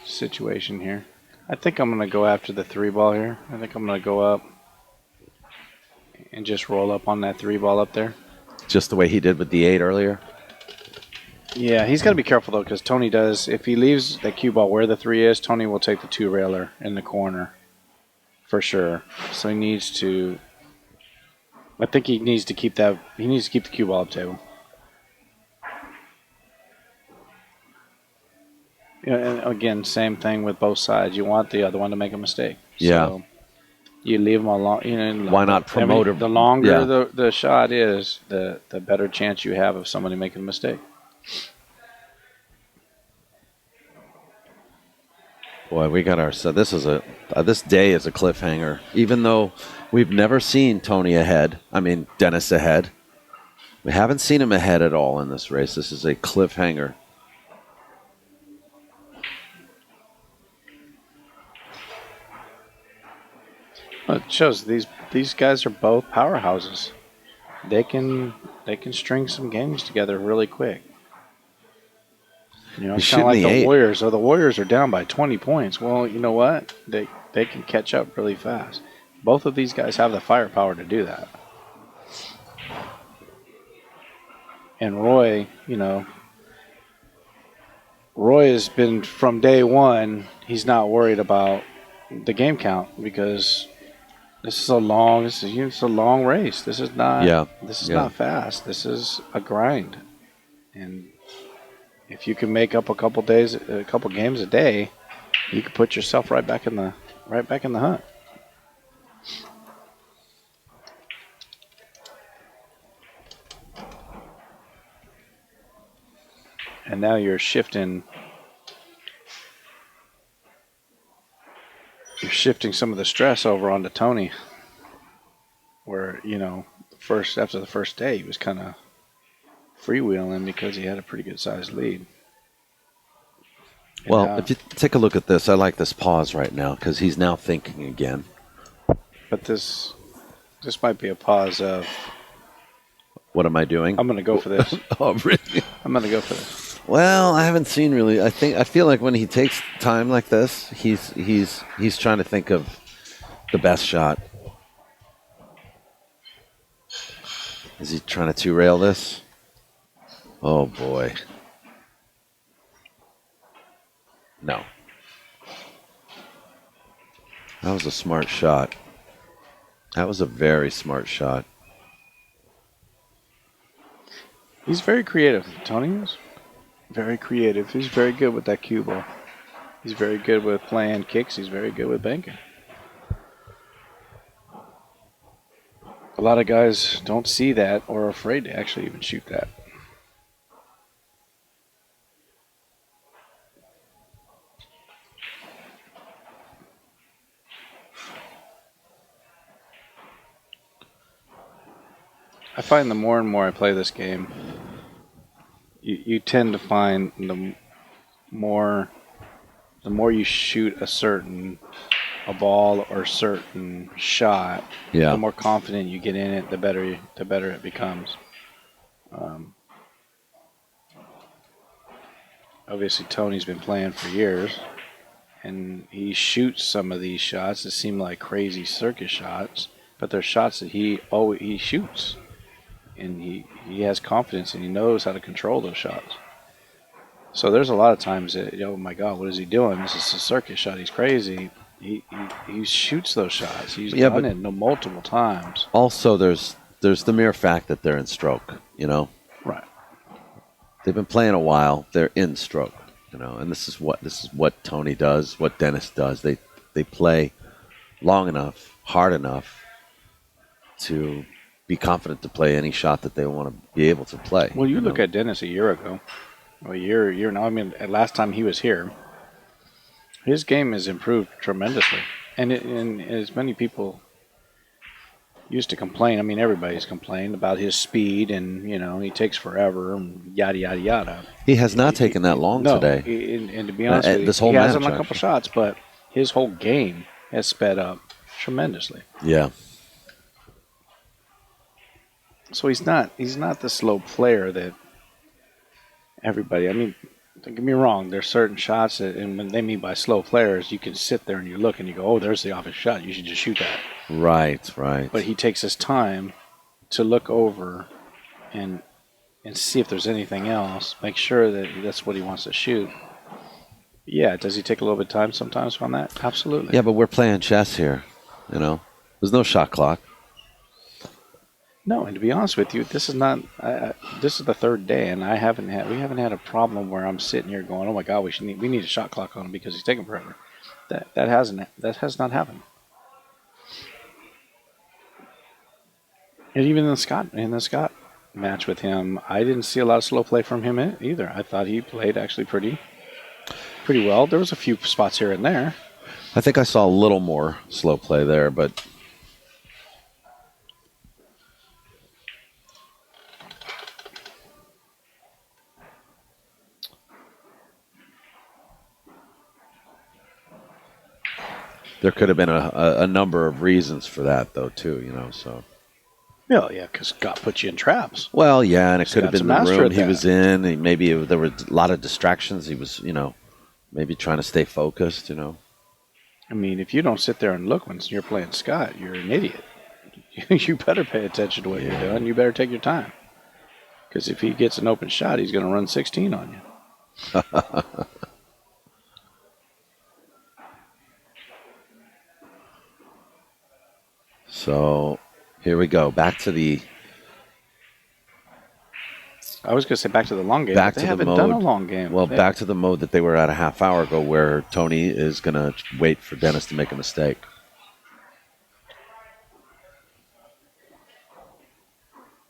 Speaker 3: situation here. I think I'm going to go after the 3 ball here. I think I'm going to go up and just roll up on that 3 ball up there.
Speaker 1: Just the way he did with the 8 earlier.
Speaker 3: Yeah, he's got to be careful though, because Tony does. If he leaves the cue ball where the 3 is, Tony will take the 2 railer in the corner for sure. So he needs to. I think he needs to keep that. He needs to keep the cue ball up table. Yeah, and again, same thing with both sides. You want the other one to make a mistake.
Speaker 1: Yeah.
Speaker 3: So you leave them alone. You know,
Speaker 1: why not promote it?
Speaker 3: The longer the shot is, the better chance you have of somebody making a mistake.
Speaker 1: Boy, we got our. So this is this day is a cliffhanger. Even though we've never seen Tony ahead, Dennis ahead. We haven't seen him ahead at all in this race. This is a cliffhanger.
Speaker 3: Well, it shows these guys are both powerhouses. They can string some games together really quick. You know, it's kind of like the Warriors. So the Warriors are down by 20 points. Well, you know what? They can catch up really fast. Both of these guys have the firepower to do that. And Roy, Roy has been from day one. He's not worried about the game count because this is a long race. This is not.
Speaker 1: Yeah.
Speaker 3: This is not fast. This is a grind, and if you can make up a couple games a day, you can put yourself right back in the hunt. And now you're shifting. You're shifting some of the stress over onto Tony, where after the first day he was kind of freewheeling because he had a pretty good sized lead.
Speaker 1: Well, if you take a look at this, I like this pause right now because he's now thinking again.
Speaker 3: But this might be a pause of.
Speaker 1: What am I doing?
Speaker 3: I'm going to go for this.
Speaker 1: Oh, really?
Speaker 3: I'm going to go for this.
Speaker 1: Well, I haven't seen really. I feel like when he takes time like this, he's trying to think of the best shot. Is he trying to 2-rail this? Oh boy. No. That was a smart shot. That was a very smart shot.
Speaker 3: He's very creative. Tony is very creative. He's very good with that cue ball. He's very good with playing kicks. He's very good with banking. A lot of guys don't see that or are afraid to actually even shoot that. I find the more and more I play this game, you tend to find the more you shoot a ball or certain shot, the more confident you get in it, the better it becomes. Obviously, Tony's been playing for years, and he shoots some of these shots that seem like crazy circus shots, but they're shots that he shoots. And he has confidence and he knows how to control those shots. So there's a lot of times that, oh my God, what is he doing? This is a circus shot. He's crazy. He shoots those shots. He's done it multiple times.
Speaker 1: Also, there's the mere fact that they're in stroke.
Speaker 3: Right.
Speaker 1: They've been playing a while. They're in stroke. And this is what Tony does. What Dennis does. They play long enough, hard enough to be confident to play any shot that they want to be able to play.
Speaker 3: Well, you look at Dennis a year ago. Well, you're now. I mean, last time he was here, his game has improved tremendously, and as many people used to complain. I mean, everybody's complained about his speed, and he takes forever, and yada yada yada.
Speaker 1: He has not taken that long
Speaker 3: No,
Speaker 1: today.
Speaker 3: and to be honest with you,
Speaker 1: this whole
Speaker 3: he has
Speaker 1: match,
Speaker 3: on a couple
Speaker 1: actually.
Speaker 3: shots, but his whole game has sped up tremendously.
Speaker 1: Yeah.
Speaker 3: So he's not the slow player that everybody. I mean, don't get me wrong. There's certain shots that, and when they mean by slow players, you can sit there and you look and you go, "Oh, there's the obvious shot. You should just shoot that."
Speaker 1: Right.
Speaker 3: But he takes his time to look over and see if there's anything else. Make sure that that's what he wants to shoot. Yeah, does he take a little bit of time sometimes on that? Absolutely.
Speaker 1: Yeah, but we're playing chess here. There's no shot clock.
Speaker 3: No, and to be honest with you, this is not. This is the third day, and we haven't had a problem where I'm sitting here going, "Oh my God, we need a shot clock on him because he's taking forever." That has not happened. And even in the Scott match with him, I didn't see a lot of slow play from him either. I thought he played actually pretty well. There was a few spots here and there.
Speaker 1: I think I saw a little more slow play there, but there could have been a number of reasons for that, though, too. So.
Speaker 3: Yeah, because Scott puts you in traps.
Speaker 1: Well, yeah, and it could have
Speaker 3: Scott's
Speaker 1: been
Speaker 3: a
Speaker 1: the
Speaker 3: master
Speaker 1: room
Speaker 3: at
Speaker 1: he
Speaker 3: that.
Speaker 1: was in. Maybe there were a lot of distractions. He was, maybe trying to stay focused.
Speaker 3: I mean, if you don't sit there and look when you're playing Scott, you're an idiot. You better pay attention to what you're doing. You better take your time. Because if he gets an open shot, he's going to run 16 on you.
Speaker 1: So here we go. Back to the
Speaker 3: I was going to say back to the long game.
Speaker 1: Back
Speaker 3: but
Speaker 1: to
Speaker 3: they
Speaker 1: the
Speaker 3: haven't done a
Speaker 1: mode.
Speaker 3: long game.
Speaker 1: Well, back to the mode that they were at a half hour ago, where Tony is going to wait for Dennis to make a mistake.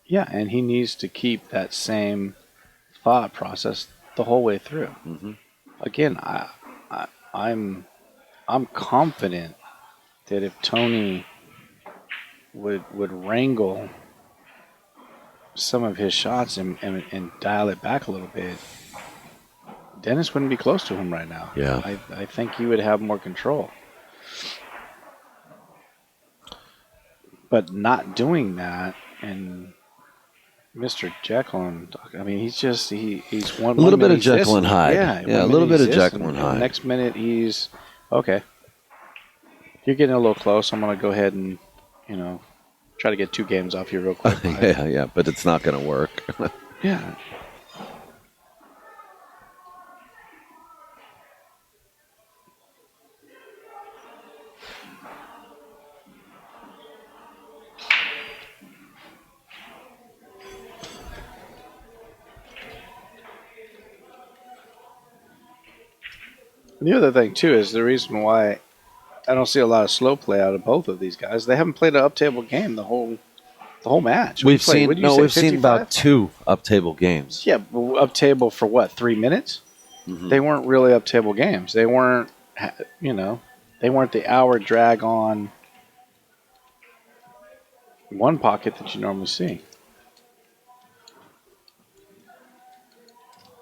Speaker 3: Yeah, and he needs to keep that same thought process the whole way through.
Speaker 1: Mm-hmm.
Speaker 3: Again, I'm confident that if Tony would wrangle some of his shots and dial it back a little bit, Dennis wouldn't be close to him right now.
Speaker 1: Yeah.
Speaker 3: I think he would have more control. But not doing that, and Mr. Jekyll and I mean, he's one.
Speaker 1: A little bit of
Speaker 3: minute he's
Speaker 1: Jekyll and
Speaker 3: this,
Speaker 1: Hyde.
Speaker 3: Yeah,
Speaker 1: A little bit of Jekyll and Hyde.
Speaker 3: Next minute he's okay. You're getting a little close. I'm going to go ahead and try to get 2 games off you real quick.
Speaker 1: yeah, but it's not going to work.
Speaker 3: Yeah. The other thing too is the reason why I don't see a lot of slow play out of both of these guys. They haven't played an up table game the whole match.
Speaker 1: We've seen about 2 up table games.
Speaker 3: Yeah, up table for what, 3 minutes?
Speaker 1: Mm-hmm.
Speaker 3: They weren't really up table games. They weren't, they weren't the hour drag on one pocket that you normally see.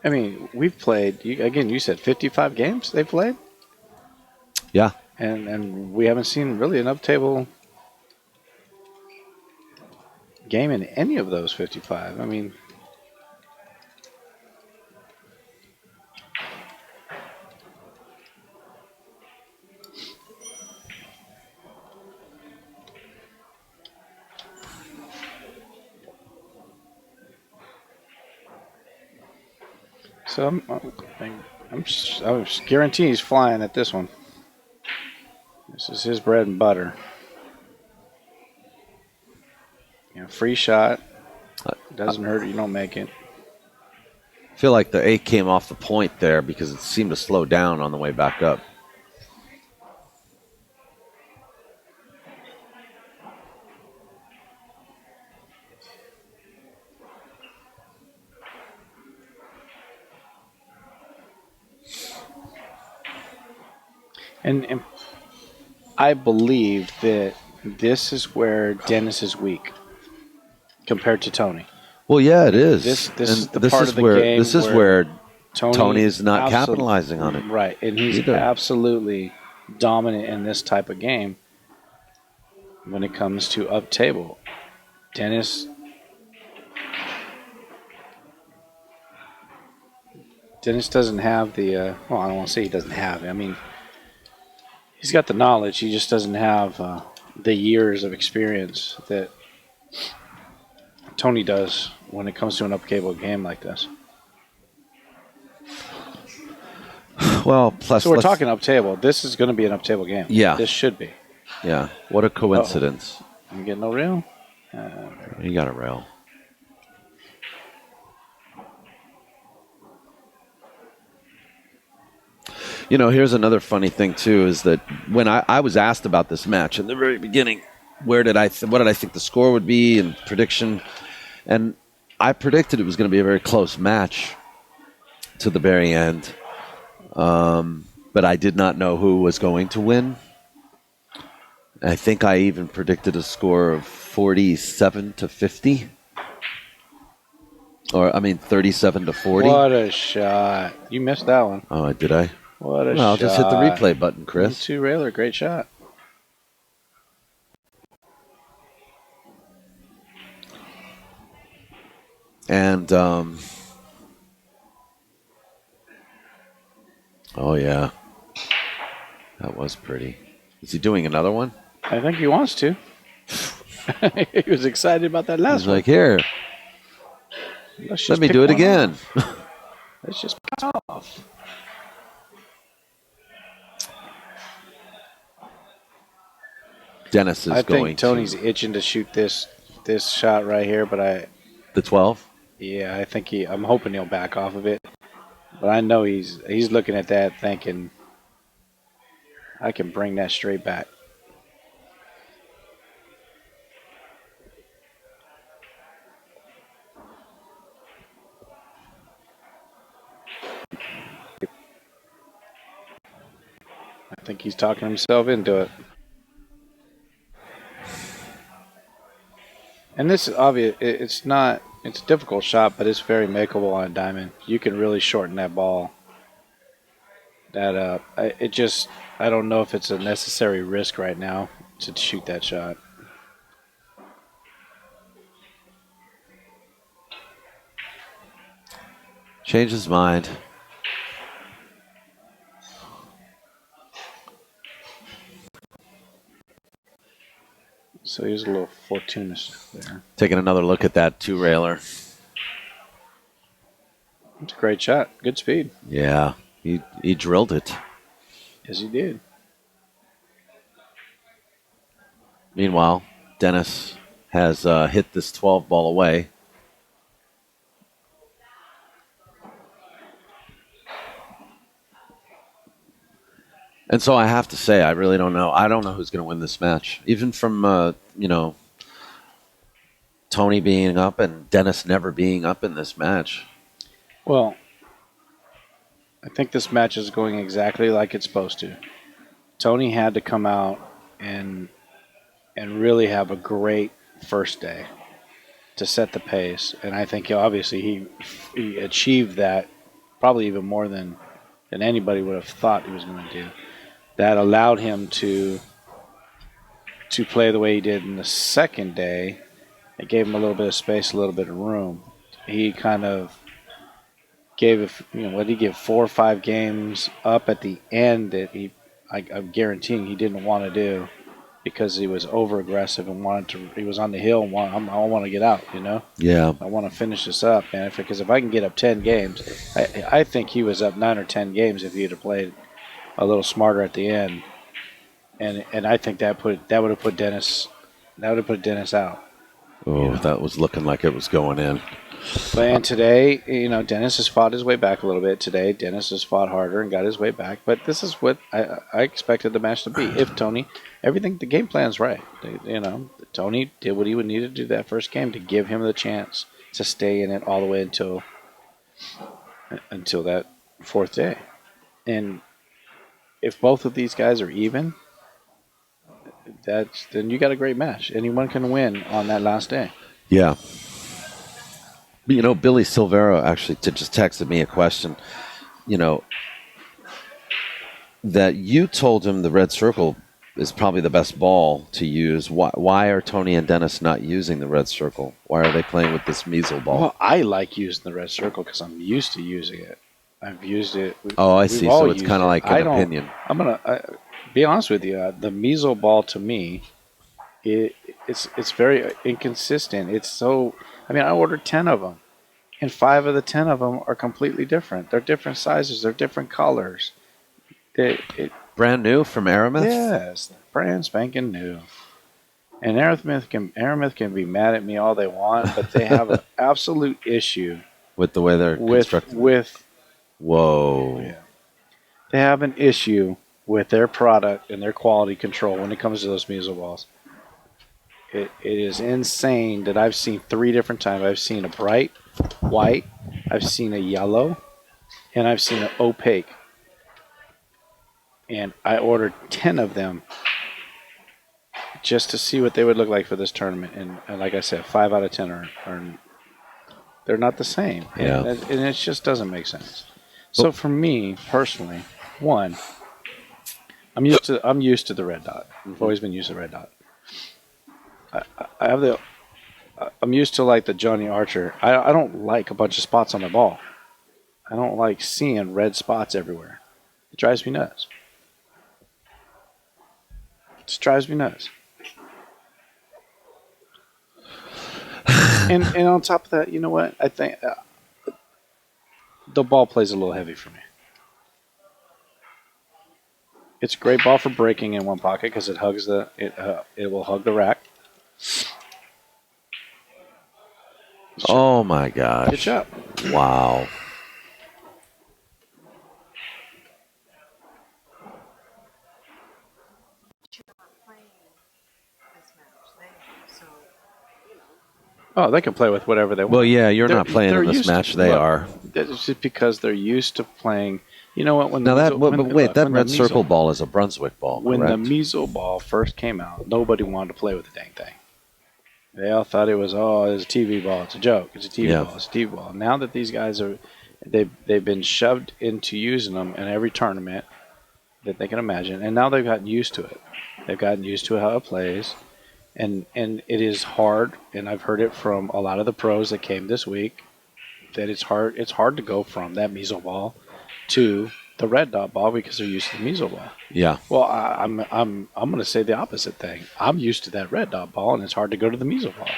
Speaker 3: I mean, we've played, you said 55 games they played?
Speaker 1: Yeah.
Speaker 3: And we haven't seen really an up table game in any of those 55. I mean, so I'm guaranteeing he's flying at this one. This is his bread and butter. Free shot. Doesn't hurt. You don't make it.
Speaker 1: I feel like the 8 came off the point there because it seemed to slow down on the way back up.
Speaker 3: And I believe that this is where Dennis is weak compared to Tony.
Speaker 1: Well, yeah, it is.
Speaker 3: This
Speaker 1: And
Speaker 3: is the part of the game
Speaker 1: this is where Tony is not
Speaker 3: absolutely-
Speaker 1: capitalizing on it.
Speaker 3: Right, and he's
Speaker 1: either.
Speaker 3: absolutely dominant in this type of game when it comes to up table. Dennis doesn't have the well, I don't want to say he doesn't have it. I mean, he's got the knowledge. He just doesn't have the years of experience that Tony does when it comes to an up-table game like this.
Speaker 1: Well, plus,
Speaker 3: So we're talking up-table. This is going to be an up-table game.
Speaker 1: Yeah.
Speaker 3: This should be.
Speaker 1: Yeah, what a coincidence.
Speaker 3: I'm getting no real.
Speaker 1: You got a rail. You know, here's another funny thing too, is that when I was asked about this match in the very beginning, what did I think the score would be and prediction, and I predicted it was going to be a very close match to the very end, but I did not know who was going to win. I think I even predicted a score of 47-50. Or, 37-40.
Speaker 3: What a shot. You missed that one.
Speaker 1: Oh, did I?
Speaker 3: What a shot.
Speaker 1: Well, just hit the replay button, Chris.
Speaker 3: Two railer, great shot.
Speaker 1: And, oh, yeah. That was pretty. Is he doing another one?
Speaker 3: I think he wants to. He was excited about that last
Speaker 1: He's
Speaker 3: one.
Speaker 1: like, here,
Speaker 3: Let's
Speaker 1: let
Speaker 3: just
Speaker 1: me
Speaker 3: pick
Speaker 1: do it
Speaker 3: one
Speaker 1: again.
Speaker 3: off. Let's just pick off.
Speaker 1: Dennis is
Speaker 3: I
Speaker 1: going
Speaker 3: think Tony's itching to shoot this shot right here, but
Speaker 1: the 12?
Speaker 3: I think I'm hoping he'll back off of it. But I know he's looking at that thinking, I can bring that straight back. I think he's talking himself into it. And this is obvious. It's a difficult shot, but it's very makeable on a diamond. You can really shorten that ball. I don't know if it's a necessary risk right now to shoot that shot.
Speaker 1: Change his mind.
Speaker 3: So he was a little fortuitous there.
Speaker 1: Taking another look at that two-railer.
Speaker 3: It's a great shot. Good speed.
Speaker 1: Yeah, he drilled it.
Speaker 3: Yes, he did.
Speaker 1: Meanwhile, Dennis has hit this 12 ball away. And so I have to say, I really don't know. I don't know who's going to win this match. Even from, Tony being up and Dennis never being up in this match.
Speaker 3: Well, I think this match is going exactly like it's supposed to. Tony had to come out and really have a great first day to set the pace. And I think obviously he achieved that probably even more than anybody would have thought he was going to do. That allowed him to play the way he did in the second day. It gave him a little bit of space, a little bit of room. He kind of gave, what did he give, 4 or 5 games up at the end that I'm guaranteeing he didn't want to do because he was over aggressive and he was on the hill and I want to get out,
Speaker 1: Yeah.
Speaker 3: I want to finish this up, man. Because if I can get up 10 games, I think he was up 9 or 10 games if he'd have played a little smarter at the end, and I think that would have put Dennis out.
Speaker 1: Oh, that was looking like it was going in.
Speaker 3: And today, Dennis has fought his way back a little bit. Today, Dennis has fought harder and got his way back. But this is what I expected the match to be. If Tony, the game plan's right. Tony did what he would need to do that first game to give him the chance to stay in it all the way until that fourth day. And if both of these guys are even, then you got a great match. Anyone can win on that last day.
Speaker 1: Yeah. You know, Billy Silvero actually just texted me a question, you know, that you told him the red circle is probably the best ball to use. Why are Tony and Dennis not using the red circle? Why are they playing with this measle ball?
Speaker 3: Well, I like using the red circle because I'm used to using it. I've used it.
Speaker 1: I see. So it's kind of like an opinion.
Speaker 3: I'm going to be honest with you. The measle ball to me, it's very inconsistent. It's so, I mean, I ordered 10 of them, and 5 of the 10 of them are completely different. They're different sizes. They're different colors.
Speaker 1: Brand new from Aramith?
Speaker 3: Yes, brand spanking new. And Aramith can be mad at me all they want, but they have an absolute issue
Speaker 1: with the way they're constructed. Whoa.
Speaker 3: Yeah. They have an issue with their product and their quality control when it comes to those measle balls. It is insane that I've seen 3 different times. I've seen a bright white, I've seen a yellow, and I've seen an opaque. And I ordered 10 of them just to see what they would look like for this tournament. And like I said, 5 out of 10 are they're not the same.
Speaker 1: Yeah.
Speaker 3: And it just doesn't make sense. So for me personally, one, I'm used to the red dot. I've always been used to the red dot. I'm used to like the Johnny Archer. I don't like a bunch of spots on the ball. I don't like seeing red spots everywhere. It drives me nuts. It just drives me nuts. And on top of that, you know what? I think the ball plays a little heavy for me. It's a great ball for breaking in one pocket because it hugs it will hug the rack.
Speaker 1: Oh my gosh!
Speaker 3: Good job.
Speaker 1: Wow.
Speaker 3: Oh, they can play with whatever they want.
Speaker 1: Well, yeah, you're not playing in this match. They are.
Speaker 3: It's just because they're used to playing. You know what?
Speaker 1: That red circle ball is a Brunswick ball.
Speaker 3: When
Speaker 1: correct?
Speaker 3: the measle ball first came out, nobody wanted to play with the dang thing. They all thought it was, it's a TV ball. It's a joke. It's a TV ball. It's a TV ball. Now that these guys they've been shoved into using them in every tournament that they can imagine, and now they've gotten used to it. They've gotten used to how it plays. And it is hard, and I've heard it from a lot of the pros that came this week, that it's hard to go from that measle ball to the red dot ball because they're used to the measle ball.
Speaker 1: Yeah.
Speaker 3: Well, I'm going to say the opposite thing. I'm used to that red dot ball, and it's hard to go to the measle ball.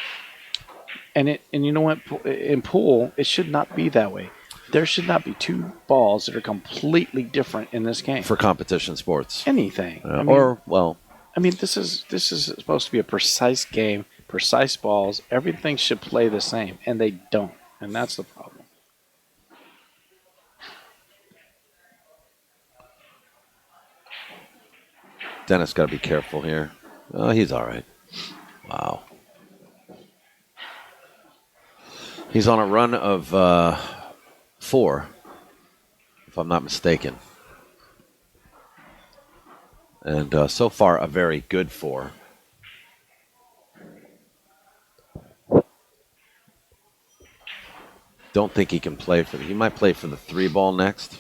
Speaker 3: And you know what? In pool, it should not be that way. There should not be 2 balls that are completely different in this game.
Speaker 1: For competition sports.
Speaker 3: Anything. I mean, this is supposed to be a precise game, precise balls. Everything should play the same, and they don't, and that's the problem.
Speaker 1: Dennis got to be careful here. Oh, he's all right. Wow. He's on a run of 4, if I'm not mistaken. And so far, a very good 4. Don't think he can play he might play for the 3 ball next.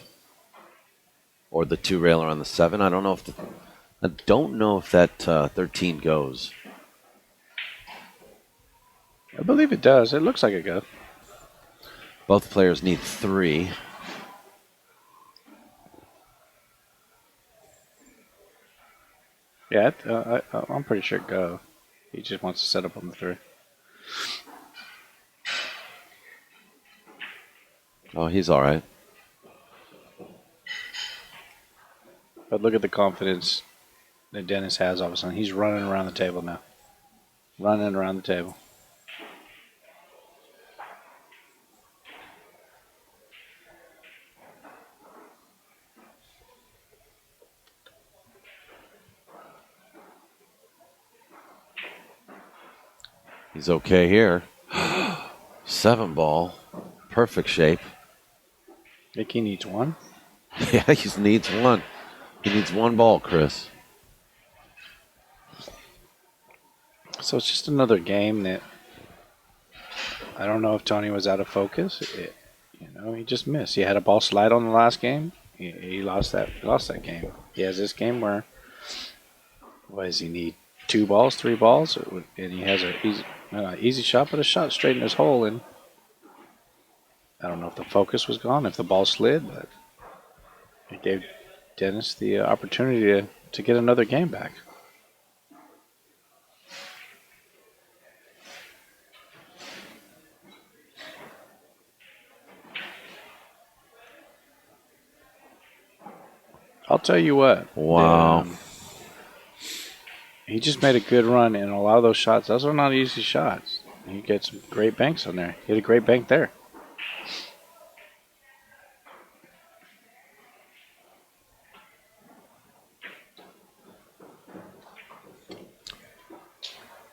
Speaker 1: Or the 2 railer on the 7. I don't know if that 13 goes.
Speaker 3: I believe it does. It looks like it goes.
Speaker 1: Both players need 3.
Speaker 3: Yeah, I'm pretty sure go. He just wants to set up on the 3.
Speaker 1: Oh, he's all right.
Speaker 3: But look at the confidence that Dennis has all of a sudden. He's running around the table now. Running around the table.
Speaker 1: He's okay here. 7 ball. Perfect shape.
Speaker 3: I think he needs 1.
Speaker 1: Yeah, he needs 1. He needs one ball, Chris.
Speaker 3: So it's just another game that I don't know if Tony was out of focus. He just missed. He had a ball slide on the last game. He lost that game. He has this game where what does he need? 2 balls, 3 balls, and he has an easy shot, but a shot straight in his hole. And I don't know if the focus was gone, if the ball slid, but it gave Dennis the opportunity to get another game back. I'll tell you what.
Speaker 1: Wow.
Speaker 3: He just made a good run, and a lot of those shots, those are not easy shots. He gets some great banks on there. He had a great bank there.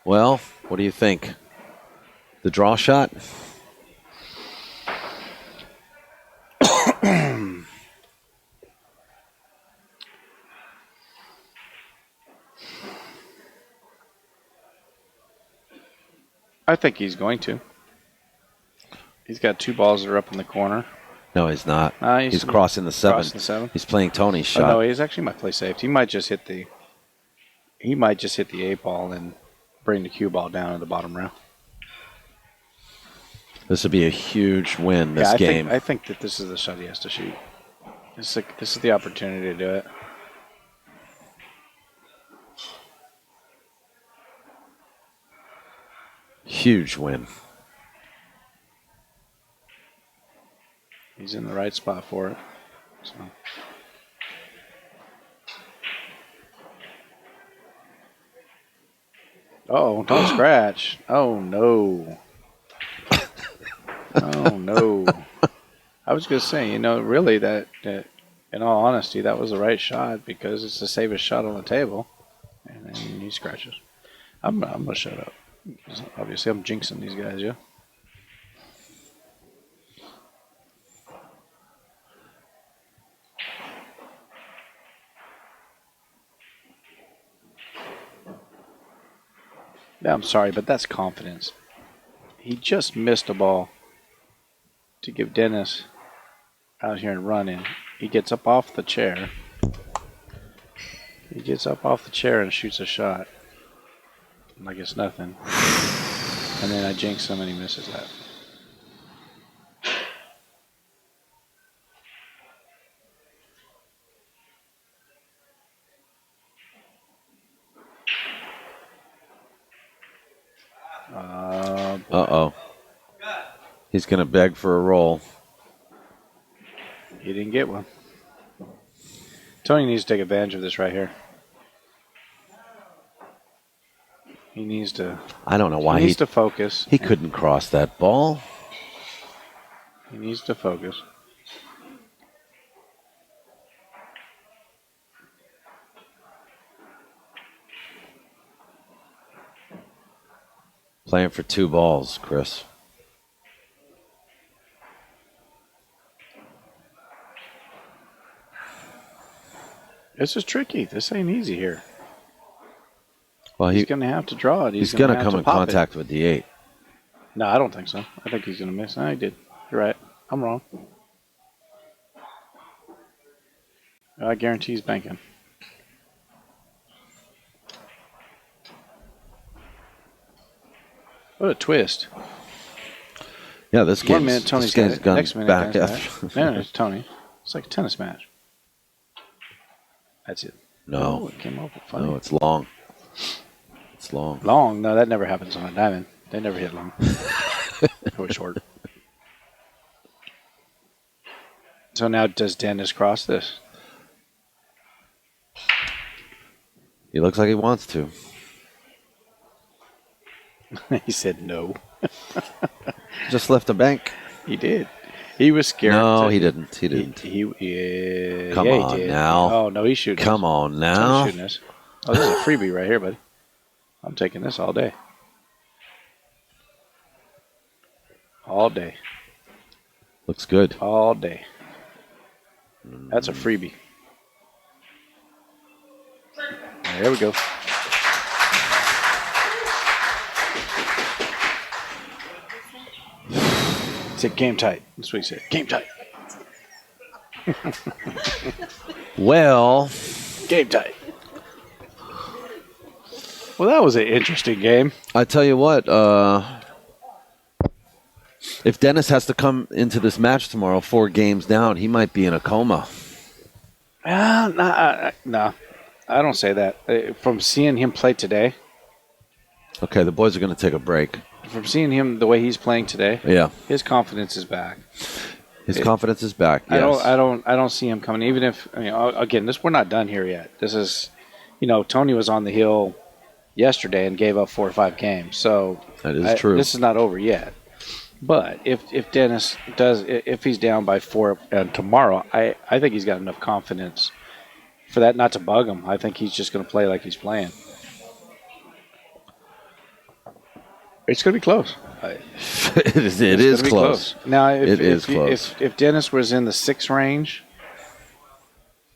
Speaker 1: Well, what do you think? The draw shot?
Speaker 3: I think he's going to. He's got 2 balls that are up in the corner.
Speaker 1: No, he's not.
Speaker 3: He's
Speaker 1: crossing the 7.
Speaker 3: crossing the 7.
Speaker 1: He's playing Tony's
Speaker 3: Oh,
Speaker 1: shot.
Speaker 3: no, he's actually might play safe. He might just hit the 8 ball and bring the cue ball down in the bottom rail.
Speaker 1: This would be a huge win, this game.
Speaker 3: I think that this is the shot he has to shoot. This is the opportunity to do it.
Speaker 1: Huge win.
Speaker 3: He's in the right spot for it. So. Oh, don't scratch. Oh, no. Oh, no. I was going to say, really, that in all honesty, that was the right shot because it's the safest shot on the table. And then he scratches. I'm going to shut up. Obviously, I'm jinxing these guys, yeah? Yeah, I'm sorry, but that's confidence. He just missed a ball to give Dennis out here and running. He gets up off the chair. He gets up off the chair and shoots a shot. Like it's nothing. And then I jinx him and he misses that.
Speaker 1: Uh-oh. He's going to beg for a roll.
Speaker 3: He didn't get one. Tony needs to take advantage of this right here. He needs to.
Speaker 1: I don't know why
Speaker 3: he needs to focus.
Speaker 1: He couldn't cross that ball.
Speaker 3: He needs to focus.
Speaker 1: Playing for 2 balls, Chris.
Speaker 3: This is tricky. This ain't easy here.
Speaker 1: Well,
Speaker 3: he's going to have to draw it.
Speaker 1: He's going to come in contact with the 8.
Speaker 3: No, I don't think so. I think he's going to miss. No, he did. You're right. I'm wrong. I guarantee he's banking. What a twist.
Speaker 1: Yeah, this game's,
Speaker 3: 1 minute, Tony's
Speaker 1: this game's gone
Speaker 3: next minute,
Speaker 1: back
Speaker 3: after. No, it's Tony. It's like a tennis match. That's it.
Speaker 1: No.
Speaker 3: Oh, it came up funny.
Speaker 1: No, it's long. It's long.
Speaker 3: Long? No, that never happens on a diamond. They never hit long. Go short. So now does Dennis cross this?
Speaker 1: He looks like he wants to.
Speaker 3: He said no.
Speaker 1: Just left the bank.
Speaker 3: He did. He was scared.
Speaker 1: No, he didn't. He didn't. Come on
Speaker 3: he did.
Speaker 1: now.
Speaker 3: Oh, no, he's shooting.
Speaker 1: Come on now.
Speaker 3: Shooting this. Oh, this is a freebie right here, buddy. I'm taking this all day. All day.
Speaker 1: Looks good.
Speaker 3: All day. That's a freebie. There we go. Say game tight. That's what he said. Game tight.
Speaker 1: Well,
Speaker 3: Game tight. Well, that was an interesting game.
Speaker 1: I tell you what, if Dennis has to come into this match tomorrow 4 games down, he might be in a coma.
Speaker 3: No, I don't say that. From seeing him play today,
Speaker 1: Okay, the boys are going to take a break.
Speaker 3: from seeing him the way he's playing today,
Speaker 1: Yeah,
Speaker 3: his confidence is back.
Speaker 1: his confidence is back. Yes.
Speaker 3: I don't see him coming. Even if again, we're not done here yet. This is, Tony was on the hill yesterday and gave up 4 or 5 games. So
Speaker 1: That is true.
Speaker 3: This is not over yet. But if Dennis if he's down by 4 tomorrow, I think he's got enough confidence for that not to bug him. I think he's just going to play like he's playing. It's going to be close.
Speaker 1: it is close.
Speaker 3: Now,
Speaker 1: It is close.
Speaker 3: If Dennis was in the 6 range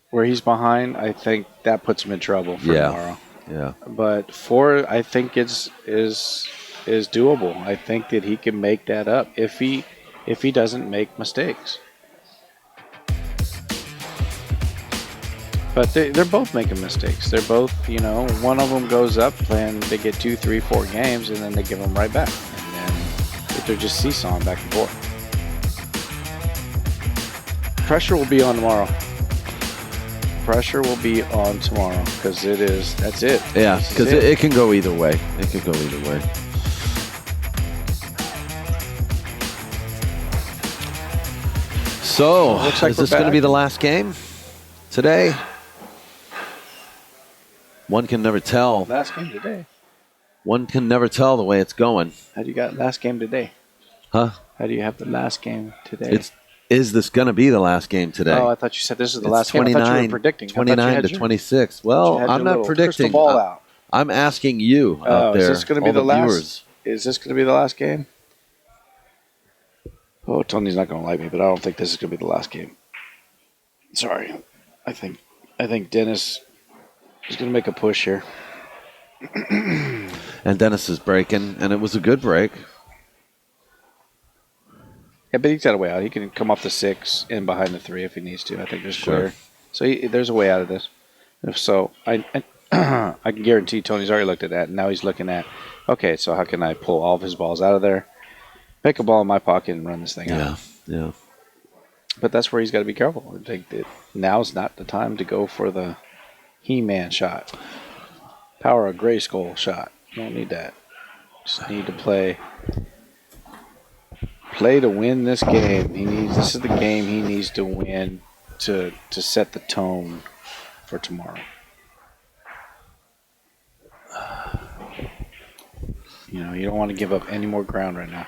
Speaker 3: where he's behind, I think that puts him in trouble for tomorrow.
Speaker 1: Yeah.
Speaker 3: But 4, I think is doable. I think that he can make that up if he doesn't make mistakes. But they're both making mistakes. They're both, one of them goes up and they get 2, 3, 4 games, and then they give them right back. And then they're just seesawing back and forth. Pressure will be on tomorrow. Pressure will be on tomorrow because that's it.
Speaker 1: Yeah, because it can go either way. It can go either way. So,
Speaker 3: Looks like
Speaker 1: is
Speaker 3: we're
Speaker 1: this going to
Speaker 3: back.
Speaker 1: be the last game today? One can never tell.
Speaker 3: Last game today.
Speaker 1: One can never tell the way it's going.
Speaker 3: How do you got last game today?
Speaker 1: Huh?
Speaker 3: How do you have the last game today?
Speaker 1: Is this going to be the last game today?
Speaker 3: Oh, I thought you said this is the
Speaker 1: It's
Speaker 3: last game. I thought you were predicting. I thought you
Speaker 1: 29
Speaker 3: had
Speaker 1: to
Speaker 3: your-
Speaker 1: 26.
Speaker 3: you
Speaker 1: Well,
Speaker 3: had
Speaker 1: I'm
Speaker 3: your
Speaker 1: not
Speaker 3: little
Speaker 1: predicting.
Speaker 3: crystal ball out.
Speaker 1: I'm asking you out there.
Speaker 3: Is this going to be
Speaker 1: all
Speaker 3: the last?
Speaker 1: viewers.
Speaker 3: Is this going to be the last game? Oh, Tony's not going to like me, but I don't think this is going to be the last game. Sorry, I think Dennis is going to make a push here.
Speaker 1: And Dennis is breaking, and it was a good break.
Speaker 3: Yeah, but he's got a way out. He can come off the 6 and behind the 3 if he needs to. I think there's
Speaker 1: Sure.
Speaker 3: clear. So there's a way out of this. If so, I can guarantee Tony's already looked at that, and now he's looking at, okay, so how can I pull all of his balls out of there, pick a ball in my pocket, and run this thing out?
Speaker 1: Yeah.
Speaker 3: But that's where he's got to be careful. I think that now's not the time to go for the He-Man shot. Power of Grayskull shot. You don't need that. Just need to play to win this game. This is the game he needs to win to set the tone for tomorrow. You don't want to give up any more ground right now.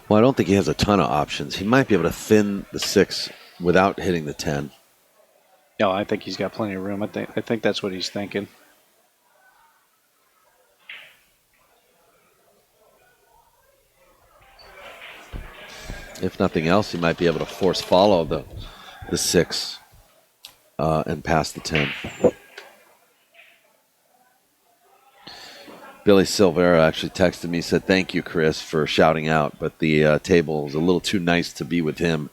Speaker 1: Well, I don't think he has a ton of options. He might be able to thin the 6 without hitting the 10.
Speaker 3: No, I think he's got plenty of room. I think that's what he's thinking.
Speaker 1: If nothing else, he might be able to force follow the 6 and pass the 10. Billy Silvera actually texted me, said, "Thank you, Chris, for shouting out, but the table is a little too nice to be with him.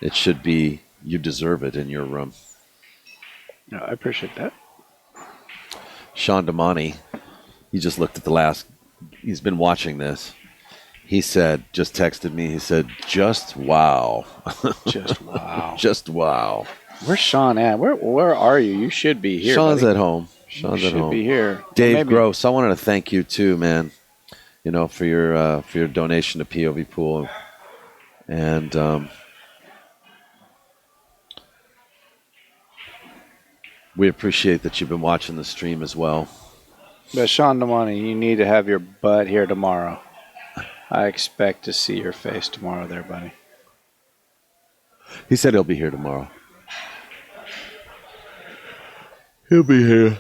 Speaker 1: It should be, you deserve it in your room."
Speaker 3: No, I appreciate that.
Speaker 1: Sean Damani, he just looked at he's been watching this. He said, just texted me, he said, "Just wow."
Speaker 3: Just wow.
Speaker 1: Just wow.
Speaker 3: Where's Sean at? Where are you? You should be here.
Speaker 1: Sean's
Speaker 3: buddy.
Speaker 1: at home.
Speaker 3: You
Speaker 1: Sean's
Speaker 3: should
Speaker 1: at home.
Speaker 3: be here.
Speaker 1: Dave
Speaker 3: Maybe-
Speaker 1: Gross, I wanted to thank you too, man. For your donation to POVPOOL, and we appreciate that you've been watching the stream as well.
Speaker 3: But Sean Damani, you need to have your butt here tomorrow. I expect to see your face tomorrow there, buddy.
Speaker 1: He said he'll be here tomorrow. He'll be here.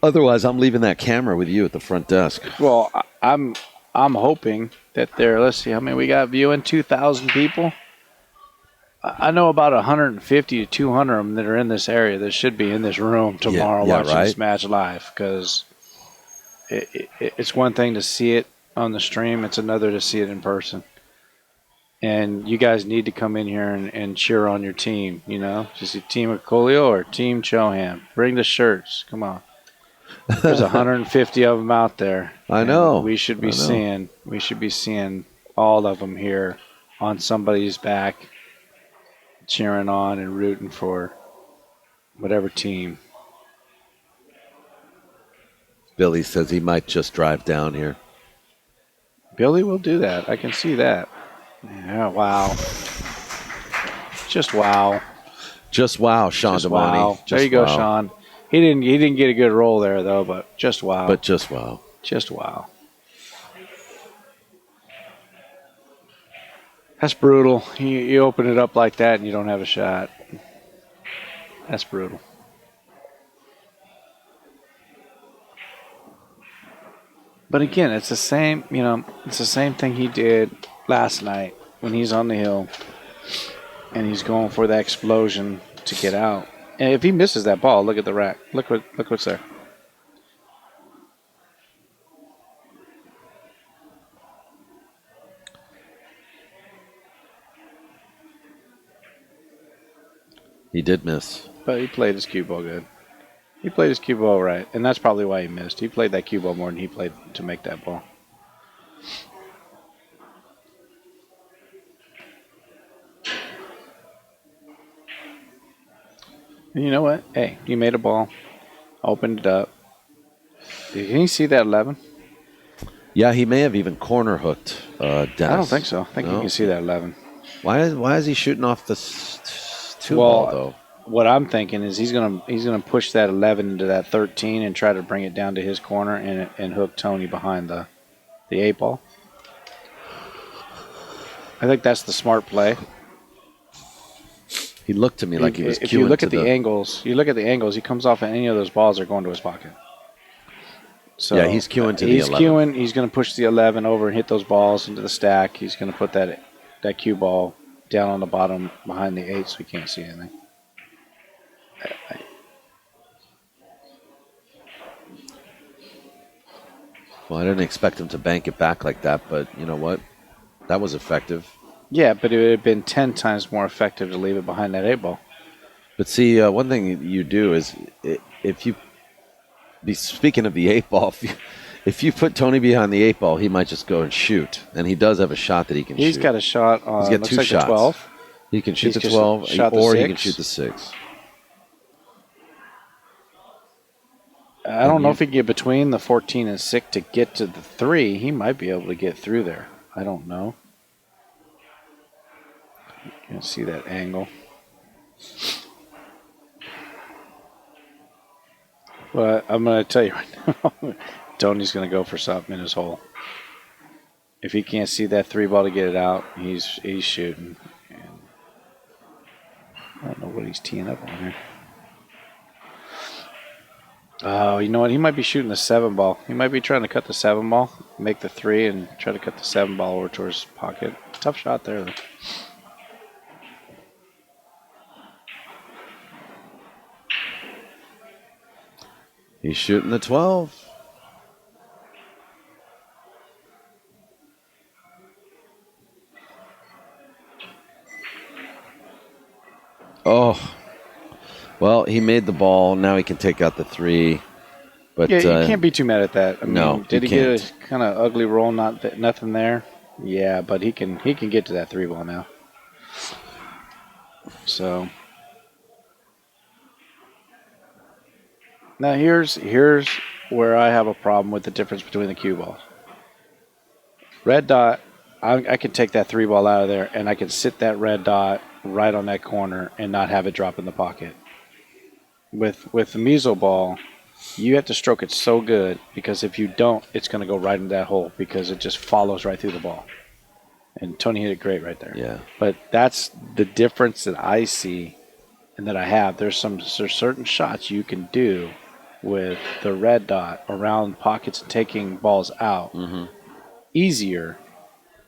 Speaker 1: Otherwise, I'm leaving that camera with you at the front desk.
Speaker 3: Well, I'm hoping that let's see how many we got viewing, 2,000 people. I know about 150 to 200 of them that are in this area that should be in this room tomorrow watching this match live, because it's one thing to see it on the stream. It's another to see it in person. And you guys need to come in here and cheer on your team, you know. Just Team Orcollo or Team Chohan. Bring the shirts. Come on. There's 150 of them out there.
Speaker 1: I know.
Speaker 3: We should be seeing all of them here on somebody's back, cheering on and rooting for whatever team.
Speaker 1: Billy says he might just drive down here.
Speaker 3: Billy will do that. I can see that. Yeah, wow. Just wow.
Speaker 1: Just wow, Sean
Speaker 3: Just
Speaker 1: Damani.
Speaker 3: wow.
Speaker 1: Just
Speaker 3: There you go,
Speaker 1: wow.
Speaker 3: Sean. He didn't get a good roll there though, but just wow.
Speaker 1: But just wow.
Speaker 3: Just wow. That's brutal. You open it up like that and you don't have a shot. That's brutal. But again, it's the same, it's the same thing he did last night when he's on the hill and he's going for that explosion to get out. And if he misses that ball, look at the rack. Look what's there.
Speaker 1: He did miss.
Speaker 3: But he played his cue ball good. He played his cue ball right, and that's probably why he missed. He played that cue ball more than he played to make that ball. And you know what? Hey, you made a ball. Opened it up. Can you see that 11?
Speaker 1: Yeah, he may have even corner hooked Dennis.
Speaker 3: I don't think so. I think you
Speaker 1: No?
Speaker 3: can see that 11.
Speaker 1: Why is he shooting off the two ball though?
Speaker 3: What I'm thinking is he's gonna push that 11 into that 13 and try to bring it down to his corner and hook Tony behind the 8 ball. I think that's the smart play.
Speaker 1: He looked to me like he was
Speaker 3: If
Speaker 1: queuing
Speaker 3: you look
Speaker 1: to
Speaker 3: at the angles, he comes off and any of those balls are going to his pocket. So
Speaker 1: yeah, he's queuing to the 11.
Speaker 3: He's going to push the 11 over and hit those balls into the stack. He's going to put that cue ball down on the bottom behind the 8 so he can't see anything.
Speaker 1: Well, I didn't expect him to bank it back like that, but you know what? That was effective.
Speaker 3: Yeah, but it would have been 10 times more effective to leave it behind that 8 ball.
Speaker 1: But see, one thing you do is if you speaking of the 8 ball, if you put Tony behind the 8 ball, he might just go and shoot, and he does have a shot that he can shoot.
Speaker 3: He's got a shot on.
Speaker 1: He's got two shots.
Speaker 3: The 12.
Speaker 1: He can shoot
Speaker 3: He's
Speaker 1: the 12,
Speaker 3: shot the
Speaker 1: or
Speaker 3: 6.
Speaker 1: he can shoot the 6.
Speaker 3: I don't know if he can get between the 14 and 6 to get to the 3. He might be able to get through there. I don't know. You can see that angle. But I'm going to tell you right now, Tony's going to go for something in his hole. If he can't see that 3 ball to get it out, he's shooting. And I don't know what he's teeing up on here. Oh, you know what? He might be shooting the 7 ball. He might be trying to cut the 7 ball, make the 3, and try to cut the 7 ball over towards his pocket. Tough shot there, though.
Speaker 1: He's shooting the 12. Oh. Well, he made the ball. Now he can take out the 3. But
Speaker 3: yeah, you can't be too mad at that. I mean,
Speaker 1: no,
Speaker 3: did
Speaker 1: you
Speaker 3: he
Speaker 1: can't.
Speaker 3: get a kind of ugly roll? Nothing there. Yeah, but he can get to that 3 ball now. So now here's where I have a problem with the difference between the cue balls. Red dot, I can take that 3 ball out of there, and I can sit that red dot right on that corner and not have it drop in the pocket. With the meso ball, you have to stroke it so good, because if you don't, it's going to go right in that hole because it just follows right through the ball. And Tony hit it great right there.
Speaker 1: Yeah.
Speaker 3: But that's the difference that I see and that I have. There's certain shots you can do with the red dot around pockets and taking balls out easier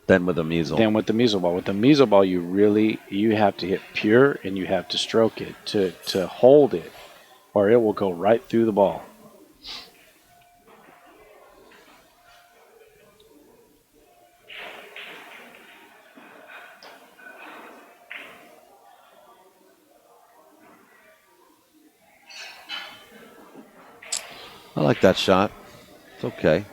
Speaker 1: Then with a measle.
Speaker 3: than with the measle ball. With the measle ball, you have to hit pure and you have to stroke it to hold it, or it will go right through the ball.
Speaker 1: I like that shot. It's okay.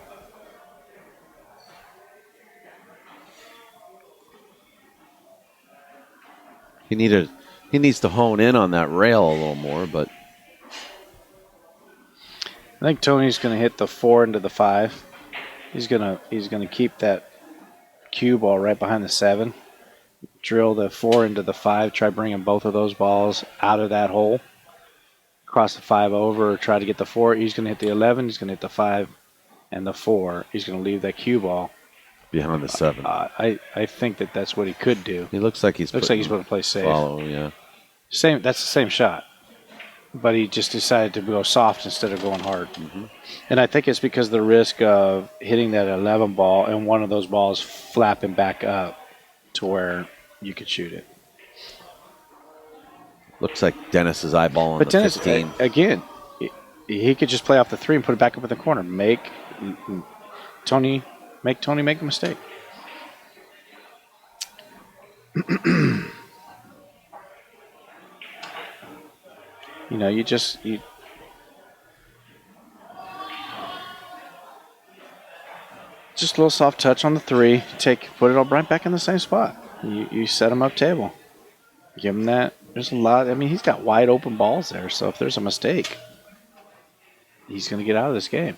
Speaker 1: He needs to hone in on that rail a little more, but
Speaker 3: I think Tony's going to hit the 4 into the 5. He's gonna keep that cue ball right behind the 7. Drill the 4 into the 5. Try bringing both of those balls out of that hole. Cross the 5 over, or try to get the 4. He's going to hit the 11. He's going to hit the 5 and the 4. He's going to leave that cue ball
Speaker 1: behind the 7.
Speaker 3: I think that's what he could do.
Speaker 1: He looks like he's
Speaker 3: going to play safe.
Speaker 1: Follow, yeah.
Speaker 3: That's the same shot, but he just decided to go soft instead of going hard.
Speaker 1: Mm-hmm.
Speaker 3: And I think it's because of the risk of hitting that 11 ball and one of those balls flapping back up to where you could shoot it.
Speaker 1: Looks like Dennis is eyeballing
Speaker 3: But
Speaker 1: the
Speaker 3: Dennis,
Speaker 1: 15.
Speaker 3: again, he could just play off the 3 and put it back up in the corner. Make Tony make a mistake. You just a little soft touch on the 3. Put it all right back in the same spot. You set him up table. Give him that. There's a lot. I mean, he's got wide open balls there. So if there's a mistake, he's going to get out of this game.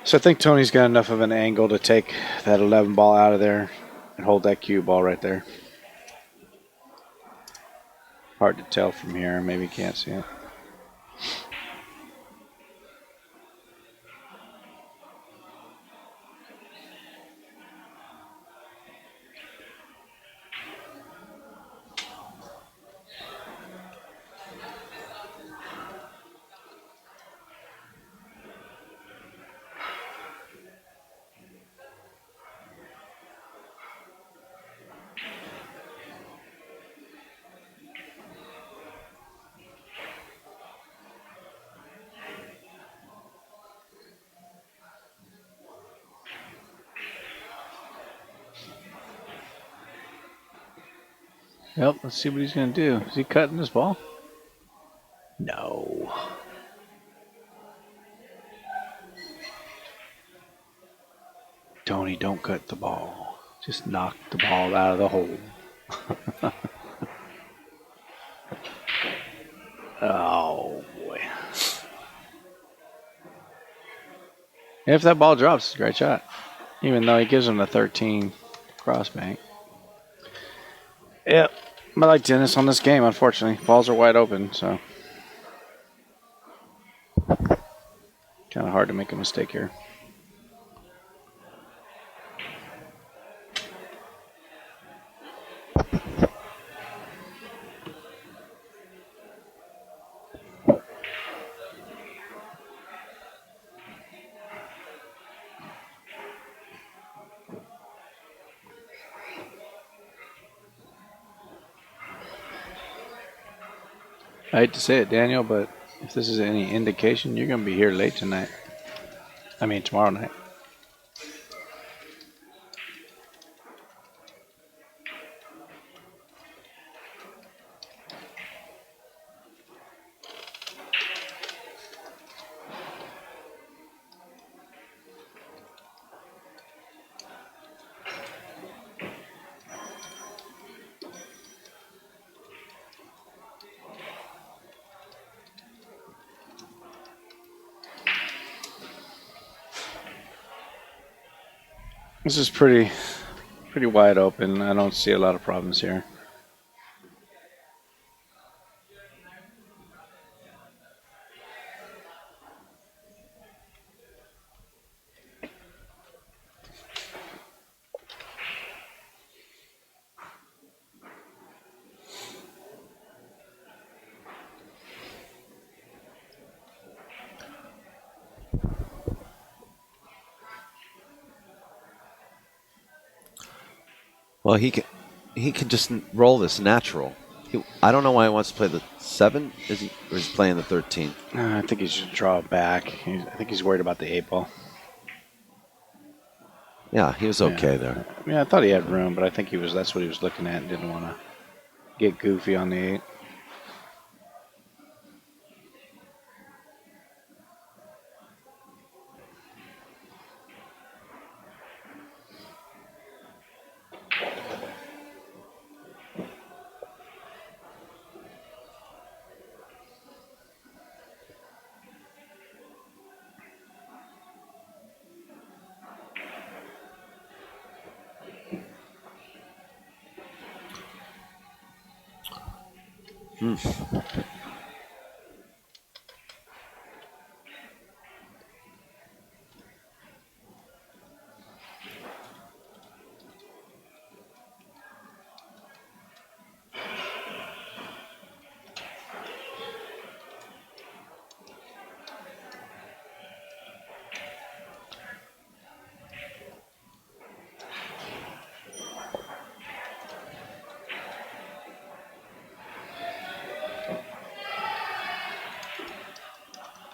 Speaker 3: So I think Tony's got enough of an angle to take that 11 ball out of there and hold that cue ball right there. Hard to tell from here. Maybe you can't see it. Yep, let's see what he's going to do. Is he cutting this ball? No. Tony, don't cut the ball. Just knock the ball out of the hole. Oh, boy. If that ball drops, it's a great shot. Even though he gives him the 13 cross bank. Yep. I like Dennis on this game, unfortunately. Balls are wide open, so kind of hard to make a mistake here. I hate to say it, Daniel, but if this is any indication, you're going to be here late tonight. I mean, tomorrow night. This is pretty wide open. I don't see a lot of problems here.
Speaker 1: Well, he can just roll this natural. I don't know why he wants to play the 7. Or he's playing the 13?
Speaker 3: I think he should draw back. I think he's worried about the 8 ball.
Speaker 1: Yeah, he was okay there.
Speaker 3: Yeah, I thought he had room, but I think that's what he was looking at and didn't want to get goofy on the 8.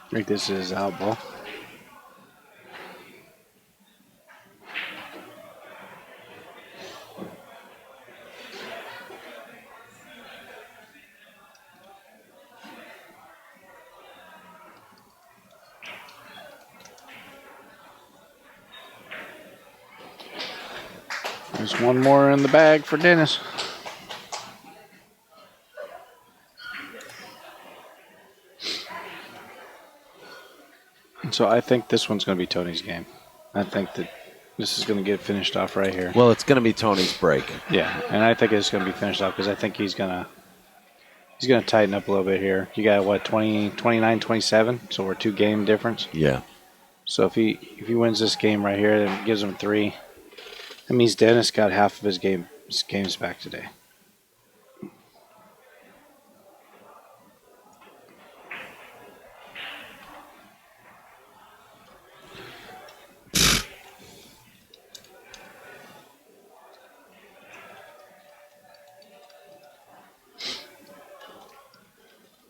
Speaker 3: I think this is out ball. There's one more in the bag for Dennis. So I think this one's going to be Tony's game. I think that this is going to get finished off right here.
Speaker 1: Well, it's going to be Tony's break.
Speaker 3: Yeah, and I think it's going to be finished off because I think he's going to tighten up a little bit here. You got what, 29, 27? So we're 2 game difference.
Speaker 1: Yeah.
Speaker 3: So if he wins this game right here, then gives him 3. That means Dennis got half of his games back today.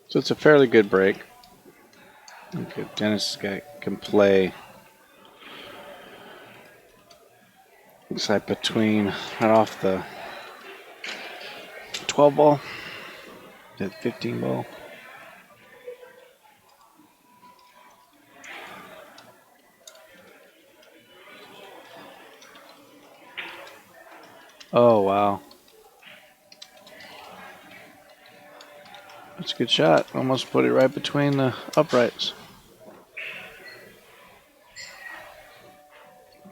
Speaker 3: So it's a fairly good break. Okay, Dennis can play. Looks like between right off the 12 ball, the 15 ball. Oh, wow. That's a good shot. Almost put it right between the uprights.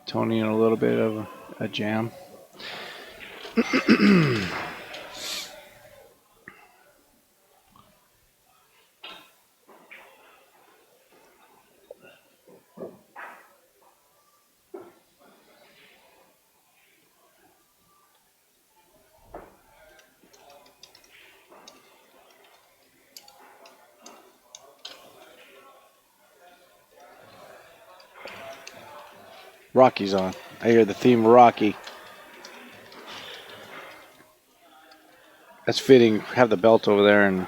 Speaker 3: Tony in a little bit of a jam. Rocky's on. I hear the theme of Rocky. That's fitting. Have the belt over there and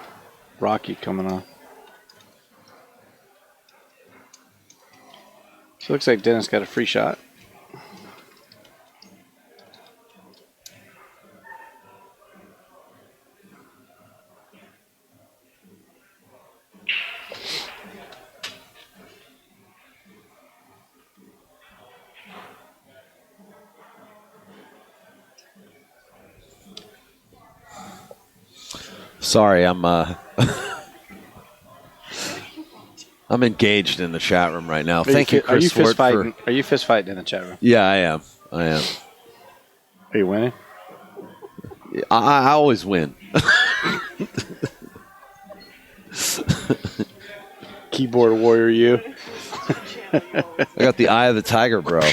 Speaker 3: Rocky coming on. So it looks like Dennis got a free shot.
Speaker 1: Sorry, I'm engaged in the chat room right now. Thank you, Chris.
Speaker 3: Are you fist fighting in the chat room?
Speaker 1: Yeah, I am.
Speaker 3: Are you winning?
Speaker 1: I always win.
Speaker 3: Keyboard warrior, you.
Speaker 1: I got the eye of the tiger, bro.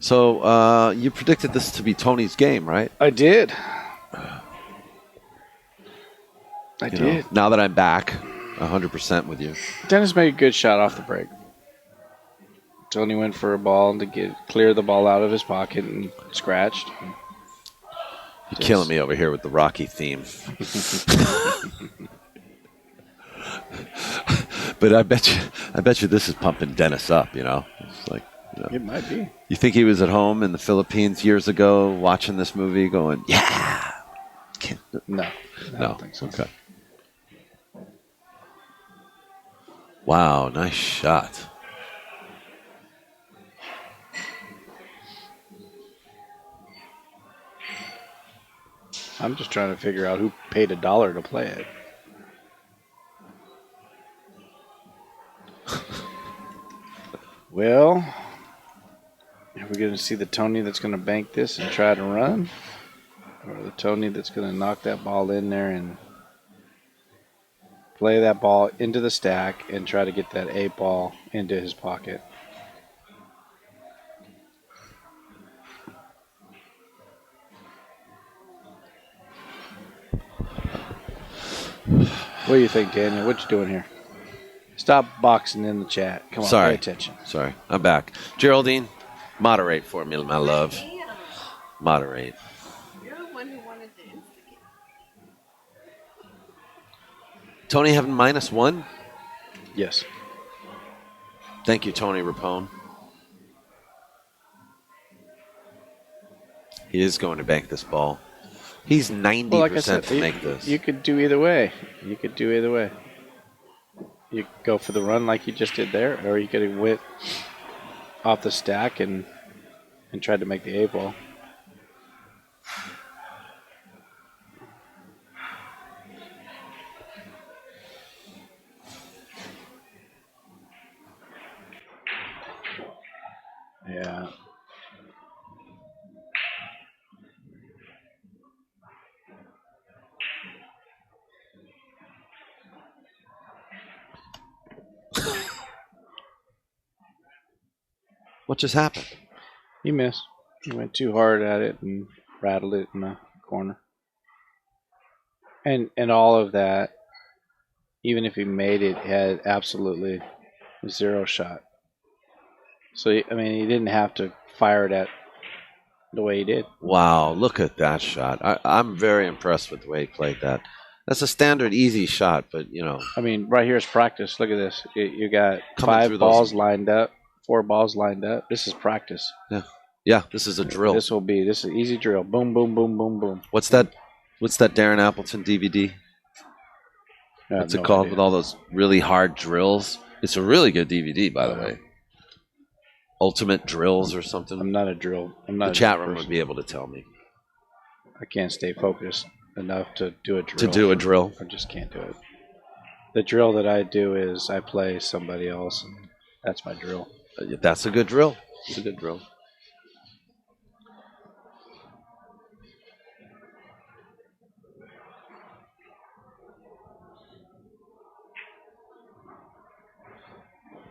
Speaker 1: So you predicted this to be Tony's game, right?
Speaker 3: I did. I
Speaker 1: You
Speaker 3: did.
Speaker 1: know, now that I'm back 100% with you.
Speaker 3: Dennis made a good shot off the break. Tony went for a ball to clear the ball out of his pocket and scratched.
Speaker 1: You're killing me over here with the Rocky theme. But I bet you this is pumping Dennis up, you know? It's like, you know.
Speaker 3: It might be.
Speaker 1: You think he was at home in the Philippines years ago watching this movie going, yeah.
Speaker 3: No. I don't think so.
Speaker 1: Okay. Wow, nice shot.
Speaker 3: I'm just trying to figure out who paid $1 to play it. Well, are we going to see the Tony that's going to bank this and try to run? Or the Tony that's going to knock that ball in there and play that ball into the stack and try to get that 8 ball into his pocket? What do you think, Daniel? What you doing here? Stop boxing in the chat. Come on,
Speaker 1: Sorry.
Speaker 3: pay attention.
Speaker 1: Sorry, I'm back. Geraldine, moderate for me, my love. Moderate.
Speaker 2: You're the one who wanted to instigate.
Speaker 1: Tony having -1?
Speaker 3: Yes.
Speaker 1: Thank you, Tony Rapone. He is going to bank this ball. He's 90%
Speaker 3: Well, like I said,
Speaker 1: to make this.
Speaker 3: You could do either way. You could go for the run like you just did there, or you could have went off the stack and tried to make the 8 ball. Yeah.
Speaker 1: What just happened?
Speaker 3: He missed. He went too hard at it and rattled it in the corner. And all of that, even if he made it, had absolutely 0 shot. So, I mean, he didn't have to fire it at the way he did.
Speaker 1: Wow, look at that shot. I'm very impressed with the way he played that. That's a standard easy shot, but, you know.
Speaker 3: I mean, right here's practice. Look at this. You got
Speaker 1: Coming through
Speaker 3: 5 balls
Speaker 1: those-
Speaker 3: lined up, 4 balls lined up. This is practice.
Speaker 1: Yeah, this is a drill.
Speaker 3: This is an easy drill. Boom, boom, boom, boom, boom.
Speaker 1: What's that Darren Appleton DVD?
Speaker 3: I have
Speaker 1: What's it
Speaker 3: no
Speaker 1: called
Speaker 3: idea.
Speaker 1: with all those really hard drills? It's a really good DVD, by the way. Ultimate Drills or something.
Speaker 3: I'm not a drill. I'm not
Speaker 1: The
Speaker 3: a
Speaker 1: chat
Speaker 3: drill
Speaker 1: room
Speaker 3: person.
Speaker 1: would be able to tell me.
Speaker 3: I can't stay focused enough to do a drill.
Speaker 1: To do a drill.
Speaker 3: I just can't do it. The drill that I do is I play somebody else, and that's my drill.
Speaker 1: That's a good drill. It's a good drill.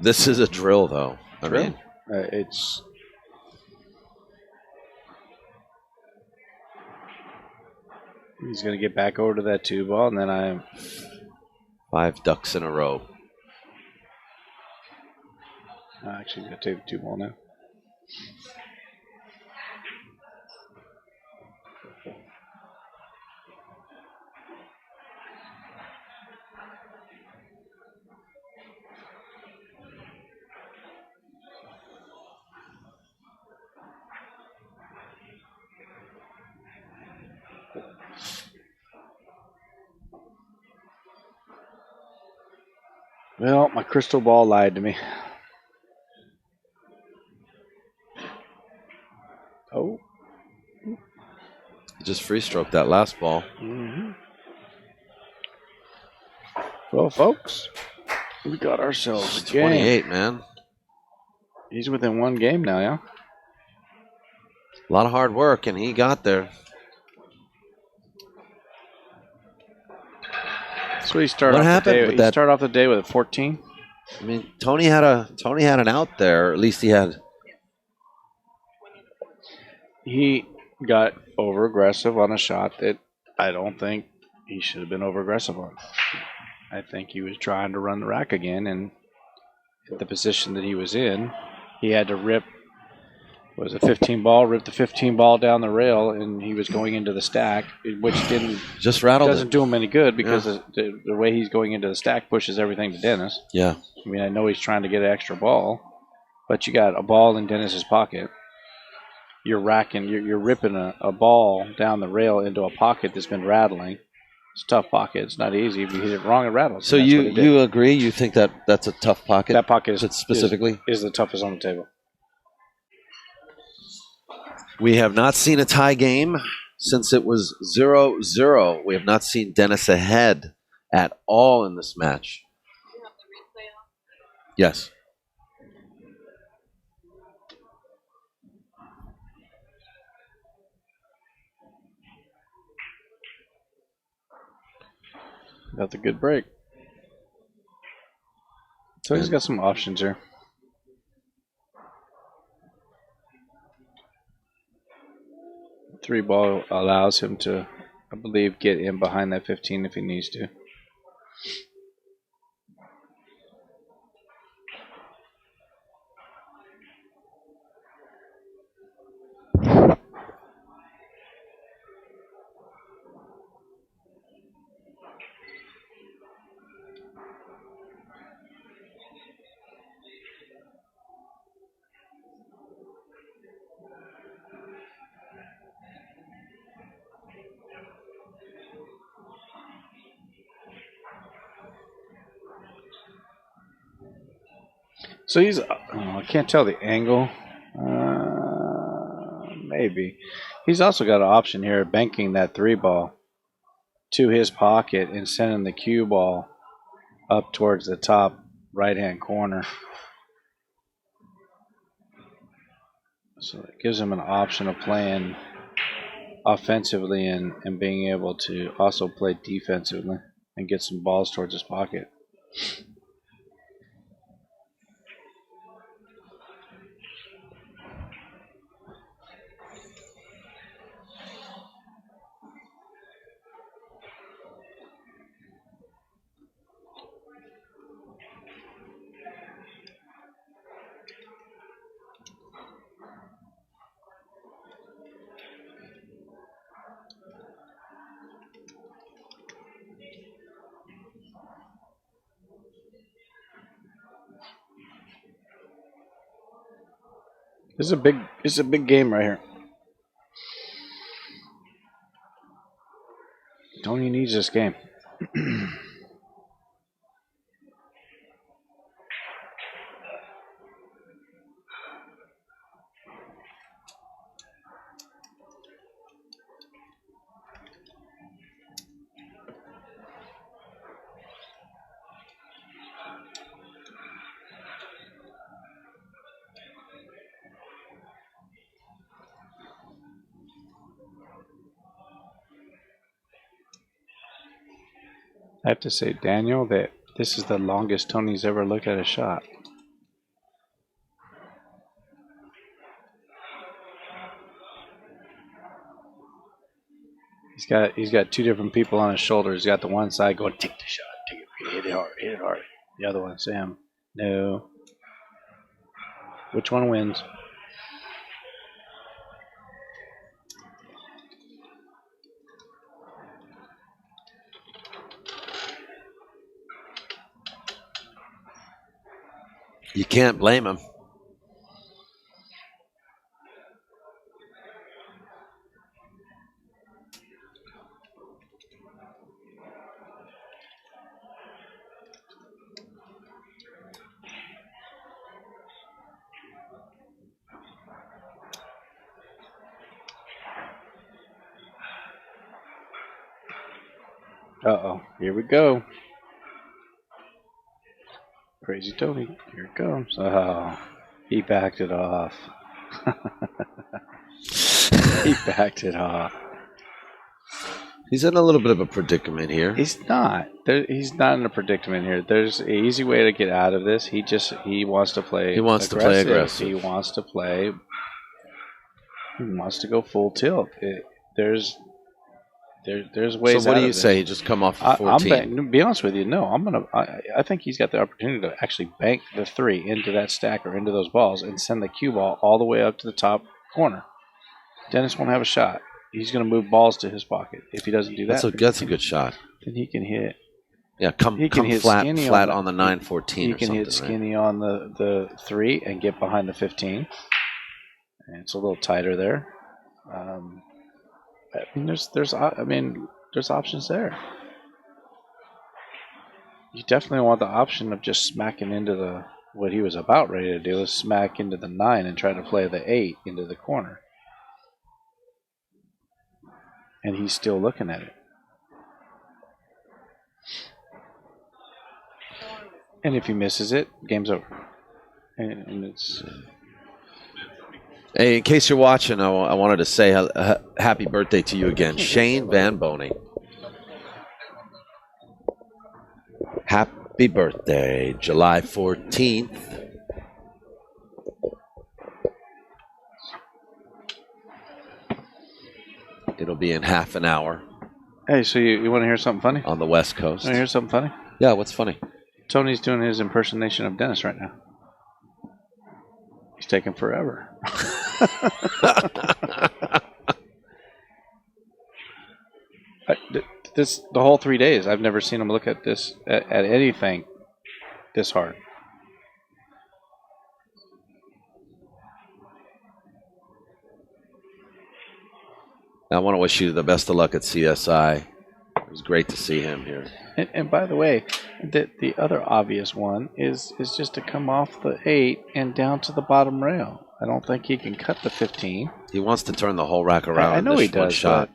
Speaker 1: This is a drill, though. I mean,
Speaker 3: It's he's gonna get back over to that 2 ball, and then I
Speaker 1: 5 ducks in a row.
Speaker 3: actually gonna take the 2 ball now. Well, my crystal ball lied to me. Oh.
Speaker 1: You just free stroked that last ball.
Speaker 3: Mm-hmm. Well, folks, we got ourselves a game.
Speaker 1: 28, man.
Speaker 3: He's within 1 game now, yeah?
Speaker 1: A lot of hard work, and he got there.
Speaker 3: So he started
Speaker 1: What
Speaker 3: off the
Speaker 1: happened
Speaker 3: day.
Speaker 1: with
Speaker 3: He
Speaker 1: that-
Speaker 3: started off the day with a 14.
Speaker 1: I mean, Tony had an out there, or at least he had.
Speaker 3: He got over aggressive on a shot that I don't think he should have been over aggressive on. I think he was trying to run the rack again, and at the position that he was in, he had to rip. Was a 15 ball, ripped the 15 ball down the rail, and he was going into the stack, which
Speaker 1: just rattled
Speaker 3: doesn't do him any good because the way he's going into the stack pushes everything to Dennis.
Speaker 1: Yeah.
Speaker 3: I mean, I know he's trying to get an extra ball, but you got a ball in Dennis's pocket. You're racking, you're ripping a ball down the rail into a pocket that's been rattling. It's a tough pocket. It's not easy. If you hit it wrong, it rattles.
Speaker 1: So you agree? You think that's a tough pocket?
Speaker 3: That pocket
Speaker 1: specifically
Speaker 3: is the toughest on the table.
Speaker 1: We have not seen a tie game since it was 0-0. We have not seen Dennis ahead at all in this match. Yes.
Speaker 3: Got the good break. So he's got some options here. Three ball allows him to, I believe, get in behind that 15 if he needs to. So he's, I can't tell the angle. Maybe. He's also got an option here of banking that three ball to his pocket and sending the cue ball up towards the top right-hand corner. So it gives him an option of playing offensively and being able to also play defensively and get some balls towards his pocket. This is a big game right here. Tony needs this game. I have to say, Daniel, that this is the longest Tony's ever looked at a shot. He's got two different people on his shoulders. He's got the one side going, take the shot, take it, hit it hard. The other one, Sam, no. Which one wins?
Speaker 1: You can't blame him.
Speaker 3: Uh-oh, here we go. Crazy Tony, here it comes. Oh, he backed it off. He backed it off.
Speaker 1: He's in a little bit of a predicament here.
Speaker 3: He's not. He's not in a predicament here. There's an easy way to get out of this. He wants to play.
Speaker 1: He wants to play aggressive.
Speaker 3: He wants to play. He wants to go full tilt. there's ways.
Speaker 1: So what
Speaker 3: out
Speaker 1: do you
Speaker 3: of this.
Speaker 1: say? He just come off the 14?
Speaker 3: To be honest with you, no. I think he's got the opportunity to actually bank the 3 into that stack or into those balls and send the cue ball all the way up to the top corner. Dennis won't have a shot. He's going to move balls to his pocket. If he doesn't do that,
Speaker 1: That's a good shot.
Speaker 3: then he can hit.
Speaker 1: Yeah, come
Speaker 3: hit
Speaker 1: flat
Speaker 3: skinny
Speaker 1: on the 9-14
Speaker 3: He
Speaker 1: or
Speaker 3: can
Speaker 1: something.
Speaker 3: hit skinny on the 3 and get behind the 15. And it's a little tighter there. There's options there. You definitely want the option of just smacking into what he was about ready to do is smack into the 9 and try to play the 8 into the corner. And he's still looking at it. And if he misses it, game's over. And it's...
Speaker 1: Hey, in case you're watching, I wanted to say happy birthday to you again, Shane Van Boney. Happy birthday, July 14th. It'll be in half an hour.
Speaker 3: Hey, so you want to hear something funny?
Speaker 1: On the West Coast.
Speaker 3: Want to hear something funny?
Speaker 1: Yeah, what's funny?
Speaker 3: Tony's doing his impersonation of Dennis right now. He's taking forever. The whole 3 days, I've never seen him look at this at anything this hard.
Speaker 1: I want to wish you the best of luck at CSI. It was great to see him here.
Speaker 3: And by the way, the other obvious one is just to come off the 8 and down to the bottom rail. I don't think he can cut the 15.
Speaker 1: He wants to turn the whole rack around.
Speaker 3: I know he does. Shot.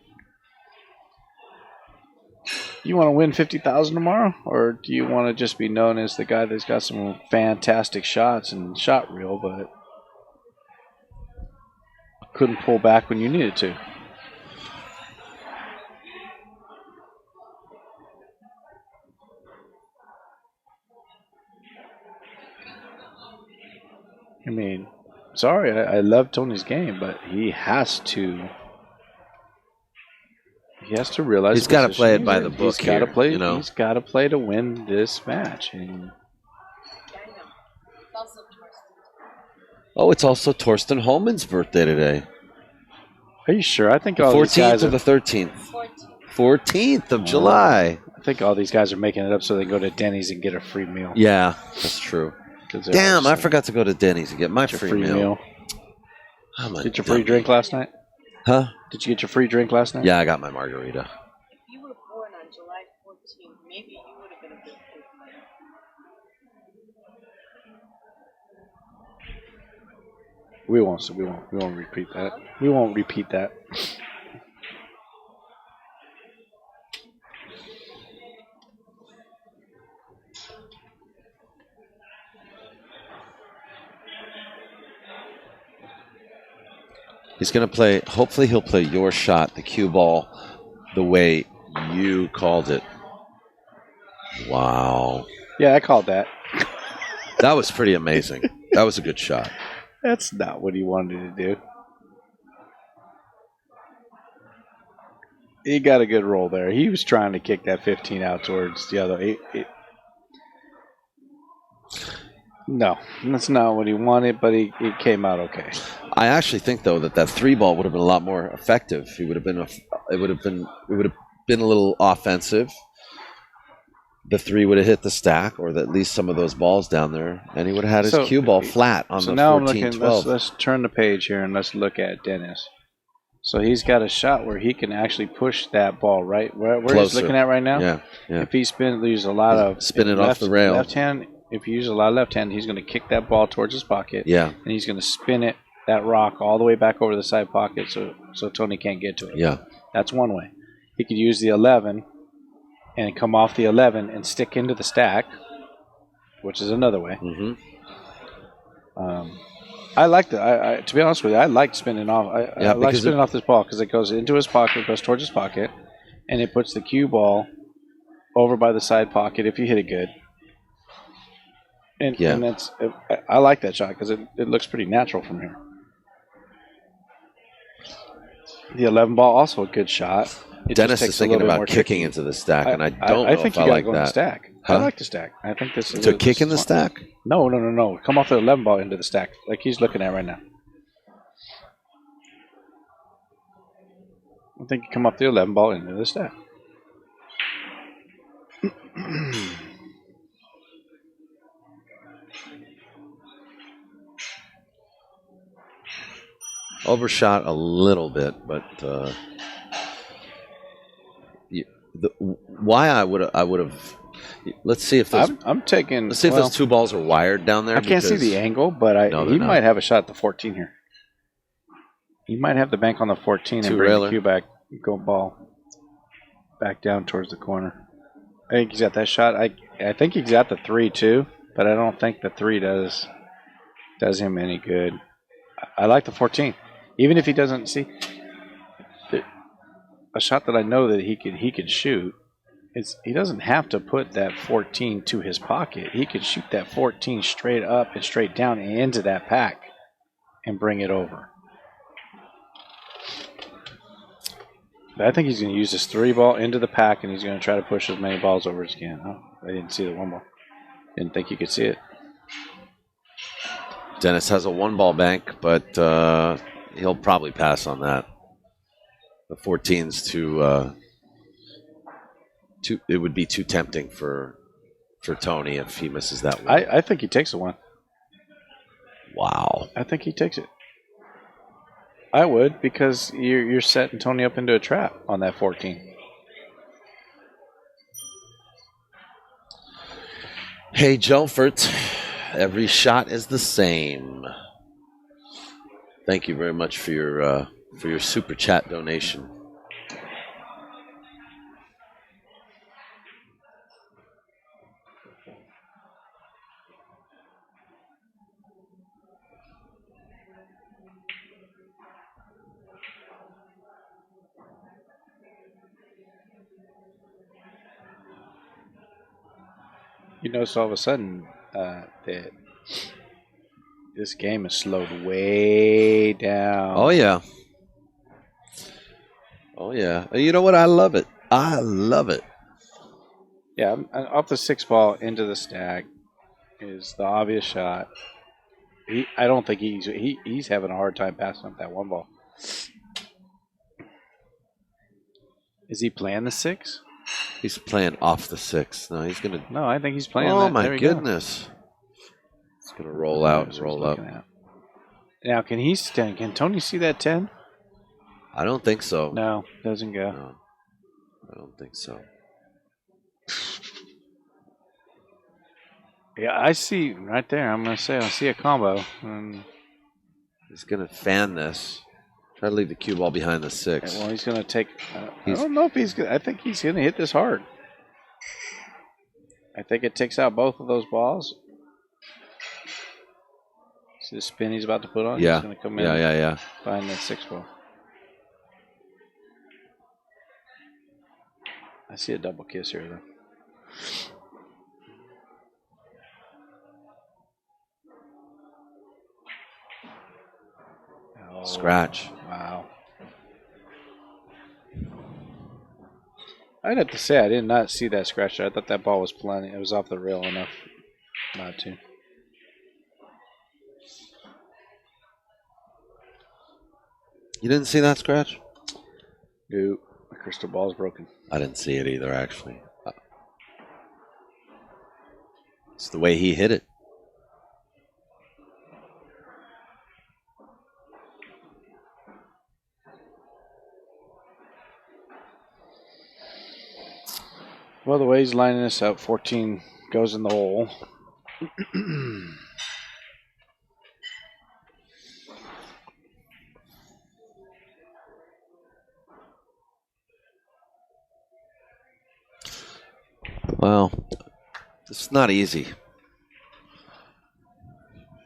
Speaker 3: You want to win 50,000 tomorrow, or do you want to just be known as the guy that's got some fantastic shots and shot reel, but couldn't pull back when you needed to? I mean, sorry, I love Tony's game, but he has to realize
Speaker 1: he's got to play it by the book here.
Speaker 3: He's got to play to win this match. And
Speaker 1: oh, it's also Torsten Holman's birthday today.
Speaker 3: Are you sure? I think
Speaker 1: the
Speaker 3: all
Speaker 1: 14th
Speaker 3: these guys
Speaker 1: or the 13th. 14th of July.
Speaker 3: I think all these guys are making it up so they can go to Denny's and get a free meal.
Speaker 1: Yeah, that's true. Damn, I forgot to go to Denny's and get my free meal.
Speaker 3: Get your free drink last night?
Speaker 1: Huh?
Speaker 3: Did you get your free drink last night?
Speaker 1: Yeah, I got my margarita.
Speaker 2: If you were born on July 14th, maybe you would have been a good person.
Speaker 3: We won't repeat that. We won't repeat that.
Speaker 1: He's going to play, hopefully he'll play your shot, the cue ball, the way you called it. Wow.
Speaker 3: Yeah, I called that.
Speaker 1: That was pretty amazing. That was a good shot.
Speaker 3: That's not what he wanted to do. He got a good roll there. He was trying to kick that 15 out towards the other. No, that's not what he wanted, but he came out okay.
Speaker 1: I actually think though that 3 ball would have been a lot more effective. It would have been a little offensive. The 3 would have hit the stack, or at least some of those balls down there, and he would have had his cue ball flat on the 14-12.
Speaker 3: Let's turn the page here and let's look at Dennis. So he's got a shot where he can actually push that ball right where he's looking at right now.
Speaker 1: Yeah.
Speaker 3: If he uses a lot of
Speaker 1: spin it off the rail.
Speaker 3: Left hand. If you use a lot of left hand, he's going to kick that ball towards his pocket.
Speaker 1: Yeah.
Speaker 3: And he's going to spin it, that rock, all the way back over the side pocket so Tony can't get to it.
Speaker 1: Yeah.
Speaker 3: That's one way. He could use the 11 and come off the 11 and stick into the stack, which is another way.
Speaker 1: Mm-hmm.
Speaker 3: I like that. To be honest with you, I like spinning off. I like spinning off this ball because it goes into his pocket, goes towards his pocket, and it puts the cue ball over by the side pocket if you hit it good. And that's I like that shot because it looks pretty natural from here. The 11 ball, also a good shot. It
Speaker 1: Dennis
Speaker 3: just takes
Speaker 1: is
Speaker 3: a
Speaker 1: thinking
Speaker 3: little bit
Speaker 1: about
Speaker 3: more
Speaker 1: kicking
Speaker 3: tricky.
Speaker 1: into the stack, and I don't know
Speaker 3: think
Speaker 1: if I
Speaker 3: you gotta
Speaker 1: like
Speaker 3: go in the
Speaker 1: that.
Speaker 3: stack.
Speaker 1: Huh?
Speaker 3: I like the stack. I think this is
Speaker 1: To kick in the
Speaker 3: smart.
Speaker 1: stack?
Speaker 3: No. Come off the 11 ball into the stack, like he's looking at right now. I think you come off the 11 ball into the stack.
Speaker 1: Overshot a little bit, but why I would have. Let's see if those.
Speaker 3: I'm taking.
Speaker 1: Let's see if those 2 balls are wired down there.
Speaker 3: I can't see the angle, but
Speaker 1: No,
Speaker 3: he
Speaker 1: they're not.
Speaker 3: might have a shot at the 14 here. He might have the bank on the 14 and
Speaker 1: Two
Speaker 3: bring
Speaker 1: railer.
Speaker 3: the cue back, go ball back down towards the corner. I think he's got that shot. I think he's got the 3 too, but I don't think the 3 does him any good. I like the 14, even if he doesn't see a shot that I know that he could shoot. He doesn't have to put that 14 to his pocket. He could shoot that 14 straight up and straight down and into that pack and bring it over. But I think he's going to use this 3 ball into the pack, and he's going to try to push as many balls over as he can. Oh, I didn't see the 1 ball. Didn't think you could see it.
Speaker 1: Dennis has a 1 ball bank, but he'll probably pass on that. The 14's too. It would be too tempting for Tony if he misses that one.
Speaker 3: I think he takes the 1.
Speaker 1: Wow.
Speaker 3: I think he takes it. I would, because you're setting Tony up into a trap on that 14.
Speaker 1: Hey, Jolfert, every shot is the same. Thank you very much for your super chat donation.
Speaker 3: You notice all of a sudden that this game is slowed way down.
Speaker 1: Oh, yeah. Oh, yeah. You know what? I love it. I love it.
Speaker 3: Yeah, off the 6 ball into the stack is the obvious shot. I don't think he's having a hard time passing up that 1 ball. Is he playing the 6?
Speaker 1: He's playing off the 6. No, he's going to.
Speaker 3: No, I think he's playing.
Speaker 1: Oh,
Speaker 3: that.
Speaker 1: my
Speaker 3: There we go.
Speaker 1: goodness. It's going to roll out and roll up.
Speaker 3: Now, can Tony see that 10?
Speaker 1: I don't think so.
Speaker 3: No, doesn't go.
Speaker 1: No, I don't think so.
Speaker 3: Yeah, I see right there. I'm going to say I see a combo.
Speaker 1: He's going to fan this. Try to leave the cue ball behind the 6.
Speaker 3: Well, he's going to take. I don't know if he's good. I think he's going to hit this hard. I think it takes out both of those balls. See the spin he's about to put on?
Speaker 1: Yeah.
Speaker 3: He's going to come in
Speaker 1: Yeah.
Speaker 3: behind that 6 ball. I see a double kiss here, though. Oh,
Speaker 1: Scratch.
Speaker 3: wow. I'd have to say I did not see that scratch there. I thought that ball was plenty. It was off the rail enough not to.
Speaker 1: You didn't see that scratch?
Speaker 3: Nope. My crystal ball is broken.
Speaker 1: I didn't see it either, actually. It's the way he hit it.
Speaker 3: Well, the way he's lining this up, 14 goes in the hole.
Speaker 1: Well, it's not easy.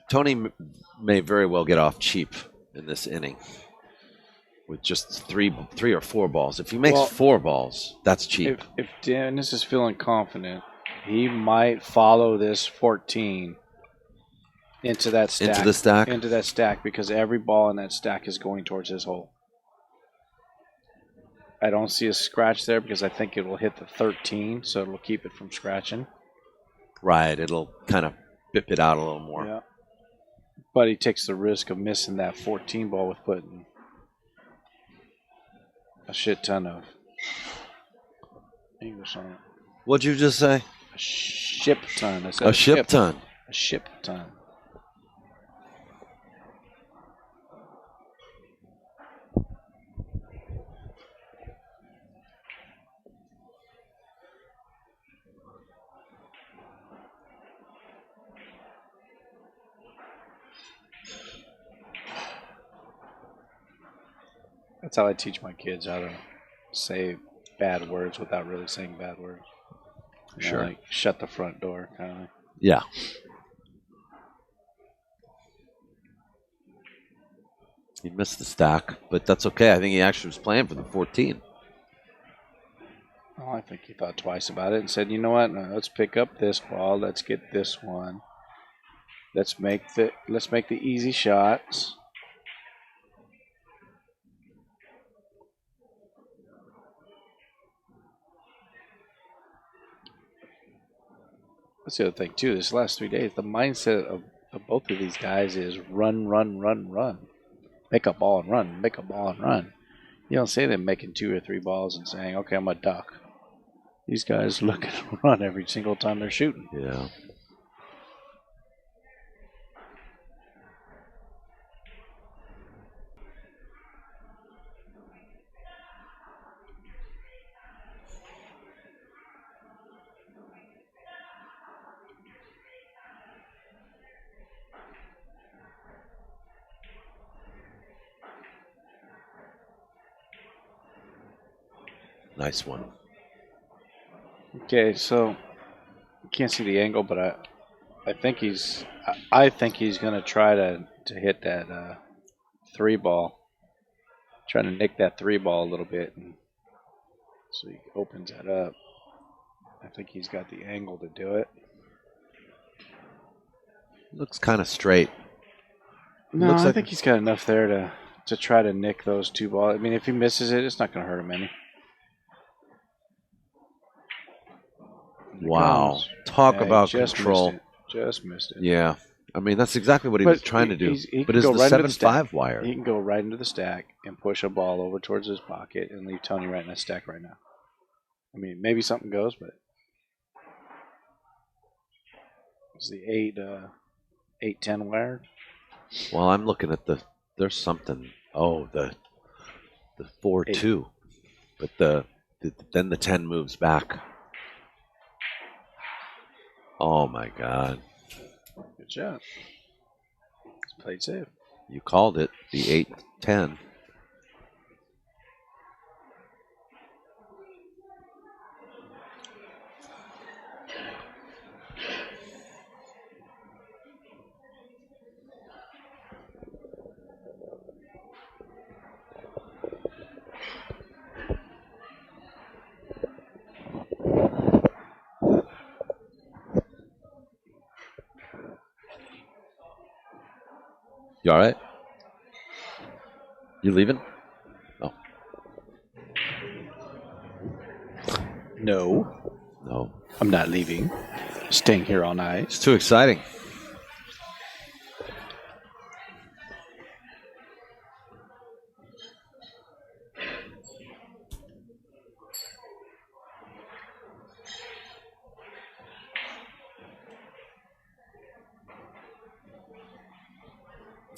Speaker 1: Tony may very well get off cheap in this inning with just three or 4 balls. If he makes 4 balls, that's cheap.
Speaker 3: If Dennis is feeling confident, he might follow this 14 into that stack.
Speaker 1: Into the stack?
Speaker 3: Into that stack, because every ball in that stack is going towards his hole. I don't see a scratch there because I think it will hit the 13, so it'll keep it from scratching.
Speaker 1: Right. It'll kind of bip it out a little more.
Speaker 3: Yeah. But he takes the risk of missing that 14 ball with putting a shit ton of English on it.
Speaker 1: What'd you just say?
Speaker 3: A ship ton. I said
Speaker 1: A ship ton.
Speaker 3: A ship ton. That's how I teach my kids how to say bad words without really saying bad words. You know,
Speaker 1: Sure.
Speaker 3: like shut the front door, kind of. Like.
Speaker 1: Yeah. He missed the stack, but that's okay. I think he actually was playing for the 14.
Speaker 3: Oh, I think he thought twice about it and said, "You know what? No, let's pick up this ball. Let's get this one. Let's make the easy shots." That's the other thing too. This last 3 days, the mindset of both of these guys is run, run, run, run. Make a ball and run. Make a ball and run. You don't see them making 2 or 3 balls and saying, "Okay, I'm a duck." These guys look at run every single time they're shooting.
Speaker 1: Yeah. Nice one.
Speaker 3: Okay, so you can't see the angle, but I think he's going to try to hit that 3 ball, trying to nick that 3 ball a little bit, and so he opens that up. I think he's got the angle to do it.
Speaker 1: Looks kind of straight.
Speaker 3: No,
Speaker 1: Looks
Speaker 3: I
Speaker 1: like
Speaker 3: think he's got enough there to try to nick those 2 balls. I mean, if he misses it, it's not going to hurt him any.
Speaker 1: wow. Talk
Speaker 3: Yeah,
Speaker 1: about
Speaker 3: just
Speaker 1: control.
Speaker 3: Just missed it.
Speaker 1: Yeah. I mean, that's exactly what he was trying to do.
Speaker 3: He
Speaker 1: But
Speaker 3: can
Speaker 1: it's
Speaker 3: go
Speaker 1: the
Speaker 3: right into the
Speaker 1: 7-5
Speaker 3: stack.
Speaker 1: wire.
Speaker 3: He can go right into the stack and push a ball over towards his pocket and leave Tony right in that stack right now. I mean, maybe something goes, but it's the 8-10 wire.
Speaker 1: Well, I'm looking at there's something. Oh, the 4-2. But then the 10 moves back. Oh my God.
Speaker 3: Good job. It's played safe.
Speaker 1: You called it, the 8-10. You all right? You leaving? No. No.
Speaker 3: I'm not leaving. Staying here all night.
Speaker 1: It's too exciting.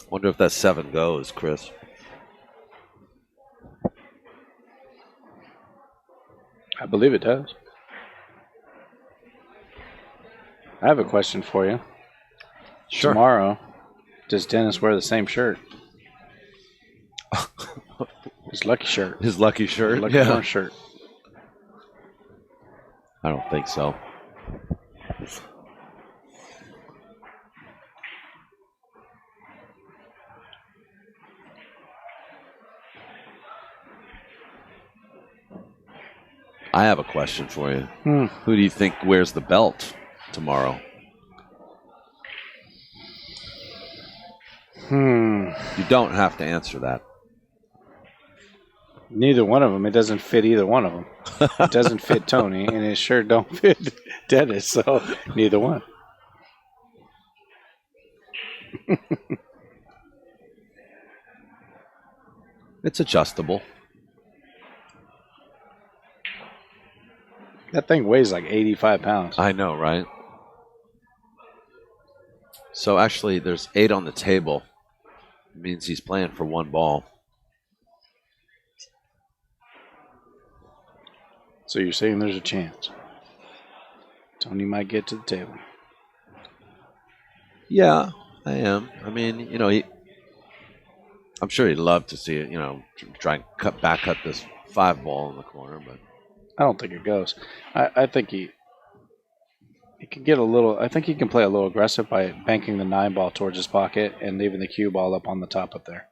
Speaker 1: Wonder if that 7 goes, Chris.
Speaker 3: I believe it does. I have a question for you.
Speaker 1: Sure.
Speaker 3: Tomorrow, does Dennis wear the same shirt? His lucky shirt.
Speaker 1: His lucky shirt?
Speaker 3: Lucky orange shirt.
Speaker 1: I don't think so. I have a question for you. Who do you think wears the belt tomorrow? You don't have to answer that.
Speaker 3: Neither one of them. It doesn't fit either one of them. It doesn't fit Tony, and it sure don't fit Dennis. So neither one.
Speaker 1: It's adjustable.
Speaker 3: That thing weighs like 85 pounds.
Speaker 1: I know, right? So actually, there's 8 on the table. It means he's playing for 1 ball.
Speaker 3: So you're saying there's a chance Tony might get to the table?
Speaker 1: Yeah, I am. I mean, you know, I'm sure he'd love to see it, you know, try and cut this 5 ball in the corner, but
Speaker 3: I don't think it goes. I think he can get a little. I think he can play a little aggressive by banking the 9 ball towards his pocket and leaving the cue ball up on the top up there.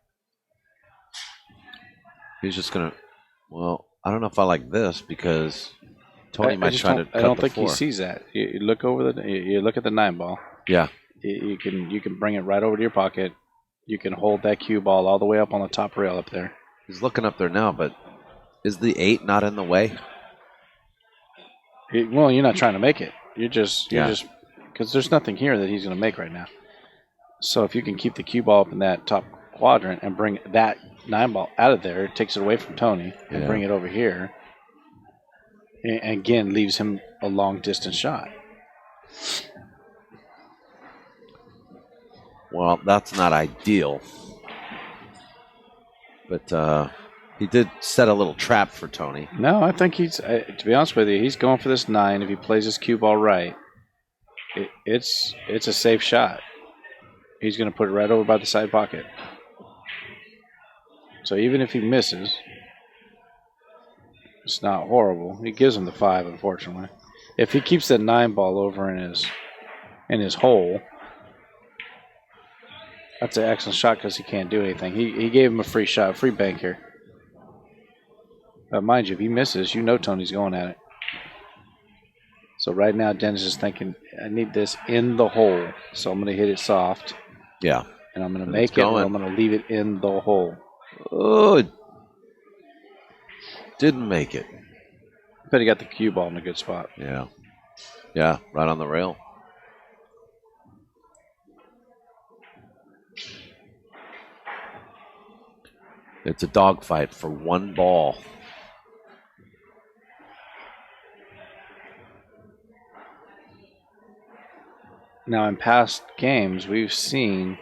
Speaker 1: he's just gonna. Well, I don't know if I like this because Tony might try to.
Speaker 3: I don't think he sees that. You look over you look at the 9 ball.
Speaker 1: Yeah,
Speaker 3: You can bring it right over to your pocket. You can hold that cue ball all the way up on the top rail up there.
Speaker 1: he's looking up there now, but is the 8 not in the way?
Speaker 3: Well, you're not trying to make it. You're just because there's nothing here that he's going to make right now. So if you can keep the cue ball up in that top quadrant and bring that 9 ball out of there, it takes it away from Tony and bring it over here. And again, leaves him a long distance shot.
Speaker 1: Well, that's not ideal. But he did set a little trap for Tony.
Speaker 3: No, I think to be honest with you, he's going for this 9. If he plays his cue ball right, it's a safe shot. He's going to put it right over by the side pocket. So even if he misses, it's not horrible. He gives him the 5, unfortunately. If he keeps that 9 ball over in his hole, that's an excellent shot because he can't do anything. He gave him a free shot, free bank here. But mind you, if he misses, you know Tony's going at it. So right now, Dennis is thinking, I need this in the hole. So I'm going to hit it soft.
Speaker 1: Yeah.
Speaker 3: And I'm going to make it, and I'm going to leave it in the hole.
Speaker 1: Oh, it didn't make it.
Speaker 3: But he got the cue ball in a good spot.
Speaker 1: Yeah. Yeah, right on the rail. It's a dogfight for 1 ball.
Speaker 3: Now, in past games, we've seen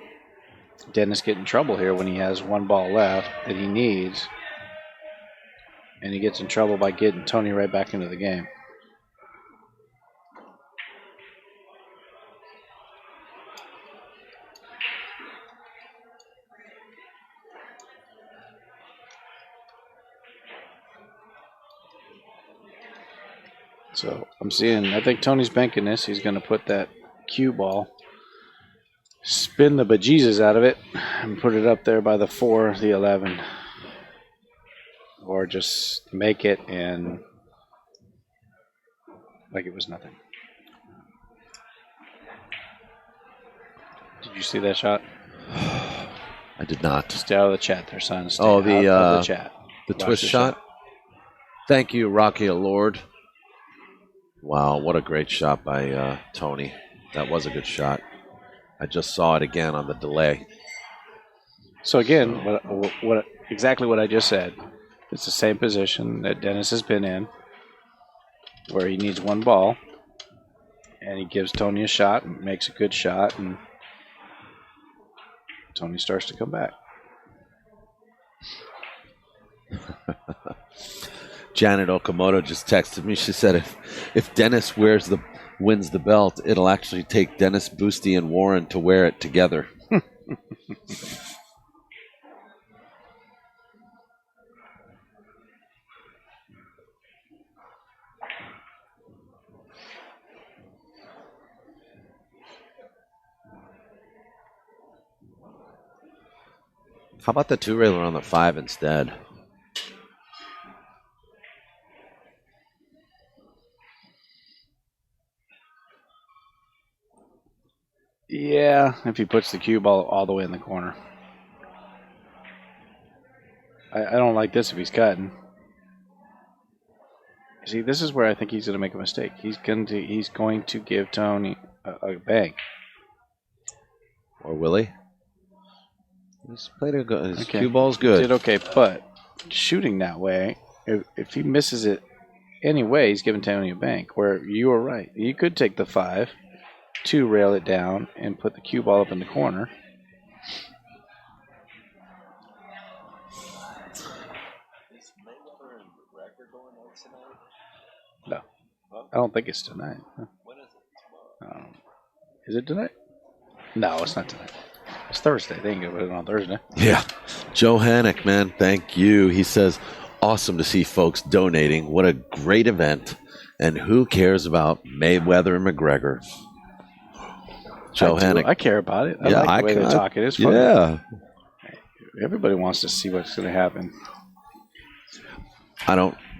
Speaker 3: Dennis get in trouble here when he has 1 ball left that he needs. And he gets in trouble by getting Tony right back into the game. So I think Tony's banking this. He's going to put that cue ball, spin the bejesus out of it, and put it up there by the 4, the 11. Or just make it and like it was nothing. Did you see that shot?
Speaker 1: I did not.
Speaker 3: Stay out of the chat there, son. Stay
Speaker 1: out
Speaker 3: of the chat.
Speaker 1: The twist shot? Thank you, Rocky Lord. Wow, what a great shot by Tony. That was a good shot. I just saw it again on the delay.
Speaker 3: So again, what exactly what I just said. It's the same position that Dennis has been in, where he needs 1 ball, and he gives Tony a shot and makes a good shot, and Tony starts to come back.
Speaker 1: Janet Okamoto just texted me. She said if Dennis wins the belt, it'll actually take Dennis, Boosty, and Warren to wear it together. How about the 2-railer on the 5 instead?
Speaker 3: Yeah, if he puts the cue ball all the way in the corner. I don't like this if he's cutting. See, this is where I think he's going to make a mistake. He's going to give Tony a bank.
Speaker 1: Or will he? He's played his cue ball's good.
Speaker 3: He did okay, but shooting that way, if he misses it anyway, he's giving Tony a bank. Where you were right. You could take the 5, 2, rail it down, and put the cue ball up in the corner. No, I don't think it's tonight. When is it? Is it tonight? No, it's not tonight. It's Thursday. They ain't gonna put it on Thursday.
Speaker 1: Yeah. Joe Hannock, man, thank you. He says, awesome to see folks donating. What a great event. And who cares about Mayweather and McGregor? Joe Hannock.
Speaker 3: I care about it. I like the way they're talking. It's fun.
Speaker 1: Yeah.
Speaker 3: Everybody wants to see what's going to happen.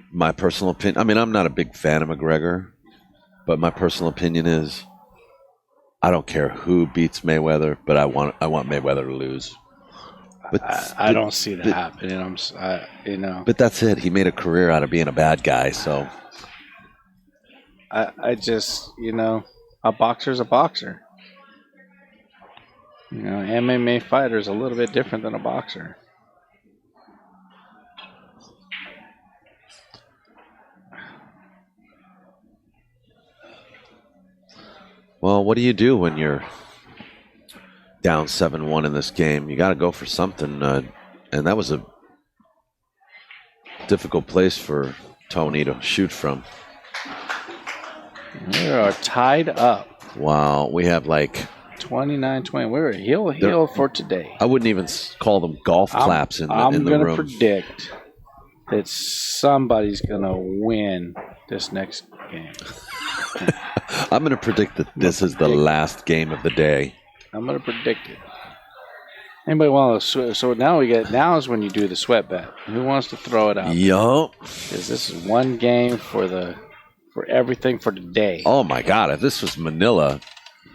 Speaker 1: My personal opinion, I mean, I'm not a big fan of McGregor, but my personal opinion is I don't care who beats Mayweather, but I want Mayweather to lose. But
Speaker 3: I don't see that happening.
Speaker 1: But that's it. He made a career out of being a bad guy, so
Speaker 3: I just, a boxer's a boxer. MMA fighter is a little bit different than a boxer.
Speaker 1: Well, what do you do when you're down 7-1 in this game? You got to go for something, and that was a difficult place for Tony to shoot from.
Speaker 3: We are tied up.
Speaker 1: Wow, we have like
Speaker 3: 29-20. We're heel for today.
Speaker 1: I wouldn't even call them golf claps in the room.
Speaker 3: I'm going to predict that somebody's going to win this next game.
Speaker 1: I'm going to predict that this is the last game of the day.
Speaker 3: I'm going to predict it. Anybody want to? So now is when you do the sweat bet. Who wants to throw it out?
Speaker 1: Yo,
Speaker 3: because this is one game for everything for today.
Speaker 1: Oh my God! If this was Manila,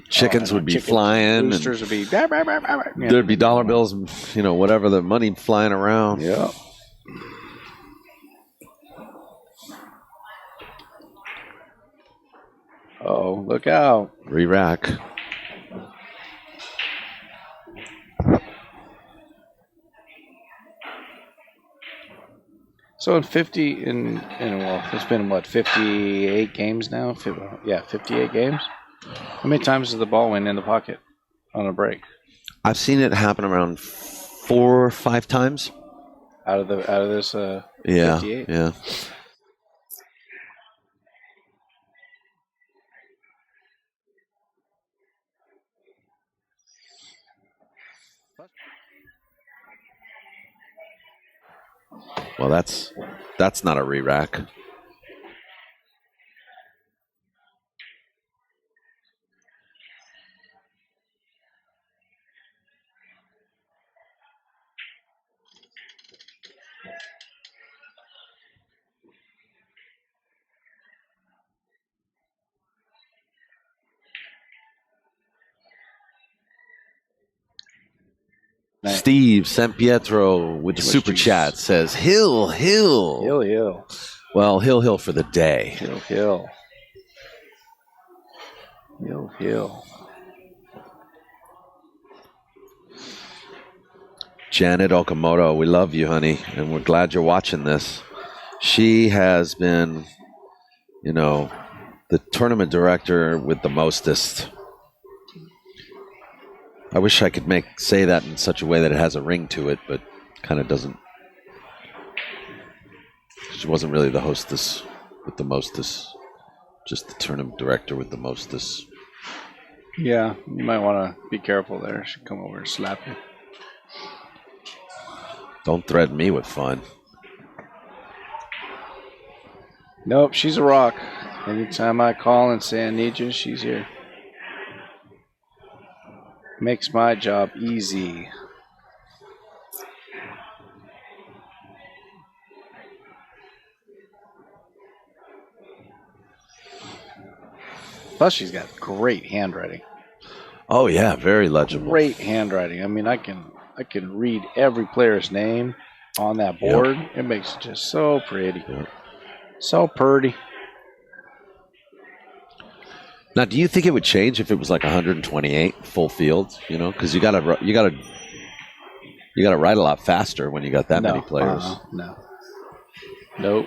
Speaker 1: chickens would be flying.
Speaker 3: Roosters would be.
Speaker 1: There'd be dollar bills, and whatever the money flying around.
Speaker 3: Yeah. Oh, look out.
Speaker 1: Re-rack.
Speaker 3: So in 50, it's been 58 games now? 58 games. How many times does the ball went in the pocket on a break?
Speaker 1: I've seen it happen around 4 or 5 times.
Speaker 3: Out of this 58?
Speaker 1: Yeah. Well, that's not a re-rack. Steve San Pietro with the super chat says, Hill. Well, Hill for the day.
Speaker 3: Hill.
Speaker 1: Janet Okamoto, we love you, honey, and we're glad you're watching this. She has been, the tournament director with the mostest. I wish I could say that in such a way that it has a ring to it, but kind of doesn't. She wasn't really the hostess with the mostest, just the tournament director with the mostest.
Speaker 3: Yeah, you might want to be careful there. She'll come over and slap you.
Speaker 1: Don't threaten me with fun.
Speaker 3: Nope, she's a rock. Anytime I call and say I need you, she's here. Makes my job easy. Plus, she's got great handwriting.
Speaker 1: Oh yeah, very legible.
Speaker 3: Great handwriting. I mean, I can read every player's name on that board. It makes it just so pretty.
Speaker 1: Yep.
Speaker 3: So pretty.
Speaker 1: Now, do you think it would change if it was like 128 full field? You know, because you gotta ride a lot faster when you got that many players.
Speaker 3: No. Nope.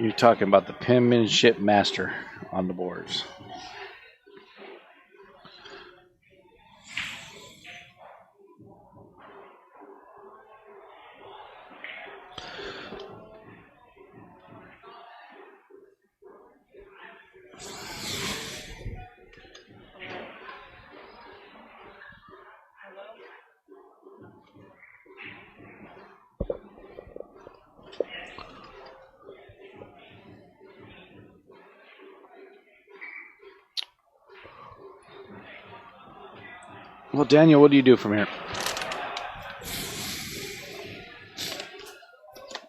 Speaker 3: You're talking about the penmanship master on the boards. Well, Daniel, what do you do from here?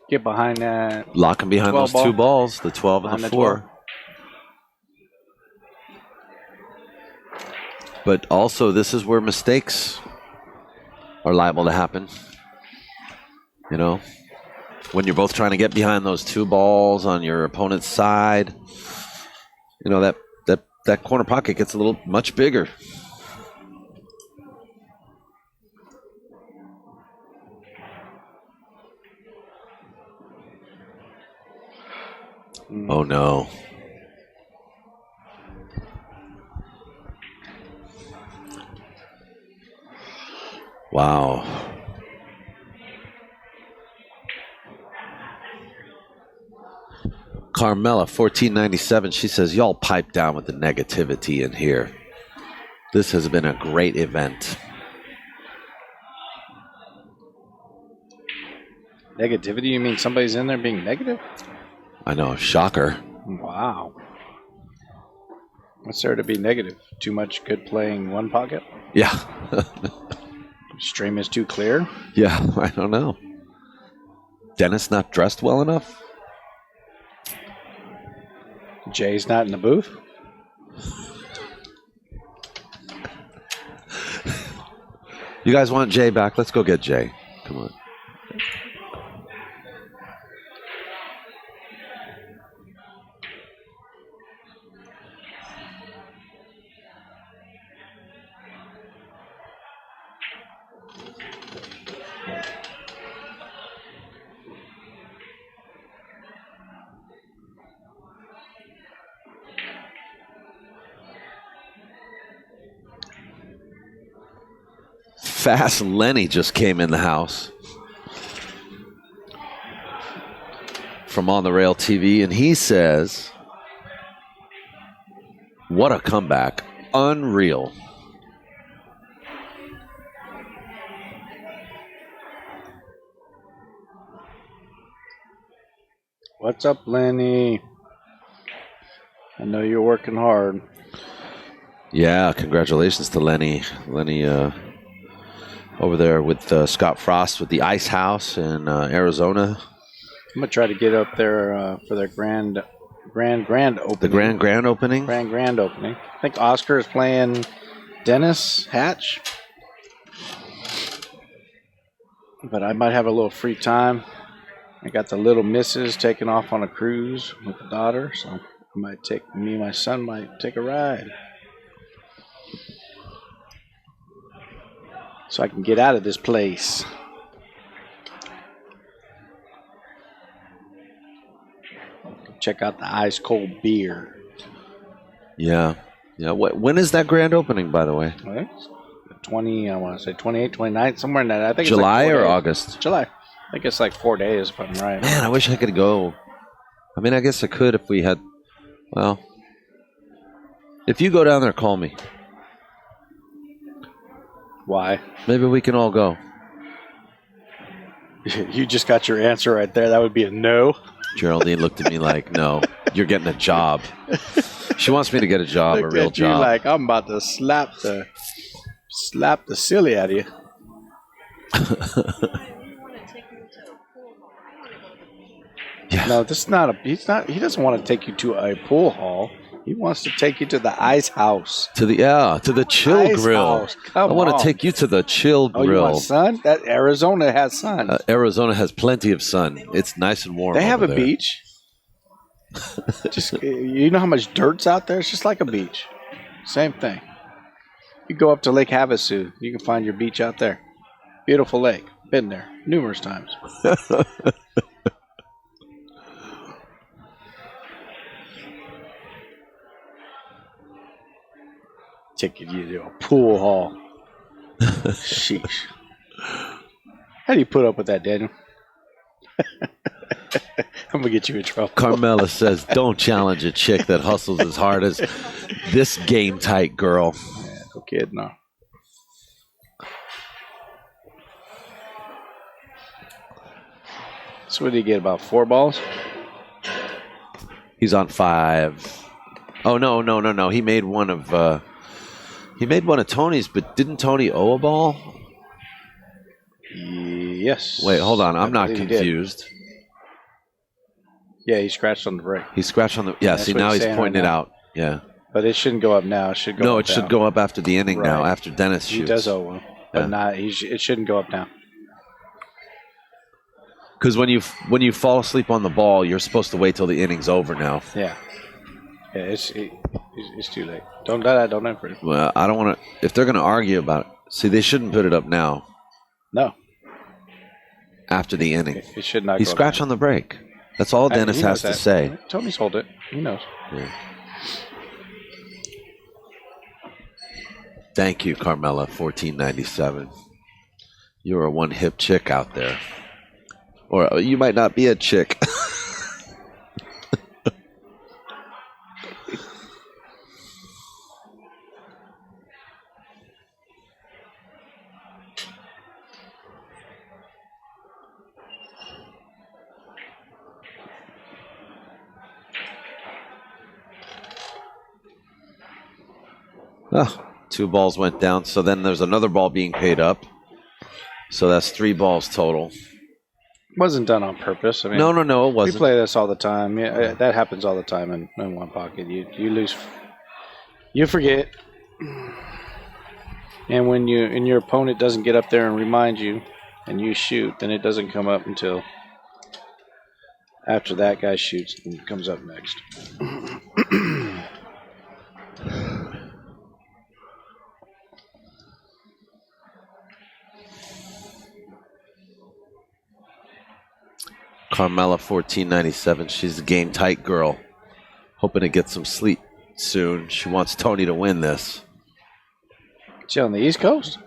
Speaker 3: Get behind that.
Speaker 1: Lock him behind those 2 balls, the 12 and
Speaker 3: Behind
Speaker 1: the
Speaker 3: the
Speaker 1: 4. But also, this is where mistakes are liable to happen. You know, when you're both trying to get behind those 2 balls on your opponent's side, you know, that corner pocket gets a little much bigger. Oh, no. Wow. Carmela, 1497, she says, y'all pipe down with the negativity in here. This has been a great event.
Speaker 3: Negativity? You mean somebody's in there being negative?
Speaker 1: I know, shocker.
Speaker 3: Wow. What's there to be negative? Too much good playing one pocket?
Speaker 1: Yeah.
Speaker 3: Stream is too clear?
Speaker 1: Yeah, I don't know. Dennis not dressed well enough?
Speaker 3: Jay's not in the booth?
Speaker 1: You guys want Jay back? Let's go get Jay. Come on. Fast Lenny just came in the house from On the Rail TV, and he says, what a comeback. Unreal.
Speaker 3: What's up, Lenny? I know you're working hard.
Speaker 1: Yeah, congratulations to Lenny. Lenny over there with Scott Frost with the Ice House in Arizona.
Speaker 3: I'm going to try to get up there for their grand opening.
Speaker 1: The grand opening?
Speaker 3: Grand opening. I think Oscar is playing Dennis Hatch. But I might have a little free time. I got the little missus taking off on a cruise with the daughter, so me and my son might take a ride. So I can get out of this place. Check out the ice cold beer.
Speaker 1: Yeah. Yeah. When is that grand opening, by the way?
Speaker 3: 28, 29, somewhere in that. I think
Speaker 1: July
Speaker 3: it's like 4
Speaker 1: or
Speaker 3: days.
Speaker 1: August?
Speaker 3: July. I think it's like 4 days, if I'm right.
Speaker 1: Man, I wish I could go. I mean, I guess I could if we had. Well, if you go down there, call me.
Speaker 3: Why?
Speaker 1: Maybe we can all go.
Speaker 3: You just got your answer right there. That would be a no.
Speaker 1: Geraldine looked at me like, no, you're getting a job. She wants me to get a job,
Speaker 3: Look
Speaker 1: a real
Speaker 3: at you
Speaker 1: job.
Speaker 3: like, I'm about to slap the silly out of you.
Speaker 1: Yeah.
Speaker 3: No, this is not he doesn't want to take you to a pool hall. He wants to take you to the ice house.
Speaker 1: To the chill
Speaker 3: Ice
Speaker 1: grill.
Speaker 3: house. Come
Speaker 1: I want
Speaker 3: on.
Speaker 1: to take you to the chill
Speaker 3: Oh, you
Speaker 1: grill.
Speaker 3: want sun? That Arizona has sun.
Speaker 1: Arizona has plenty of sun. It's nice and warm.
Speaker 3: They have
Speaker 1: over
Speaker 3: a
Speaker 1: there.
Speaker 3: beach. Just you know how much dirt's out there? It's just like a beach. Same thing. You go up to Lake Havasu, you can find your beach out there. Beautiful lake. Been there numerous times. Taking you to a pool hall. Sheesh. How do you put up with that, Daniel? I'm gonna get you in trouble.
Speaker 1: Carmela says, "Don't challenge a chick that hustles as hard as this game tight girl."
Speaker 3: Yeah, no kid, no. So what did he get? About 4 balls?
Speaker 1: He's on 5. Oh no! He made one of Tony's, but didn't Tony owe a ball?
Speaker 3: Yes.
Speaker 1: Wait, hold on. I'm
Speaker 3: I
Speaker 1: not
Speaker 3: believe he did.
Speaker 1: confused.
Speaker 3: Yeah, he scratched on the break.
Speaker 1: He scratched on the. Yeah,
Speaker 3: That's
Speaker 1: see
Speaker 3: what
Speaker 1: now
Speaker 3: he's
Speaker 1: he's
Speaker 3: saying
Speaker 1: pointing
Speaker 3: right
Speaker 1: it
Speaker 3: now.
Speaker 1: out. Yeah.
Speaker 3: But it shouldn't go up now. It should go
Speaker 1: No,
Speaker 3: up
Speaker 1: it should
Speaker 3: now.
Speaker 1: go up after the inning now.
Speaker 3: Right.
Speaker 1: After Dennis shoots.
Speaker 3: He does owe one. But
Speaker 1: Yeah.
Speaker 3: not. It shouldn't go up now.
Speaker 1: Because when you fall asleep on the ball, you're supposed to wait till the inning's over now.
Speaker 3: Yeah. Yeah, it's too late. Don't do that. Don't enter it.
Speaker 1: Well, I don't want to. If they're going to argue about it, see, they shouldn't put it up now.
Speaker 3: No.
Speaker 1: After the inning,
Speaker 3: It should not
Speaker 1: he
Speaker 3: go up
Speaker 1: scratched
Speaker 3: now.
Speaker 1: on the break. That's all Dennis
Speaker 3: He
Speaker 1: has
Speaker 3: knows
Speaker 1: to
Speaker 3: that.
Speaker 1: say.
Speaker 3: Tony's hold it. He knows.
Speaker 1: Yeah. Thank you, Carmela. 1497. You're a one hip chick out there, or you might not be a chick. Oh, 2 balls went down. So then there's another ball being paid up. So that's 3 balls total.
Speaker 3: Wasn't done on purpose. I mean,
Speaker 1: No, it
Speaker 3: we
Speaker 1: wasn't.
Speaker 3: play this all the time. Yeah, that happens all the time in one pocket. You lose, you forget, and when your opponent doesn't get up there and remind you, and you shoot, then it doesn't come up until after that guy shoots and it comes up next.
Speaker 1: Carmela 1497. She's a game tight girl, hoping to get some sleep soon. She wants Tony to win this.
Speaker 3: She on the East Coast?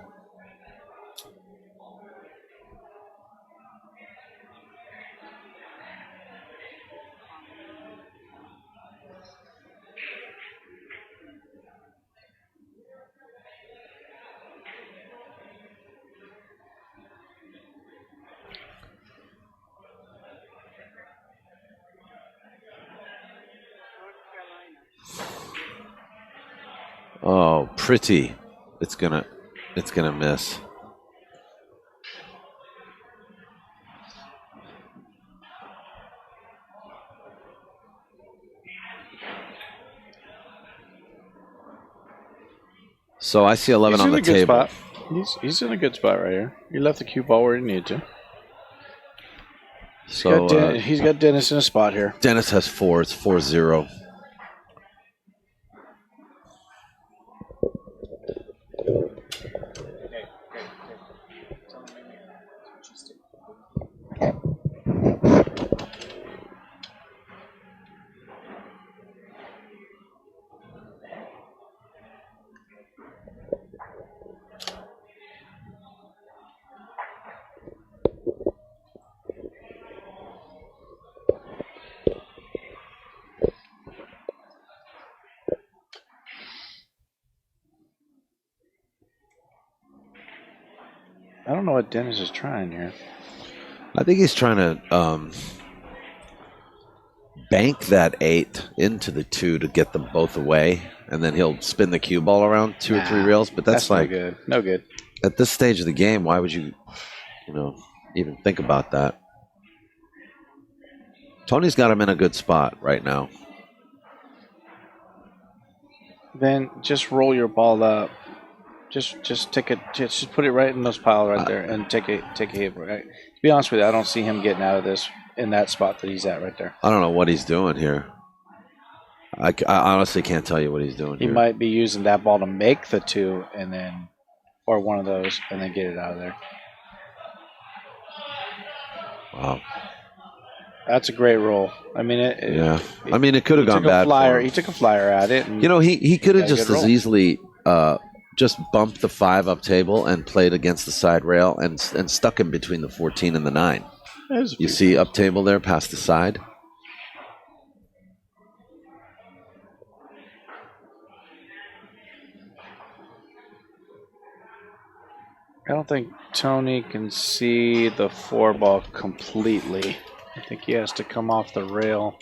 Speaker 1: Oh, pretty. It's gonna miss. So I see 11
Speaker 3: He's
Speaker 1: on
Speaker 3: in
Speaker 1: the
Speaker 3: a good
Speaker 1: table.
Speaker 3: spot. He's in a good spot right here. You left the cue ball where you need to.
Speaker 1: So
Speaker 3: He's got Dennis in a spot here.
Speaker 1: Dennis has 4. It's 4-0.
Speaker 3: I don't know what Dennis is trying here.
Speaker 1: I think he's trying to bank that 8 into the 2 to get them both away, and then he'll spin the cue ball around 2 or 3 reels. But that's like
Speaker 3: no good. No good.
Speaker 1: at this stage of the game, why would you even think about that? Tony's got him in a good spot right now.
Speaker 3: Then just roll your ball up. Just take it. Just put it right in those piles right there, and take a hit. Right. To be honest with you, I don't see him getting out of this in that spot that he's at right there.
Speaker 1: I don't know what he's doing here. I honestly can't tell you what he's doing
Speaker 3: He
Speaker 1: here.
Speaker 3: might be using that ball to make the 2, and then, or one of those, and then get it out of there.
Speaker 1: Wow.
Speaker 3: That's a great roll. I mean,
Speaker 1: it could have gone bad.
Speaker 3: He took a flyer at it. And
Speaker 1: he could have just as
Speaker 3: roll.
Speaker 1: easily just bumped the 5 up table and played against the side rail and stuck him between the 14 and the 9. You see up table there past the side?
Speaker 3: I don't think Tony can see the 4-ball completely. I think he has to come off the rail.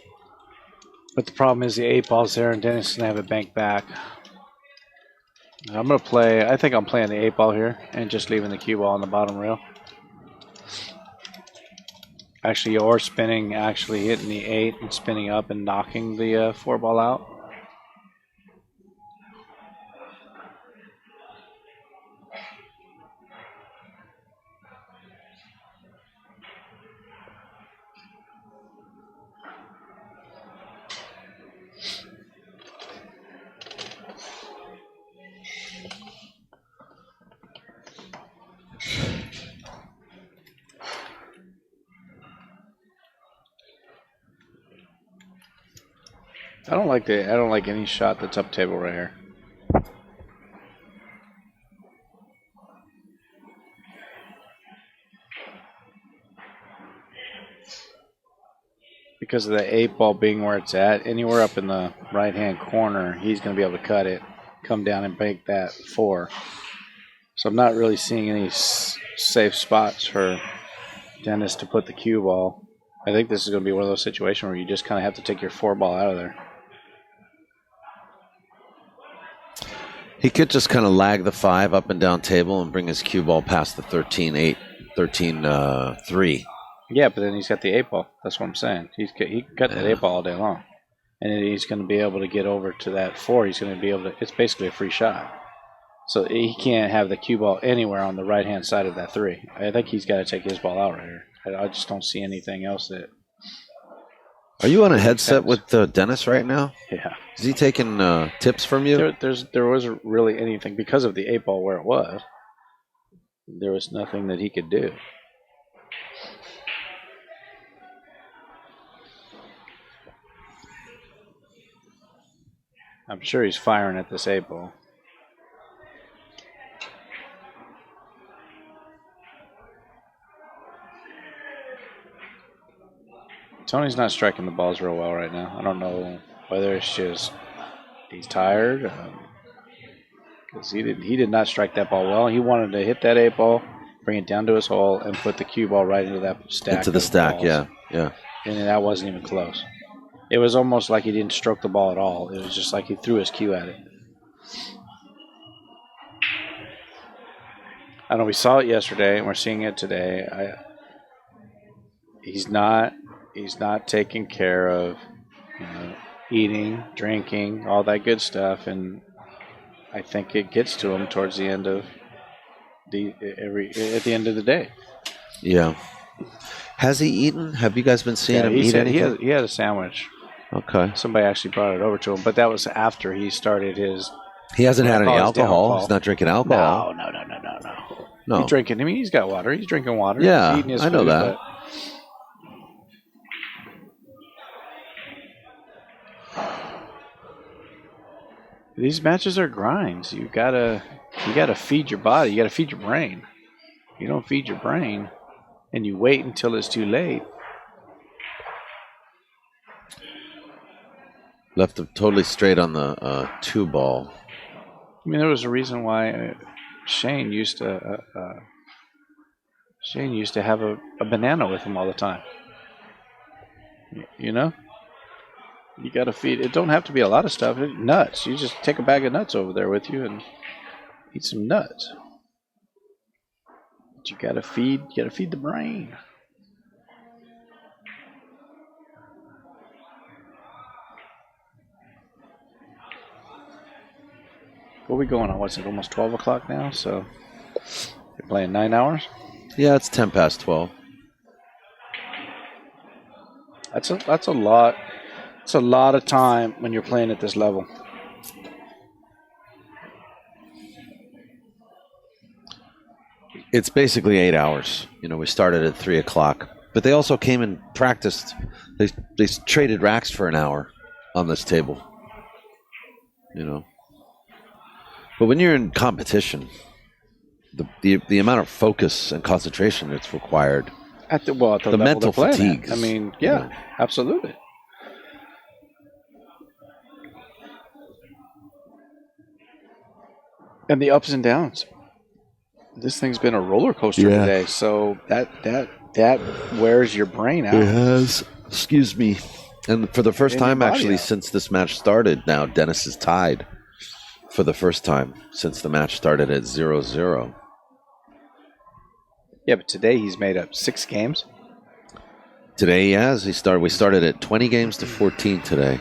Speaker 3: But the problem is the 8-ball's there, and Dennis is going to have it banked back. I'm going to play, I think I'm playing the 8-ball here and just leaving the cue ball on the bottom rail. Actually, or spinning, actually hitting the 8 and spinning up and knocking the 4-ball out. I don't like any shot that's up table right here. Because of the 8-ball being where it's at, anywhere up in the right-hand corner, he's going to be able to cut it, come down and bank that 4. So I'm not really seeing any safe spots for Dennis to put the cue ball. I think this is going to be one of those situations where you just kind of have to take your 4-ball out of there.
Speaker 1: He could just kind of lag the 5 up and down table and bring his cue ball past the 13-8, 13-3.
Speaker 3: Yeah, but then he's got the 8-ball. That's what I'm saying. He can cut that 8-ball all day long. And then he's going to be able to get over to that 4. He's going to be able to – it's basically a free shot. So he can't have the cue ball anywhere on the right-hand side of that 3. I think he's got to take his ball out right here. I just don't see anything else that –
Speaker 1: Are you on a headset with Dennis right now?
Speaker 3: Yeah.
Speaker 1: Is he taking tips from you?
Speaker 3: There wasn't really anything. Because of the 8-ball where it was, there was nothing that he could do. I'm sure he's firing at this 8-ball. Tony's not striking the balls real well right now. I don't know whether it's just he's tired, because he did not strike that ball well. He wanted to hit that 8-ball, bring it down to his hole, and put the cue ball right into that stack.
Speaker 1: Into the stack,
Speaker 3: balls.
Speaker 1: yeah.
Speaker 3: And that wasn't even close. It was almost like he didn't stroke the ball at all. It was just like he threw his cue at it. I know we saw it yesterday, and we're seeing it today. He's not taking care of eating, drinking, all that good stuff, and I think it gets to him towards the end of at the end of the day.
Speaker 1: Yeah. Has he eaten? Have you guys been seeing him eat anything?
Speaker 3: He had a sandwich.
Speaker 1: Okay.
Speaker 3: Somebody actually brought it over to him, but that was after he started his.
Speaker 1: He hasn't had any alcohol.
Speaker 3: Downfall.
Speaker 1: He's not drinking alcohol.
Speaker 3: No. He's drinking. I mean, he's got water. He's drinking water.
Speaker 1: Yeah,
Speaker 3: He's eating his
Speaker 1: I know
Speaker 3: food,
Speaker 1: that.
Speaker 3: These matches are grinds. You gotta feed your body. You gotta feed your brain. You don't feed your brain, and you wait until it's too late.
Speaker 1: Left him totally straight on the 2-ball.
Speaker 3: I mean, there was a reason why Shane used to have a banana with him all the time. You know, you got to feed. It don't have to be a lot of stuff. Nuts. You just take a bag of nuts over there with you and eat some nuts. But you got to feed. You got to feed the brain. What are we going on? What's it, almost 12 o'clock now? So you're playing 9 hours?
Speaker 1: Yeah, it's 10 past 12.
Speaker 3: That's a lot. It's a lot of time when you're playing at this level.
Speaker 1: It's basically 8 hours. We started at 3 o'clock. But they also came and practiced. They traded racks for an hour on this table. But when you're in competition, the amount of focus and concentration that's required,
Speaker 3: At the level
Speaker 1: mental
Speaker 3: they're playing
Speaker 1: fatigue.
Speaker 3: at. I mean, yeah, absolutely. And the ups and downs. This thing's been a roller coaster today, so that wears your brain out.
Speaker 1: It has. Excuse me. And for the first time, actually,
Speaker 3: out.
Speaker 1: since this match started, now Dennis is tied for the first time since the match started at 0-0.
Speaker 3: Yeah, but today he's made up 6 games.
Speaker 1: Today he has. We started at 20 games to 14 today.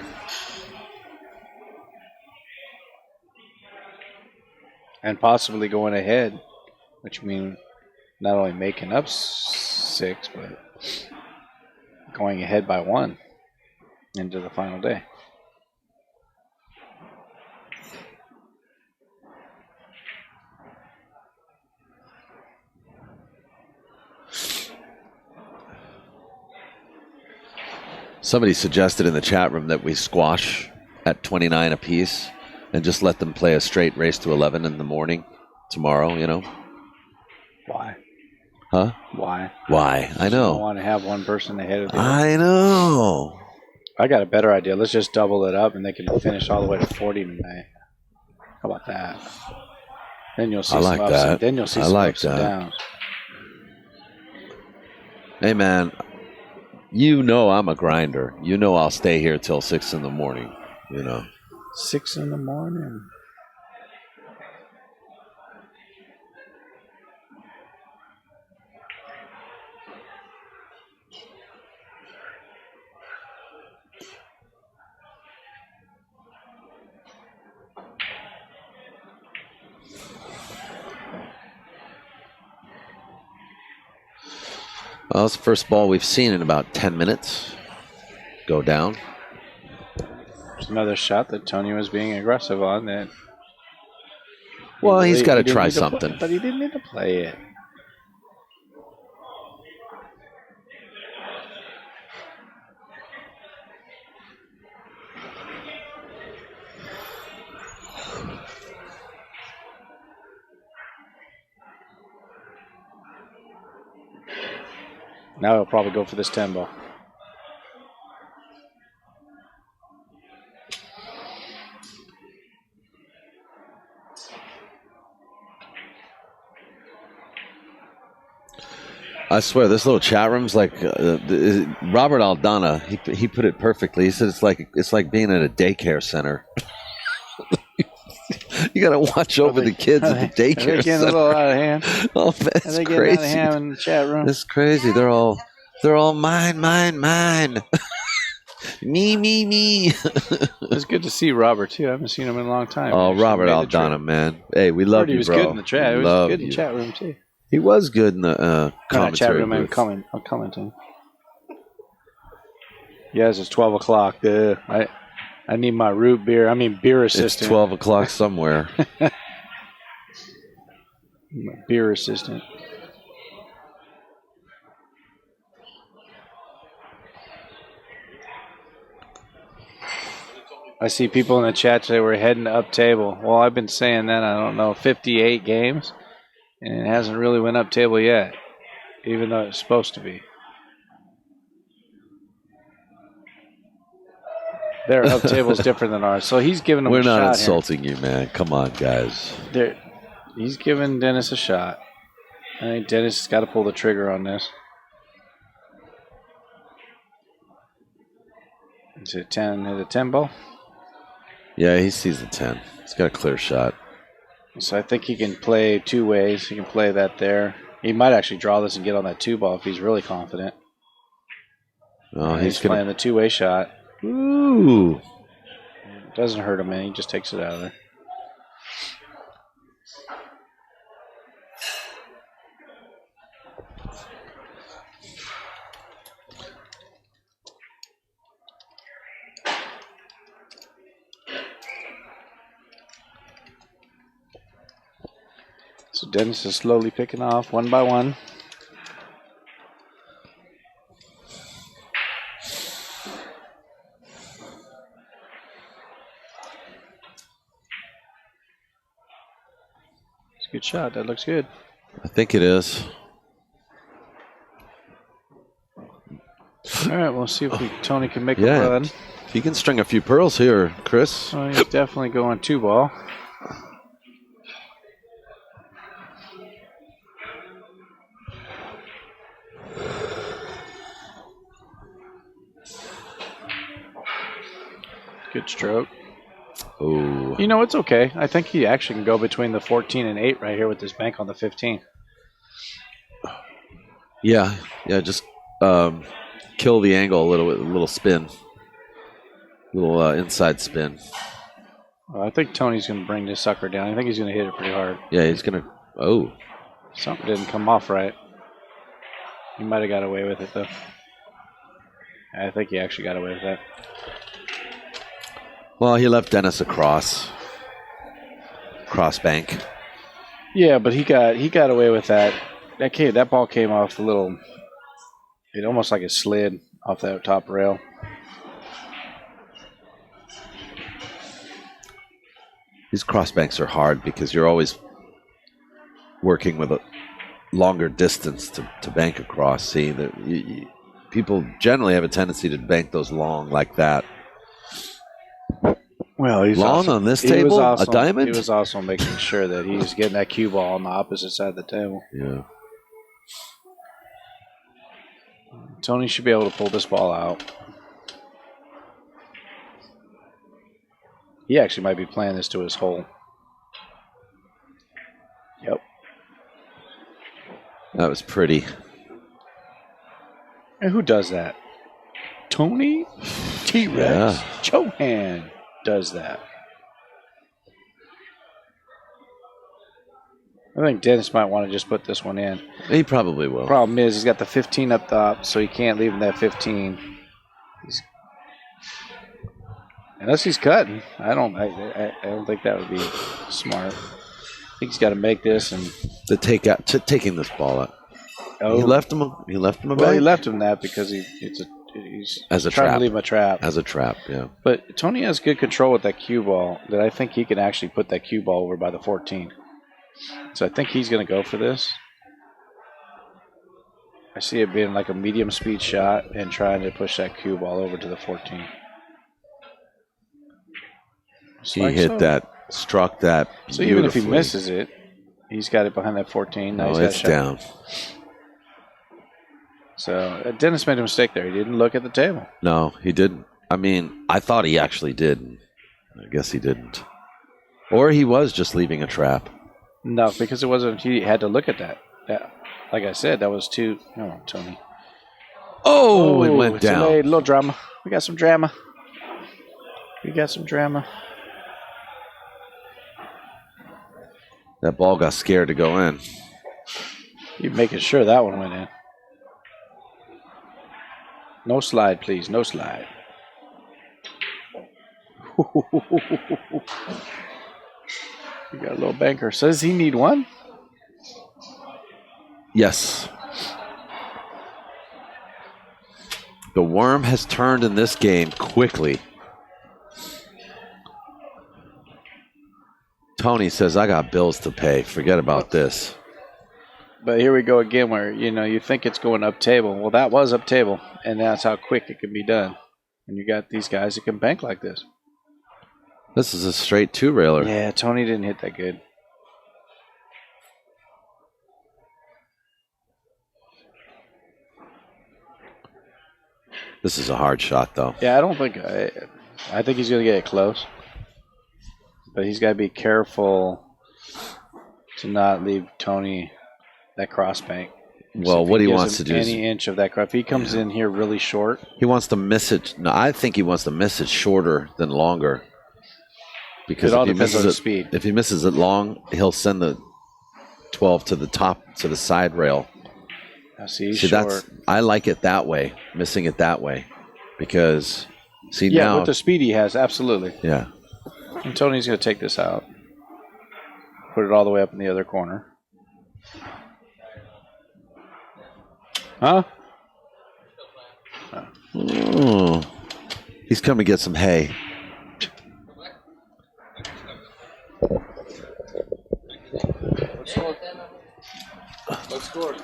Speaker 3: And possibly going ahead, which means not only making up 6, but going ahead by 1 into the final day.
Speaker 1: Somebody suggested in the chat room that we squash at 29 apiece and just let them play a straight race to 11 in the morning tomorrow,
Speaker 3: Why?
Speaker 1: Huh?
Speaker 3: Why?
Speaker 1: Why? I
Speaker 3: I
Speaker 1: know.
Speaker 3: want to have one person ahead of the other.
Speaker 1: I know.
Speaker 3: I got a better idea. Let's just double it up, and they can finish all the way to 40 tonight. How about that? Then you'll see
Speaker 1: I like
Speaker 3: some ups
Speaker 1: that.
Speaker 3: and then you'll see
Speaker 1: I
Speaker 3: some
Speaker 1: like
Speaker 3: ups and
Speaker 1: that.
Speaker 3: downs.
Speaker 1: Hey, man, I'm a grinder. I'll stay here till 6 in the morning,
Speaker 3: 6 in the morning.
Speaker 1: Well, it's the first ball we've seen in about 10 minutes go down.
Speaker 3: There's another shot that Tony was being aggressive on. That.
Speaker 1: Well, he's got to
Speaker 3: didn't
Speaker 1: try
Speaker 3: need
Speaker 1: something.
Speaker 3: But he didn't need to play it. Now he'll probably go for this 10 ball.
Speaker 1: I swear, this little chat room's like Robert Aldana. He put it perfectly. He said it's like being at a daycare center. You got to watch over the kids at the daycare
Speaker 3: Are they getting
Speaker 1: center.
Speaker 3: a little out of hand?
Speaker 1: Oh, man, it's
Speaker 3: Are they
Speaker 1: crazy.
Speaker 3: getting out of hand in the chat room?
Speaker 1: It's crazy. They're all mine. Me.
Speaker 3: It's good to see Robert, too. I haven't seen him in a long time.
Speaker 1: Oh,
Speaker 3: Actually
Speaker 1: Robert
Speaker 3: made the trip.
Speaker 1: Aldana, man. Hey, we love
Speaker 3: Heard
Speaker 1: you,
Speaker 3: he was
Speaker 1: bro.
Speaker 3: good in the chat. He was
Speaker 1: Love
Speaker 3: good in
Speaker 1: you.
Speaker 3: the chat room, too.
Speaker 1: He was good in the
Speaker 3: Not
Speaker 1: commentary
Speaker 3: chat room,
Speaker 1: booth.
Speaker 3: I'm commenting. Yes, it's 12 o'clock. I need my root beer. I mean, beer assistant.
Speaker 1: It's 12 o'clock somewhere.
Speaker 3: My beer assistant. I see people in the chat say we're heading up table. Well, I've been saying that, I don't know, 58 games, and it hasn't really went up table yet, even though it's supposed to be. Their up table is different than ours, so he's giving them
Speaker 1: We're
Speaker 3: a shot
Speaker 1: not
Speaker 3: here.
Speaker 1: insulting you, man. Come on, guys.
Speaker 3: He's giving Dennis a shot. I think Dennis has got to pull the trigger on this. Is it 10? Is it 10 ball?
Speaker 1: Yeah, he sees the 10. He's got a clear shot.
Speaker 3: So I think he can play 2 ways. He can play that there. He might actually draw this and get on that 2 ball if he's really confident.
Speaker 1: Oh,
Speaker 3: He's playing the 2-way shot.
Speaker 1: Ooh.
Speaker 3: Doesn't hurt him any. He just takes it out of there. So Dennis is slowly picking off one by one. It's a good shot. That looks good.
Speaker 1: I think it is.
Speaker 3: All right, we'll see if Tony can make a
Speaker 1: Yeah.
Speaker 3: run.
Speaker 1: He can string a few pearls here, Chris.
Speaker 3: Oh, he's definitely going 2-ball. Good stroke.
Speaker 1: Oh.
Speaker 3: You know, it's okay. I think he actually can go between the 14 and 8 right here with this bank on the 15.
Speaker 1: Yeah. Just kill the angle a little spin, little inside spin.
Speaker 3: Well, I think Tony's going to bring this sucker down. I think he's going to hit it pretty hard.
Speaker 1: Yeah, he's gonna. Oh.
Speaker 3: Something didn't come off right. He might have got away with it though. I think he actually got away with that.
Speaker 1: Well, he left Dennis cross bank.
Speaker 3: Yeah, but he got away with that. That ball came off a little. It almost like it slid off that top rail.
Speaker 1: These cross banks are hard because you're always working with a longer distance to bank across. See, people generally have a tendency to bank those long like that.
Speaker 3: Well, he's
Speaker 1: long
Speaker 3: also,
Speaker 1: on this
Speaker 3: he was
Speaker 1: table,
Speaker 3: also-
Speaker 1: a diamond.
Speaker 3: He was also making sure that he's getting that cue ball on the opposite side of the table.
Speaker 1: Yeah.
Speaker 3: Tony should be able to pull this ball out. He actually might be playing this to his hole. Yep.
Speaker 1: That was pretty.
Speaker 3: And who does that? Tony T-Rex Chohan does that. I think Dennis might want to just put this one in.
Speaker 1: He probably will.
Speaker 3: Problem is, he's got the 15 up top, so he can't leave him that 15. Unless he's cutting. I don't think that would be smart. I think he's got to make this and
Speaker 1: taking this ball out.
Speaker 3: oh,
Speaker 1: He left him a
Speaker 3: well, he
Speaker 1: bank?
Speaker 3: left him that because he's
Speaker 1: As a
Speaker 3: trying
Speaker 1: trap.
Speaker 3: to leave him a trap.
Speaker 1: As a trap, yeah.
Speaker 3: But Tony has good control with that cue ball that I think he can actually put that cue ball over by the 14. So I think he's going to go for this. I see it being like a medium speed shot and trying to push that cue ball over to the 14.
Speaker 1: He hit that, struck that.
Speaker 3: So even if he
Speaker 1: beautifully.
Speaker 3: misses it, he's got it behind that 14. Now
Speaker 1: Oh,
Speaker 3: he's got a
Speaker 1: it's
Speaker 3: shot.
Speaker 1: down.
Speaker 3: So Dennis made a mistake there. He didn't look at the table.
Speaker 1: No, he didn't. I mean, I thought he actually did. I guess he didn't. Or he was just leaving a trap.
Speaker 3: No, because it wasn't. He had to look at that. Yeah, like I said, that was too. Oh, Tony.
Speaker 1: Oh, it went
Speaker 3: it's
Speaker 1: down.
Speaker 3: A little drama. We got some drama.
Speaker 1: That ball got scared to go in.
Speaker 3: You're making sure that one went in. No slide, please. No slide. We got a little banker. So does he need one?
Speaker 1: Yes. The worm has turned in this game quickly. Tony says, I got bills to pay. Forget about this.
Speaker 3: But here we go again where, you think it's going up table. Well, that was up table, and that's how quick it can be done. And you got these guys that can bank like this.
Speaker 1: This is a straight two-railer.
Speaker 3: Yeah, Tony didn't hit that good.
Speaker 1: This is a hard shot, though.
Speaker 3: Yeah, I think he's going to get it close. But he's got to be careful to not leave Tony that cross bank.
Speaker 1: Well, what he wants to do is
Speaker 3: any inch of that cross. If he comes in here really short,
Speaker 1: he wants to miss it. No, I think he wants to miss it shorter than longer. Because
Speaker 3: it all
Speaker 1: if he
Speaker 3: depends
Speaker 1: misses
Speaker 3: on
Speaker 1: it,
Speaker 3: the speed.
Speaker 1: if he misses it long, he'll send the 12 to the top to the side rail.
Speaker 3: I see.
Speaker 1: See,
Speaker 3: Short.
Speaker 1: I like it that way, missing it that way, because now
Speaker 3: with the speed he has, absolutely.
Speaker 1: Yeah.
Speaker 3: And Tony's going to take this out, put it all the way up in the other corner. Huh?
Speaker 1: Oh. He's come to get some hay.
Speaker 3: What score?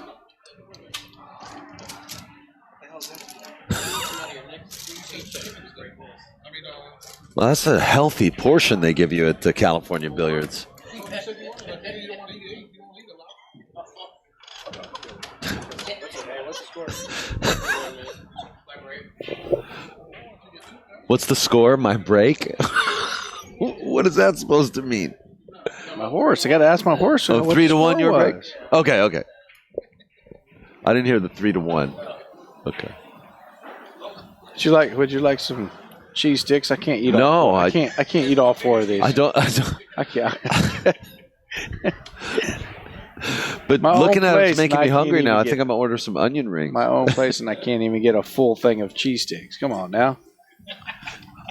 Speaker 1: Well, that's a healthy portion they give you at the California Billiards. What's the score? My break? What is that supposed to mean?
Speaker 3: My horse. I got to ask my horse.
Speaker 1: Oh,
Speaker 3: what
Speaker 1: 3-1
Speaker 3: the
Speaker 1: your
Speaker 3: score
Speaker 1: break?
Speaker 3: was.
Speaker 1: Okay. I didn't hear the 3-1. Okay.
Speaker 3: Would you like some cheese sticks? I can't eat.
Speaker 1: No,
Speaker 3: I can't eat all 4 of these.
Speaker 1: I don't.
Speaker 3: I can't.
Speaker 1: But
Speaker 3: My
Speaker 1: looking
Speaker 3: own
Speaker 1: at
Speaker 3: place,
Speaker 1: it's making
Speaker 3: and
Speaker 1: me
Speaker 3: I
Speaker 1: hungry
Speaker 3: can't
Speaker 1: now. I
Speaker 3: even
Speaker 1: think I'm gonna order some onion rings.
Speaker 3: My own place, and I can't even get a full thing of cheese sticks. Come on now.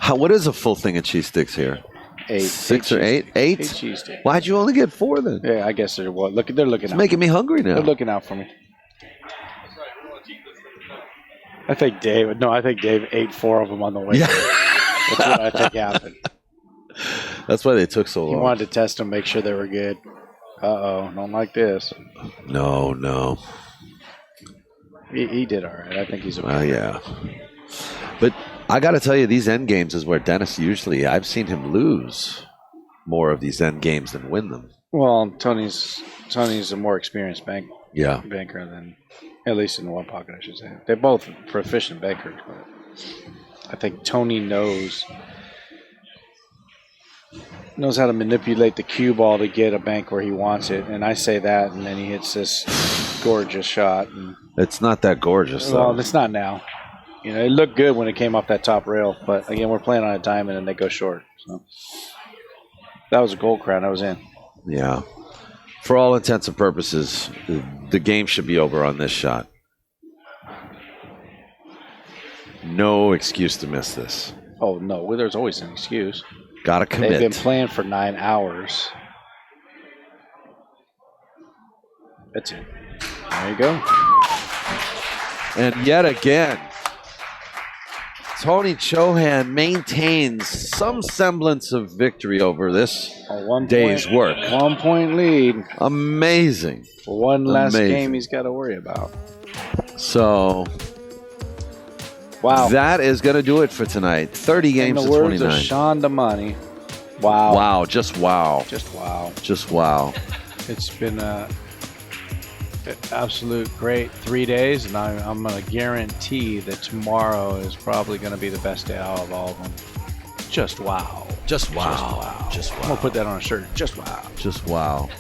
Speaker 1: What is a full thing of cheese sticks here?
Speaker 3: 8.
Speaker 1: 6 or 8? 8?
Speaker 3: 8 cheese sticks.
Speaker 1: Why'd you only get 4 then?
Speaker 3: Yeah, I guess they're what. They're looking
Speaker 1: It's
Speaker 3: out.
Speaker 1: making me hungry now.
Speaker 3: They're looking out for me. I think Dave ate 4 of them on the way.
Speaker 1: Yeah.
Speaker 3: That's what I think happened.
Speaker 1: That's why they took so
Speaker 3: He
Speaker 1: long.
Speaker 3: wanted to test them, make sure they were good. Don't like this.
Speaker 1: No.
Speaker 3: He did all right. I think he's okay.
Speaker 1: Yeah. But I got to tell you, these end games is where Dennis usually, I've seen him lose more of these end games than win them.
Speaker 3: Well, Tony's a more experienced banker than, at least in one pocket, I should say. They're both proficient bankers, but I think Tony knows how to manipulate the cue ball to get a bank where he wants it. And I say that, and then he hits this gorgeous shot. And,
Speaker 1: It's not that gorgeous, though.
Speaker 3: well, it's not now. You know, it looked good when it came off that top rail, but again, we're playing on a diamond and they go short. So that was a gold crown. I was in.
Speaker 1: Yeah. For all intents and purposes, the game should be over on this shot. No excuse to miss this.
Speaker 3: Oh no, well, there's always an excuse.
Speaker 1: Gotta commit.
Speaker 3: They've been playing for 9 hours. That's it. There you go.
Speaker 1: And yet again, Tony Chohan maintains some semblance of victory over this day's work.
Speaker 3: 1 point lead.
Speaker 1: Amazing.
Speaker 3: One less
Speaker 1: Amazing.
Speaker 3: game he's got to worry about.
Speaker 1: So,
Speaker 3: Wow.
Speaker 1: that is going to do it for tonight. 30 games
Speaker 3: In
Speaker 1: to
Speaker 3: the words
Speaker 1: 29.
Speaker 3: of Sean DeMoney. Wow.
Speaker 1: Wow, just wow.
Speaker 3: Just wow.
Speaker 1: Just wow.
Speaker 3: It's been an absolute great 3 days, and I'm going to guarantee that tomorrow is probably going to be the best day out of all of them. Just wow.
Speaker 1: Just wow.
Speaker 3: Just wow.
Speaker 1: Just wow.
Speaker 3: I'm going to put that on a shirt. Just wow.
Speaker 1: Just wow.